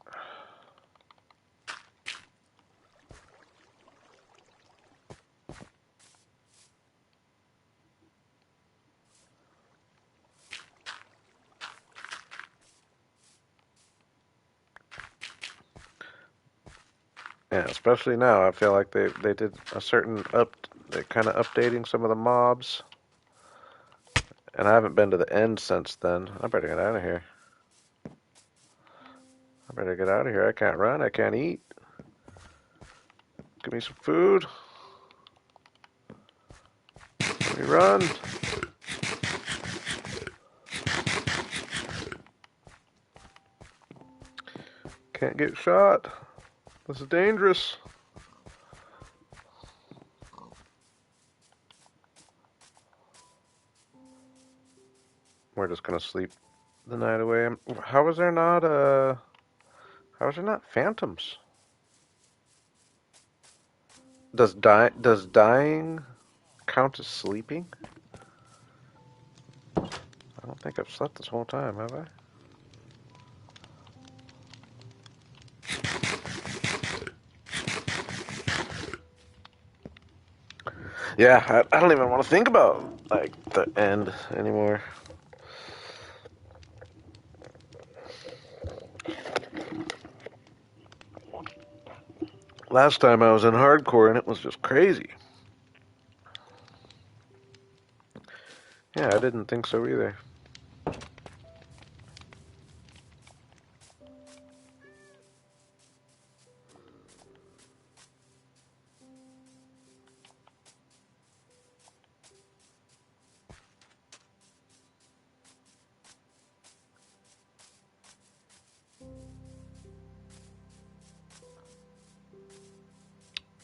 Yeah, especially now. I feel like they did a certain they're kind of updating some of the mobs, And I haven't been to the end since then. I better get out of here. I better get out of here. I can't run. I can't eat. Give me some food. Let me run. Can't get shot. This is dangerous. We're just gonna sleep the night away. How is there not phantoms? Does dying count as sleeping? I don't think I've slept this whole time, have I? Yeah, I don't even want to think about like the end anymore. Last time I was in hardcore and it was just crazy. Yeah, I didn't think so either.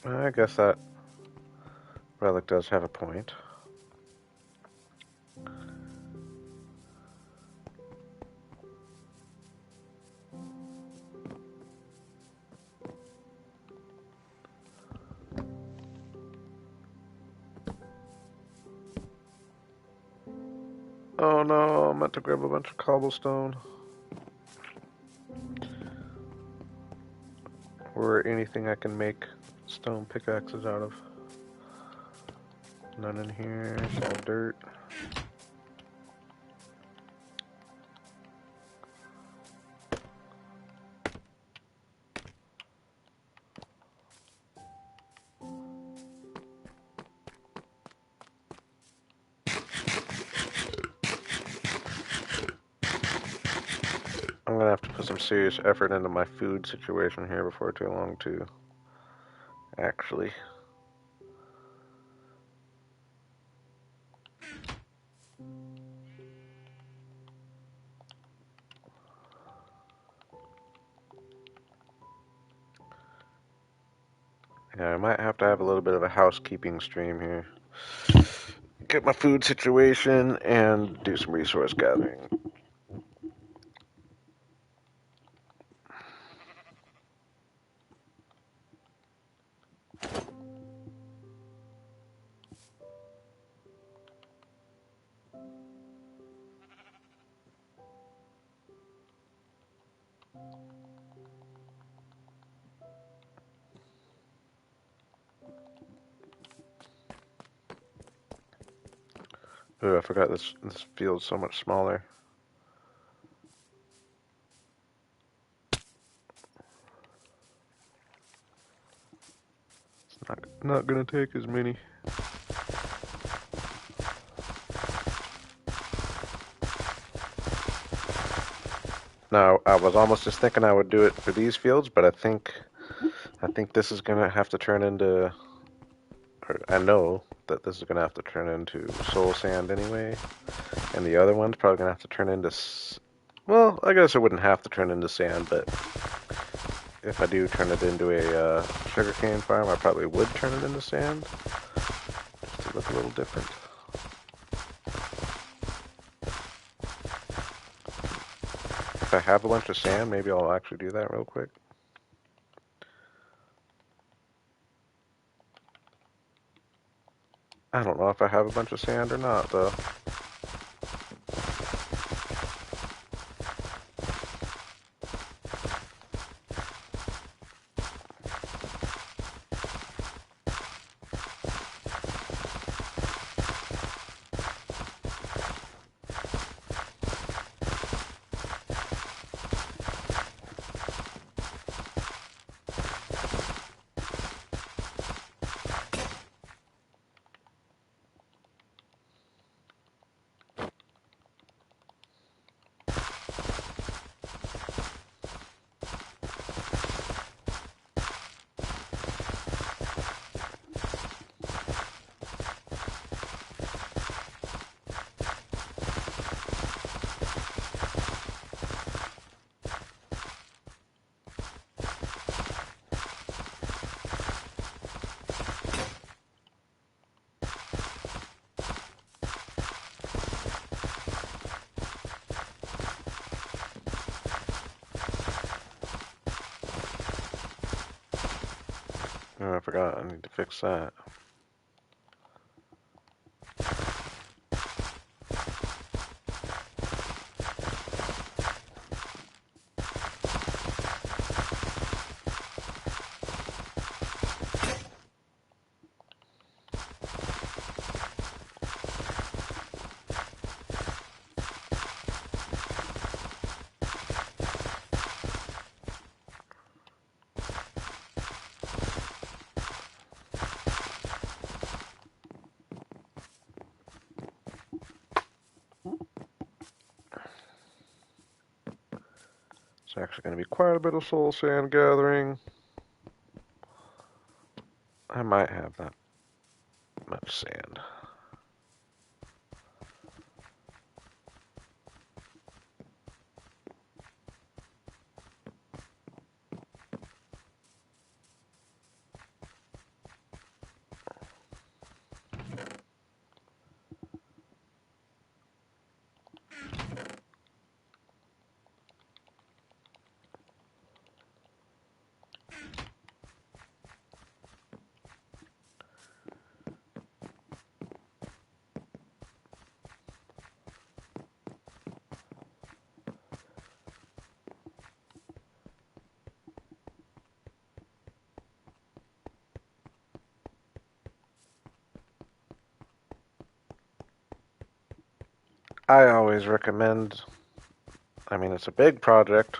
I guess that relic does have a point. Oh no, I meant to grab a bunch of cobblestone. Or anything I can make stone pickaxes out of. None in here, it's all dirt. I'm gonna have to put some serious effort into my food situation here before too long too. Actually. Yeah, I might have to have a little bit of a housekeeping stream here. Get my food situation and do some resource gathering. Ooh, I forgot this field's so much smaller. It's not gonna take as many. Now, I was almost just thinking I would do it for these fields, but I think this is gonna have to turn into, or I know that this is gonna have to turn into soul sand anyway, and the other one's probably gonna have to turn into, well, I guess it wouldn't have to turn into sand, but if I do turn it into a sugarcane farm, I probably would turn it into sand, just to look a little different. If I have a bunch of sand, maybe I'll actually do that real quick. I don't know if I have a bunch of sand or not, though. Oh, I forgot. I need to fix that. It's actually going to be quite a bit of soul sand gathering. I might have that much sand. I always recommend, I mean, it's a big project,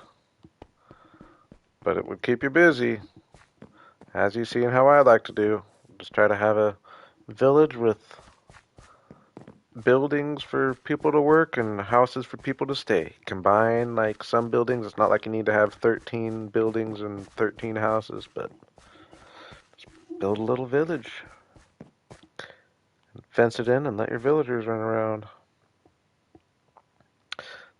but it would keep you busy. As you see and how I like to do, just try to have a village with buildings for people to work and houses for people to stay. Combine like some buildings. It's not like you need to have 13 buildings and 13 houses, but build a little village. Fence it in and let your villagers run around.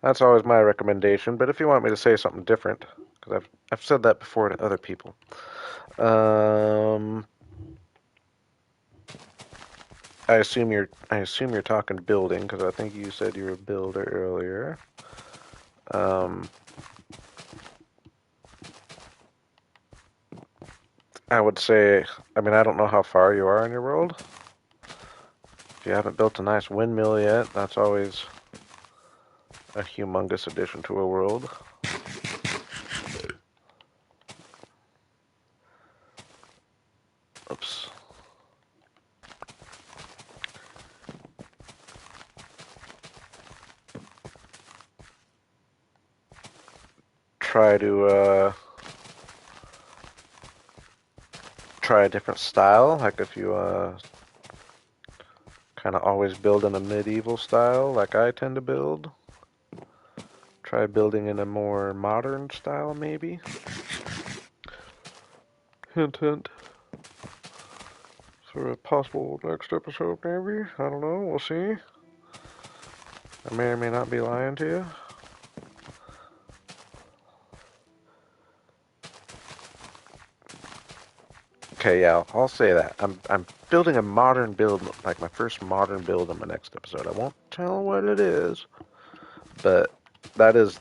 That's always my recommendation, but if you want me to say something different, because I've said that before to other people. I assume you're talking building because I think you said you were a builder earlier. Um, I would say, I mean, I don't know how far you are in your world. If you haven't built a nice windmill yet, that's always a humongous addition to a world. Oops. Try to try a different style. Like if you kind of always build in a medieval style, like I tend to build. Try building in a more modern style, maybe. Hint, hint. For a possible next episode, maybe. I don't know. We'll see. I may or may not be lying to you. Okay, yeah, I'll say that. I'm building a modern build, like my first modern build in my next episode. I won't tell what it is, but that is,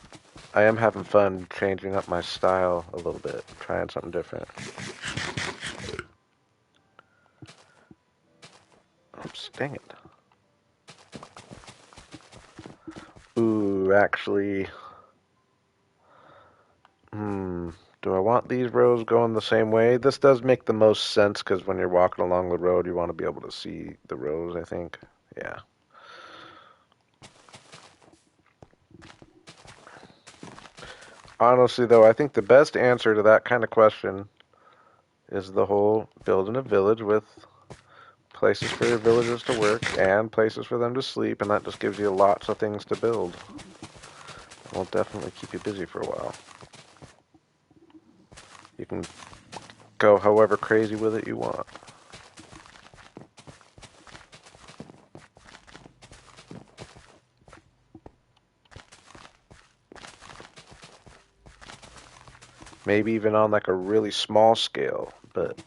I am having fun changing up my style a little bit, trying something different. Oops, dang it. Ooh, actually, do I want these rows going the same way? This does make the most sense because when you're walking along the road, you want to be able to see the rows, I think. Yeah. Honestly, though, I think the best answer to that kind of question is the whole building a village with places for your villagers to work and places for them to sleep, and that just gives you lots of things to build. It will definitely keep you busy for a while. You can go however crazy with it you want. Maybe even on like a really small scale, but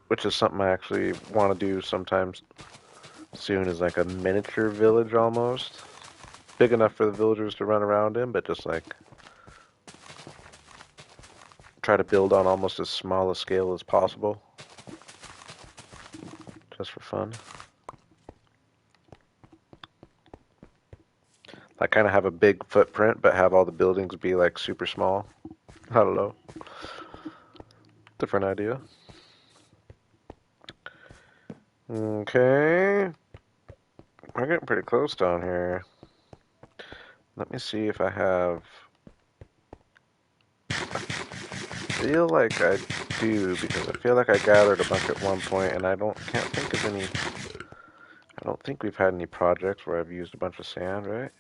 which is something I actually want to do sometimes soon, is like a miniature village almost. Big enough for the villagers to run around in, but just like try to build on almost as small a scale as possible, just for fun. Like kind of have a big footprint, but have all the buildings be like super small. I don't know. Different idea. Okay. We're getting pretty close down here. Let me see if I have... I feel like I do, because I feel like I gathered a bunch at one point, and can't think of any... I don't think we've had any projects where I've used a bunch of sand, right?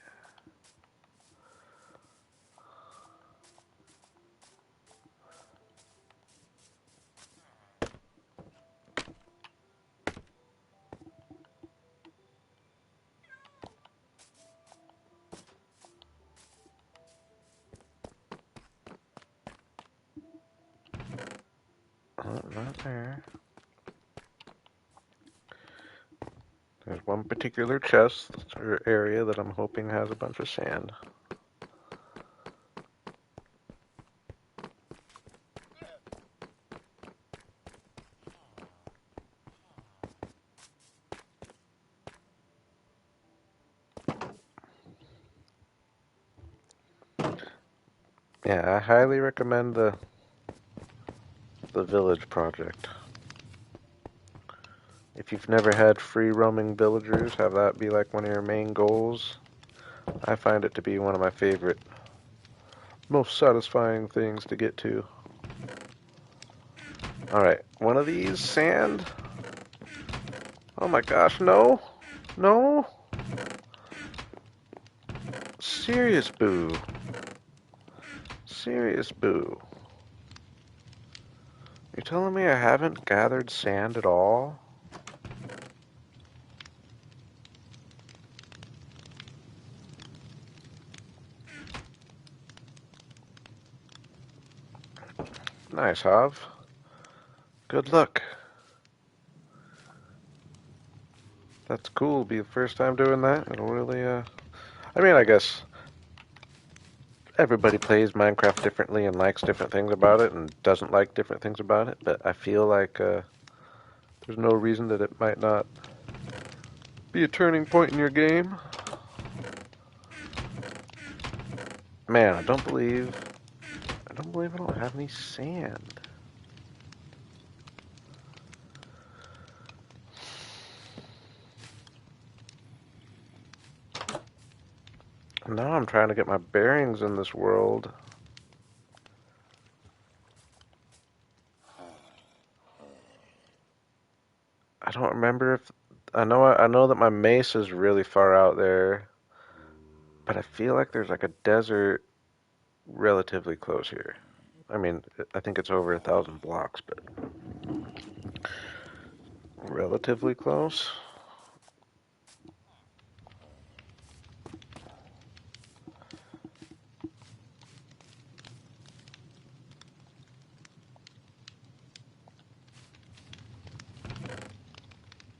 Oh, not there. There's one particular chest or area that I'm hoping has a bunch of sand. Yeah, I highly recommend the village project. If you've never had free roaming villagers, have that be like one of your main goals. I find it to be one of my favorite, most satisfying things to get to. Alright, one of these, sand. Oh my gosh, no. No. Serious boo. Serious boo. You're telling me I haven't gathered sand at all? Nice, Hav. Good luck. That's cool. Be the first time doing that. It'll really, I mean, I guess everybody plays Minecraft differently and likes different things about it and doesn't like different things about it, but I feel like there's no reason that it might not be a turning point in your game. Man, I don't have any sand. Now I'm trying to get my bearings in this world. I don't remember if I know that my mace is really far out there, but I feel like there's like a desert relatively close here. I mean, I think it's over 1,000 blocks, but relatively close.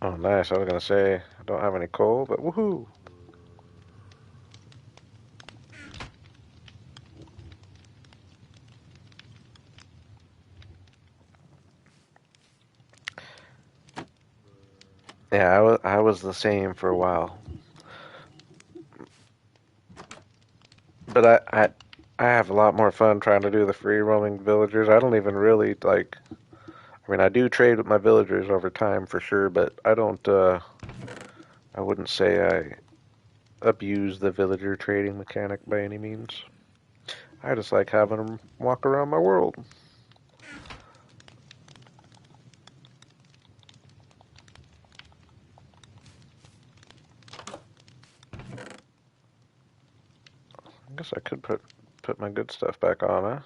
Oh, nice. I was gonna say I don't have any coal, but woohoo! Yeah, I was the same for a while, but I have a lot more fun trying to do the free roaming villagers. I don't even really like. I mean, I do trade with my villagers over time for sure, but I don't. I wouldn't say I abuse the villager trading mechanic by any means. I just like having them walk around my world. I guess I could put my good stuff back on, huh?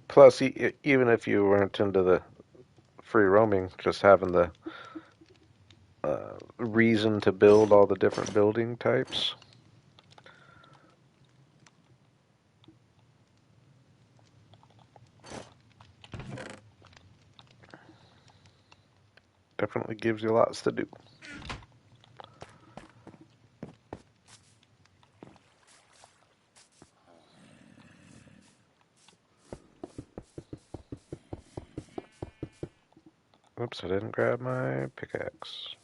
Plus, even if you weren't into the free roaming, just having the reason to build all the different building types Definitely gives you lots to do. Oops, I didn't grab my pickaxe.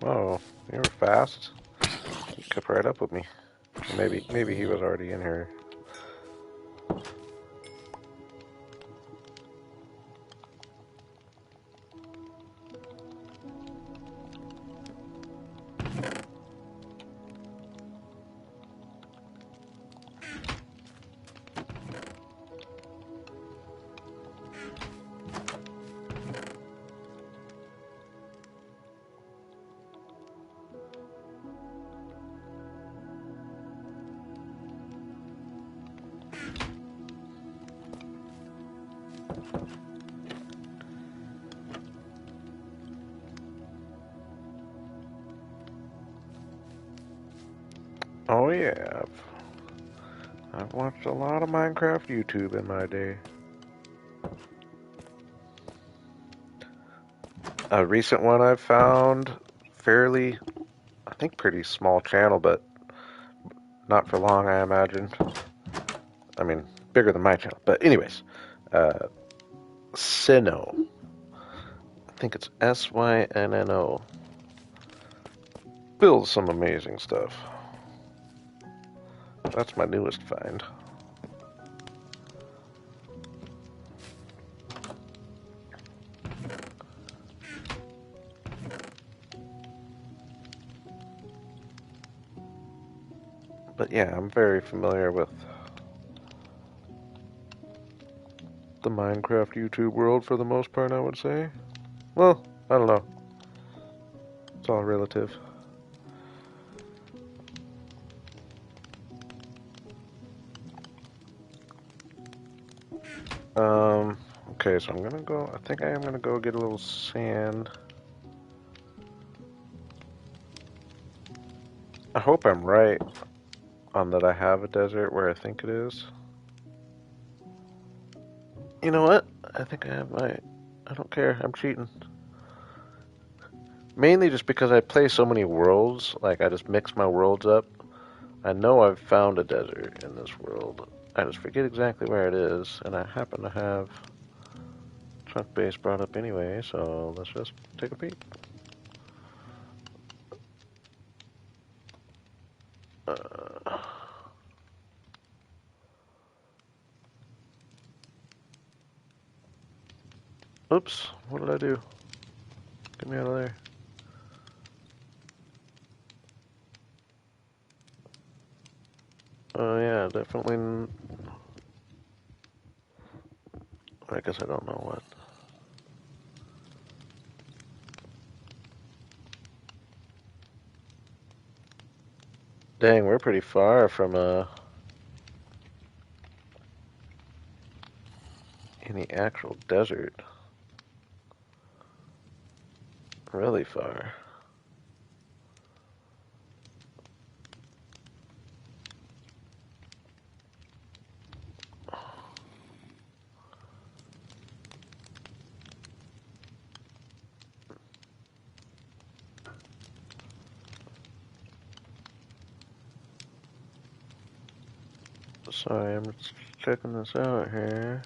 Oh, you were fast. You kept right up with me. Maybe he was already in here. Oh yeah, I've watched a lot of Minecraft YouTube in my day. A recent one I've found, fairly, I think pretty small channel, but not for long, I imagine. I mean, bigger than my channel. But anyways, uh, Sinnoh. I think it's Synno. Builds some amazing stuff. That's my newest find. But yeah, I'm very familiar with the Minecraft YouTube world for the most part, I would say. Well, I don't know. It's all relative. Okay, so I'm gonna go, I think I am gonna go get a little sand. I hope I'm right on that I have a desert where I think it is. You know what? I think I have my, I don't care, I'm cheating. Mainly just because I play so many worlds, like I just mix my worlds up. I know I've found a desert in this world. I just forget exactly where it is, and I happen to have truck base brought up anyway, so let's just take a peek. Uh, Oops, what did I do? Get me out of there. Oh yeah, definitely. I guess I don't know what. Dang, we're pretty far from any actual desert. Really far. Sorry, I'm just checking this out here.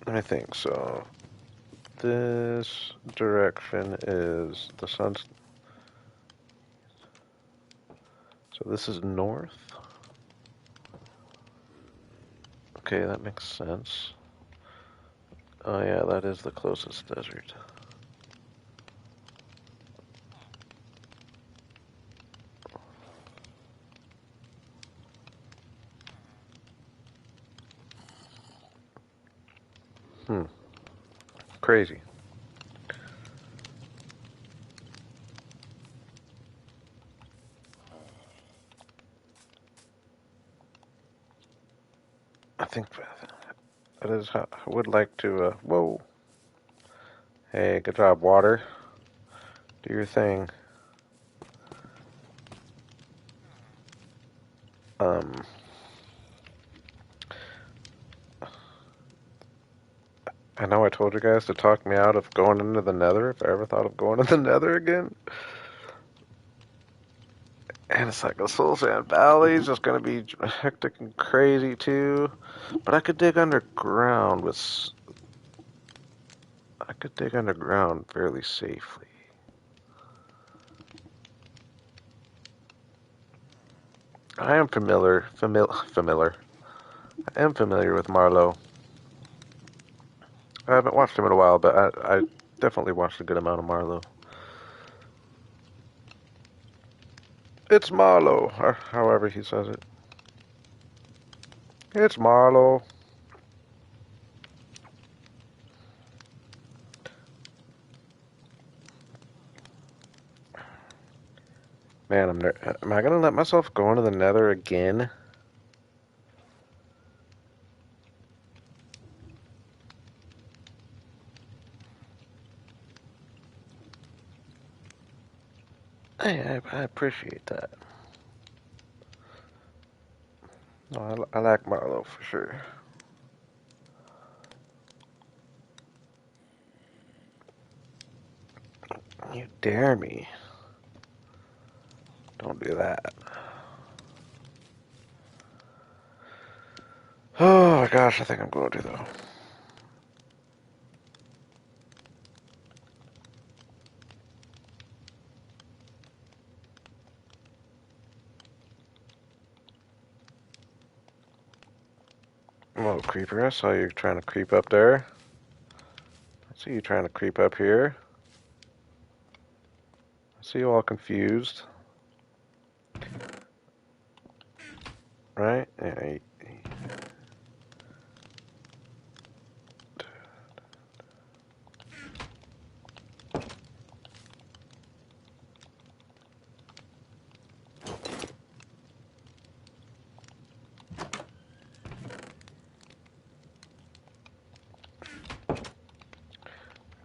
I think so. This direction is the sun's. So this is north. Okay, that makes sense. Oh yeah, that is the closest desert. Hmm. Crazy. I think that is how I would like to. Whoa. Hey, good job, water. Do your thing. Um. I know I told you guys to talk me out of going into the Nether if I ever thought of going to the Nether again. And it's like the Soul Sand Valley is just gonna be hectic and crazy too. But I could dig underground with. I could dig underground fairly safely. I am familiar. I am familiar with Marlowe. I haven't watched him in a while, but I definitely watched a good amount of Marlowe. It's Marlowe, or however he says it. It's Marlowe. Man, am I gonna let myself go into the Nether again? I appreciate that. No, I like Marlowe for sure. You dare me. Don't do that. Oh my gosh, I think I'm going to though. Whoa, creeper, I saw you trying to creep up there. I see you trying to creep up here. I see you all confused. Right? Yeah,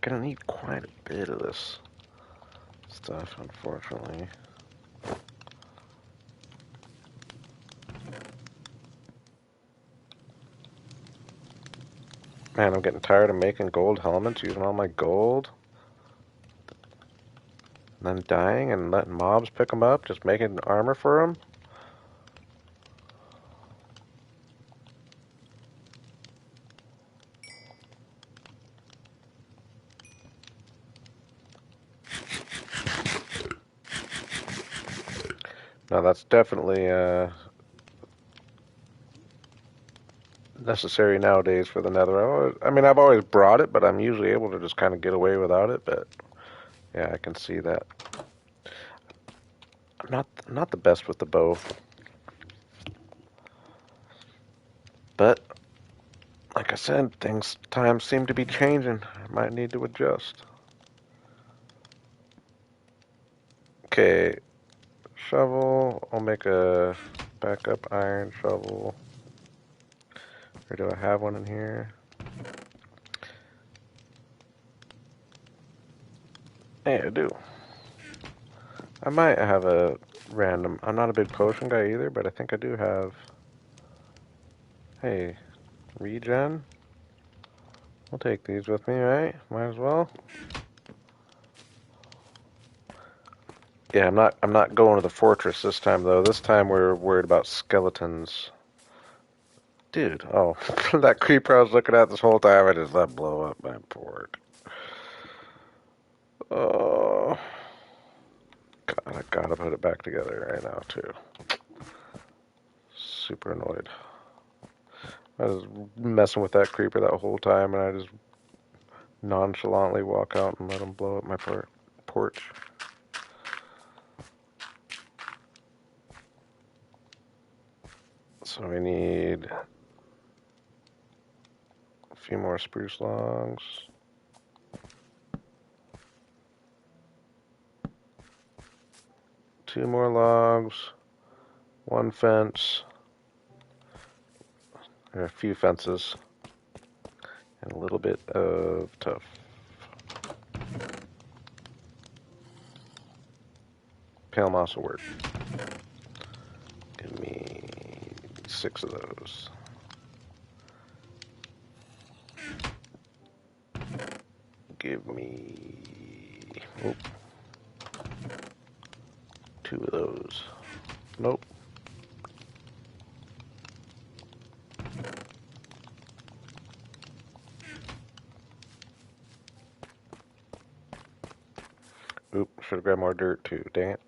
gonna need quite a bit of this stuff, unfortunately. Man, I'm getting tired of making gold helmets, using all my gold, and then dying and letting mobs pick them up, just making armor for them. Now that's definitely necessary nowadays for the Nether. I mean, I've always brought it, but I'm usually able to just kind of get away without it. But yeah, I can see that. I'm not the best with the bow, but like I said, times seem to be changing. I might need to adjust. Okay, shovel. I'll make a backup iron shovel. Or do I have one in here? Yeah, I do. I might have a random. I'm not a big potion guy either, but I think I do have. Hey, regen. I'll take these with me, right? Might as well. Yeah, I'm not going to the fortress this time though. This time we're worried about skeletons. Dude, oh, that creeper I was looking at this whole time, I just let blow up my port. Oh, God, I gotta put it back together right now too. Super annoyed. I was messing with that creeper that whole time, and I just nonchalantly walk out and let him blow up my porch. So we need a few more spruce logs. Two more logs. One fence. Or a few fences. And a little bit of tough. Pale moss will work. Give me 6 of those. Give me 2 of those. Nope. Oop, should have grabbed more dirt too, dang it.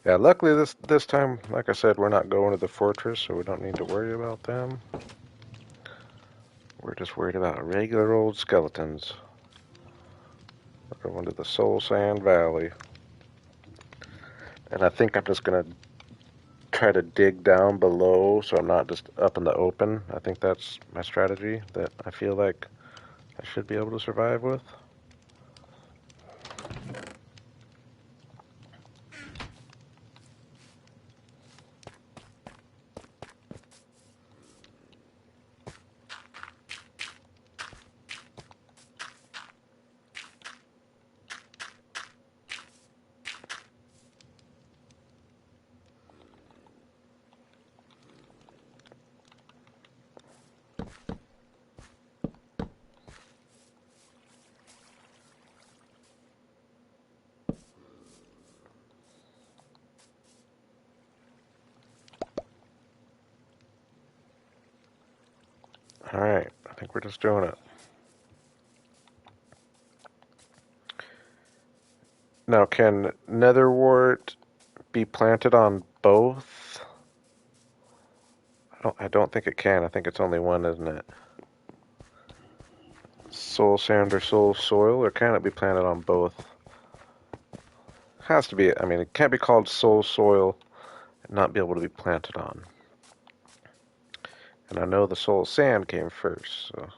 Yeah, luckily this time, like I said, we're not going to the fortress, so we don't need to worry about them. We're just worried about regular old skeletons. We're going to the Soul Sand Valley. And I think I'm just gonna try to dig down below so I'm not just up in the open. I think that's my strategy that I feel like I should be able to survive with. Alright, I think we're just doing it. Now, can netherwort be planted on both? I don't think it can. I think it's only one, isn't it? Soul sand or soul soil, or can it be planted on both? Has to be. I mean, it can't be called soul soil and not be able to be planted on. And I know the soul sand came first, so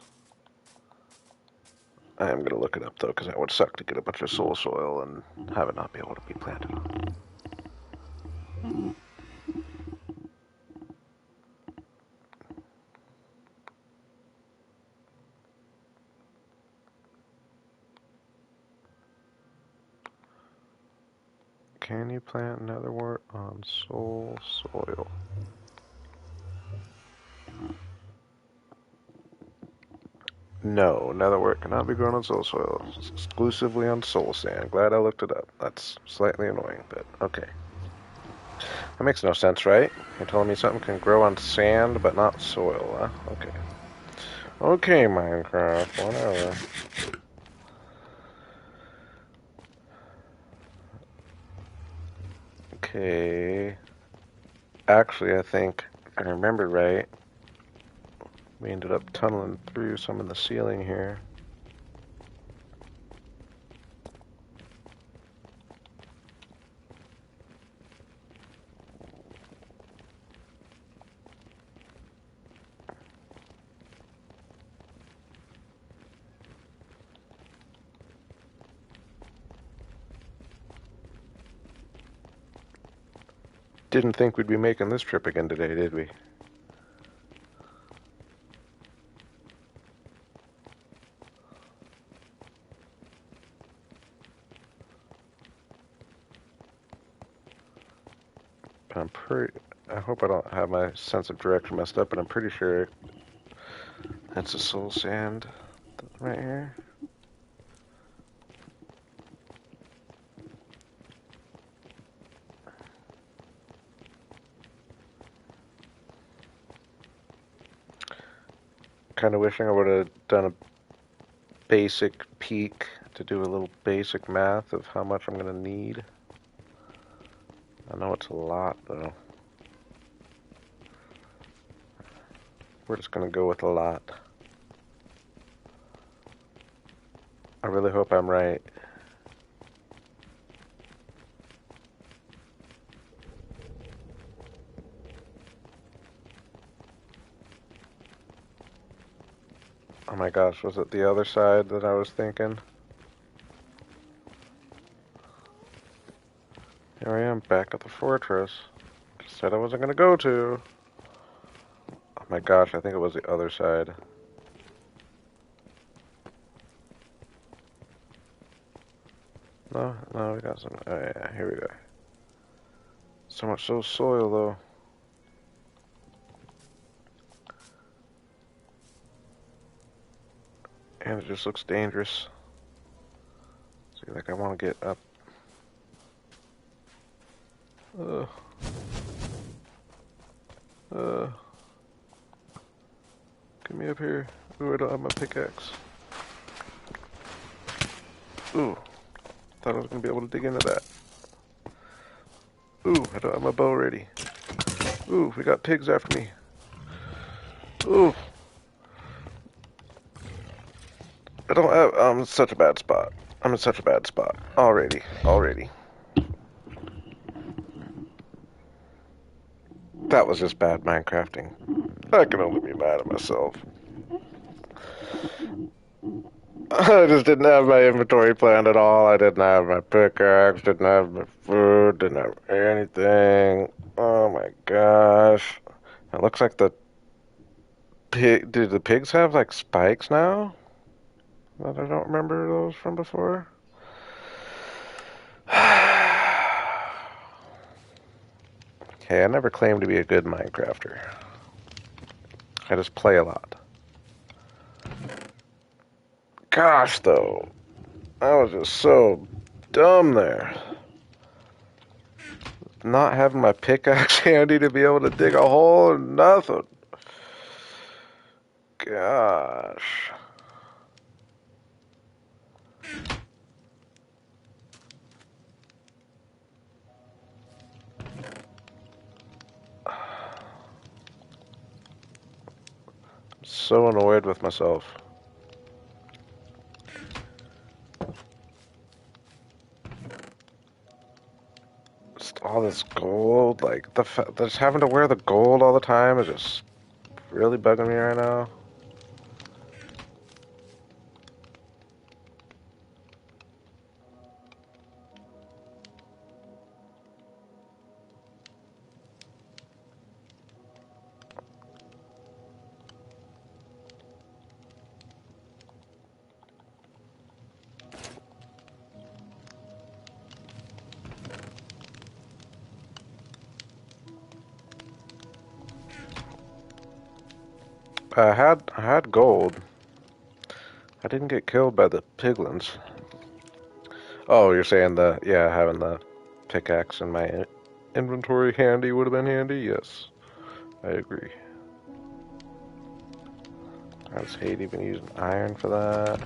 I am gonna look it up though, because that would suck to get a bunch of soul soil and have it not be able to be planted on. Can you plant netherwort on soul soil? No, netherwort cannot be grown on soul soil. It's exclusively on soul sand. Glad I looked it up. That's slightly annoying, but okay. That makes no sense, right? You're telling me something can grow on sand but not soil, huh? Okay. Okay, Minecraft, whatever. Okay. Actually, I think I remember right. We ended up tunneling through some of the ceiling here. Didn't think we'd be making this trip again today, did we? I'm pretty. I hope I don't have my sense of direction messed up, but I'm pretty sure that's a soul sand right here. Kind of wishing I would have done a basic peek to do a little basic math of how much I'm going to need. I know it's a lot, though. We're just going to go with a lot. I really hope I'm right. Oh my gosh, was it the other side that I was thinking? Here I am, back at the fortress. Just said I wasn't going to go to. Oh my gosh, I think it was the other side. No, no, we got some. Oh yeah, here we go. So much soil, though. And it just looks dangerous. See, like I want to get up. Uh, get me up here. Ooh, I don't have my pickaxe. Ooh, thought I was gonna be able to dig into that. Ooh, I don't have my bow ready. Ooh, we got pigs after me. Ooh, I don't have. I'm in such a bad spot. I'm in such a bad spot already. That was just bad Minecrafting. I can only be mad at myself. I just didn't have my inventory planned at all. I didn't have my pickaxe, didn't have my food, didn't have anything. Oh my gosh. It looks like the pig. Do the pigs have like spikes now? That I don't remember those from before. Hey, I never claimed to be a good Minecrafter. I just play a lot. Gosh, though. I was just so dumb there. Not having my pickaxe handy to be able to dig a hole or nothing. Gosh. So annoyed with myself. Just all this gold, like just having to wear the gold all the time is just really bugging me right now. I had gold. I didn't get killed by the piglins. Oh, you're saying having the pickaxe in my inventory handy would have been handy? Yes, I agree. I just hate even using iron for that.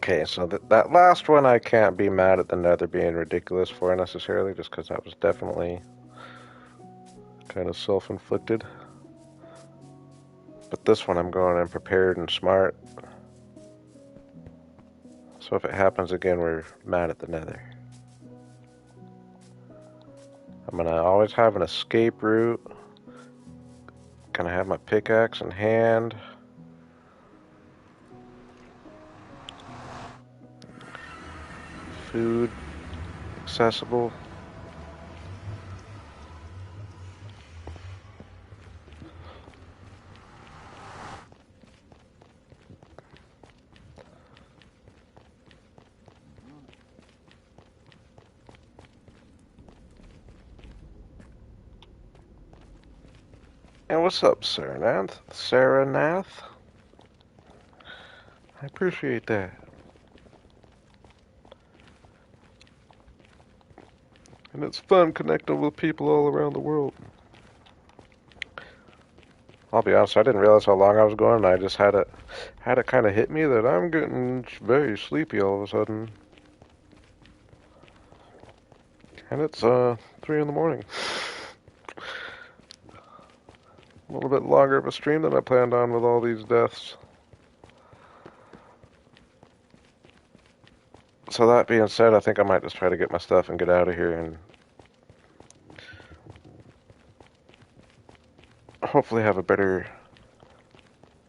Okay, so that last one I can't be mad at the nether being ridiculous for necessarily, just because that was definitely kind of self-inflicted. But this one I'm going in prepared and smart. So if it happens again, we're mad at the nether. I'm gonna always have an escape route. Gonna have my pickaxe in hand. Food accessible. And what's up, Saranath? Saranath? I appreciate that. And it's fun connecting with people all around the world. I'll be honest, I didn't realize how long I was going, and I just had it kind of hit me that I'm getting very sleepy all of a sudden. And it's 3 in the morning. A little bit longer of a stream than I planned on with all these deaths. So that being said, I think I might just try to get my stuff and get out of here and hopefully have a better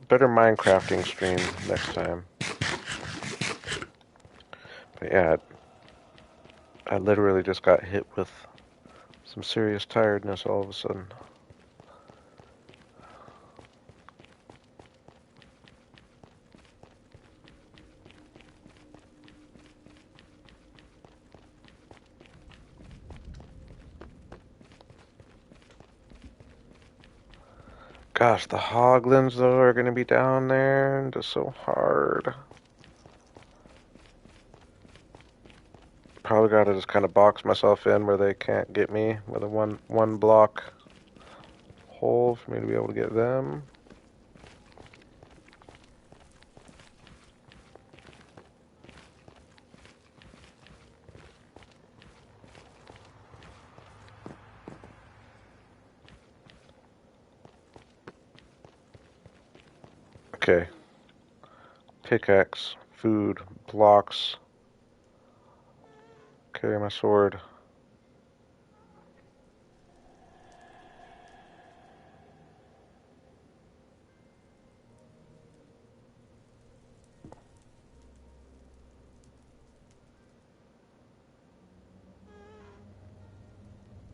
Minecrafting stream next time. But yeah, I literally just got hit with some serious tiredness all of a sudden. Gosh, the hoglins though are gonna be down there and just so hard. Probably gotta just kind of box myself in where they can't get me with a one block hole for me to be able to get them. Okay. Pickaxe, food, blocks. Carry my sword.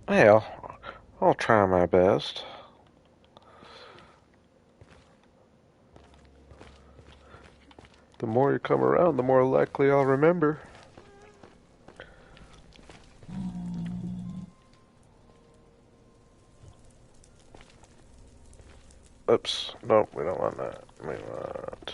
Hey, I'll try my best. The more you come around, the more likely I'll remember. Oops. Nope, we don't want that. We want...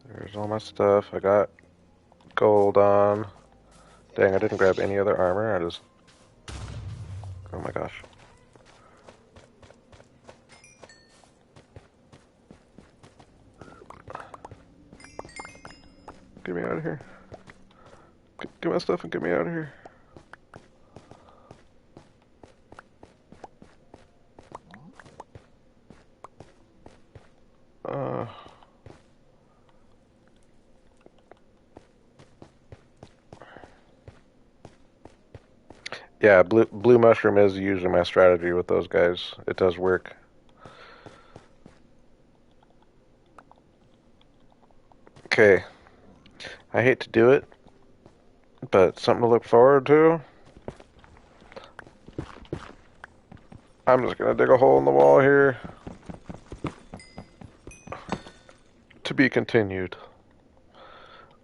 There's all my stuff. I got gold on. Dang, I didn't grab any other armor. I just... Oh my gosh. Get me out of here. Get my stuff and get me out of here. Yeah, blue mushroom is usually my strategy with those guys. It does work. Okay. I hate to do it, but something to look forward to. I'm just gonna dig a hole in the wall here. To be continued.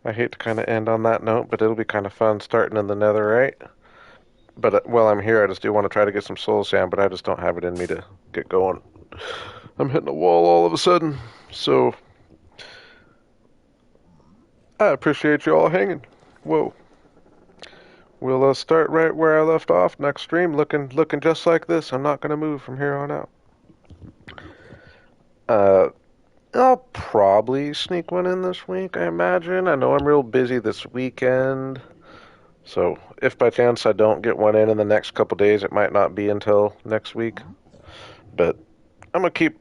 I hate to kind of end on that note, but it'll be kind of fun starting in the nether, right? But while I'm here, I just do want to try to get some soul sand, but I just don't have it in me to get going. I'm hitting a wall all of a sudden, so I appreciate you all hanging. Whoa. We'll start right where I left off next stream, looking just like this. I'm not gonna move from here on out. Uh, I'll probably sneak one in this week, I imagine. I know I'm real busy this weekend, so if by chance I don't get one in the next couple days, it might not be until next week. But I'm gonna keep,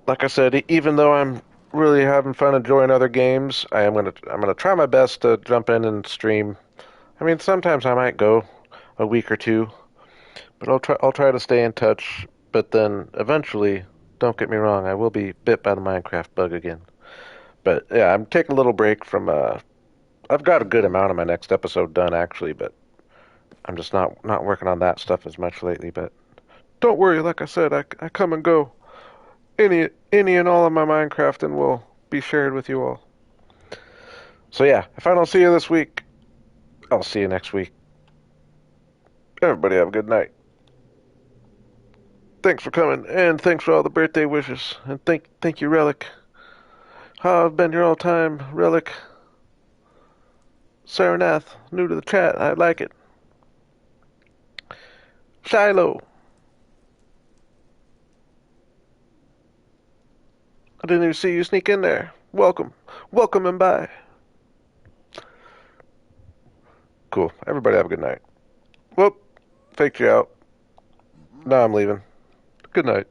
like I said, even though I'm really having fun enjoying other games, I'm gonna try my best to jump in and stream. I mean, sometimes I might go a week or two, but I'll try to stay in touch. But then eventually, don't get me wrong, I will be bit by the Minecraft bug again. But yeah, I'm taking a little break from I've got a good amount of my next episode done actually, but I'm just not working on that stuff as much lately. But don't worry, like I said, I come and go. Any and all of my Minecrafting will be shared with you all. So yeah, if I don't see you this week, I'll see you next week. Everybody have a good night. Thanks for coming, and thanks for all the birthday wishes. And thank you, Relic. How I've been here all time, Relic. Saranath, new to the chat. I like it. Shiloh. I didn't even see you sneak in there. Welcome. Welcome and bye. Cool. Everybody have a good night. Whoop. Faked you out. Now I'm leaving. Good night.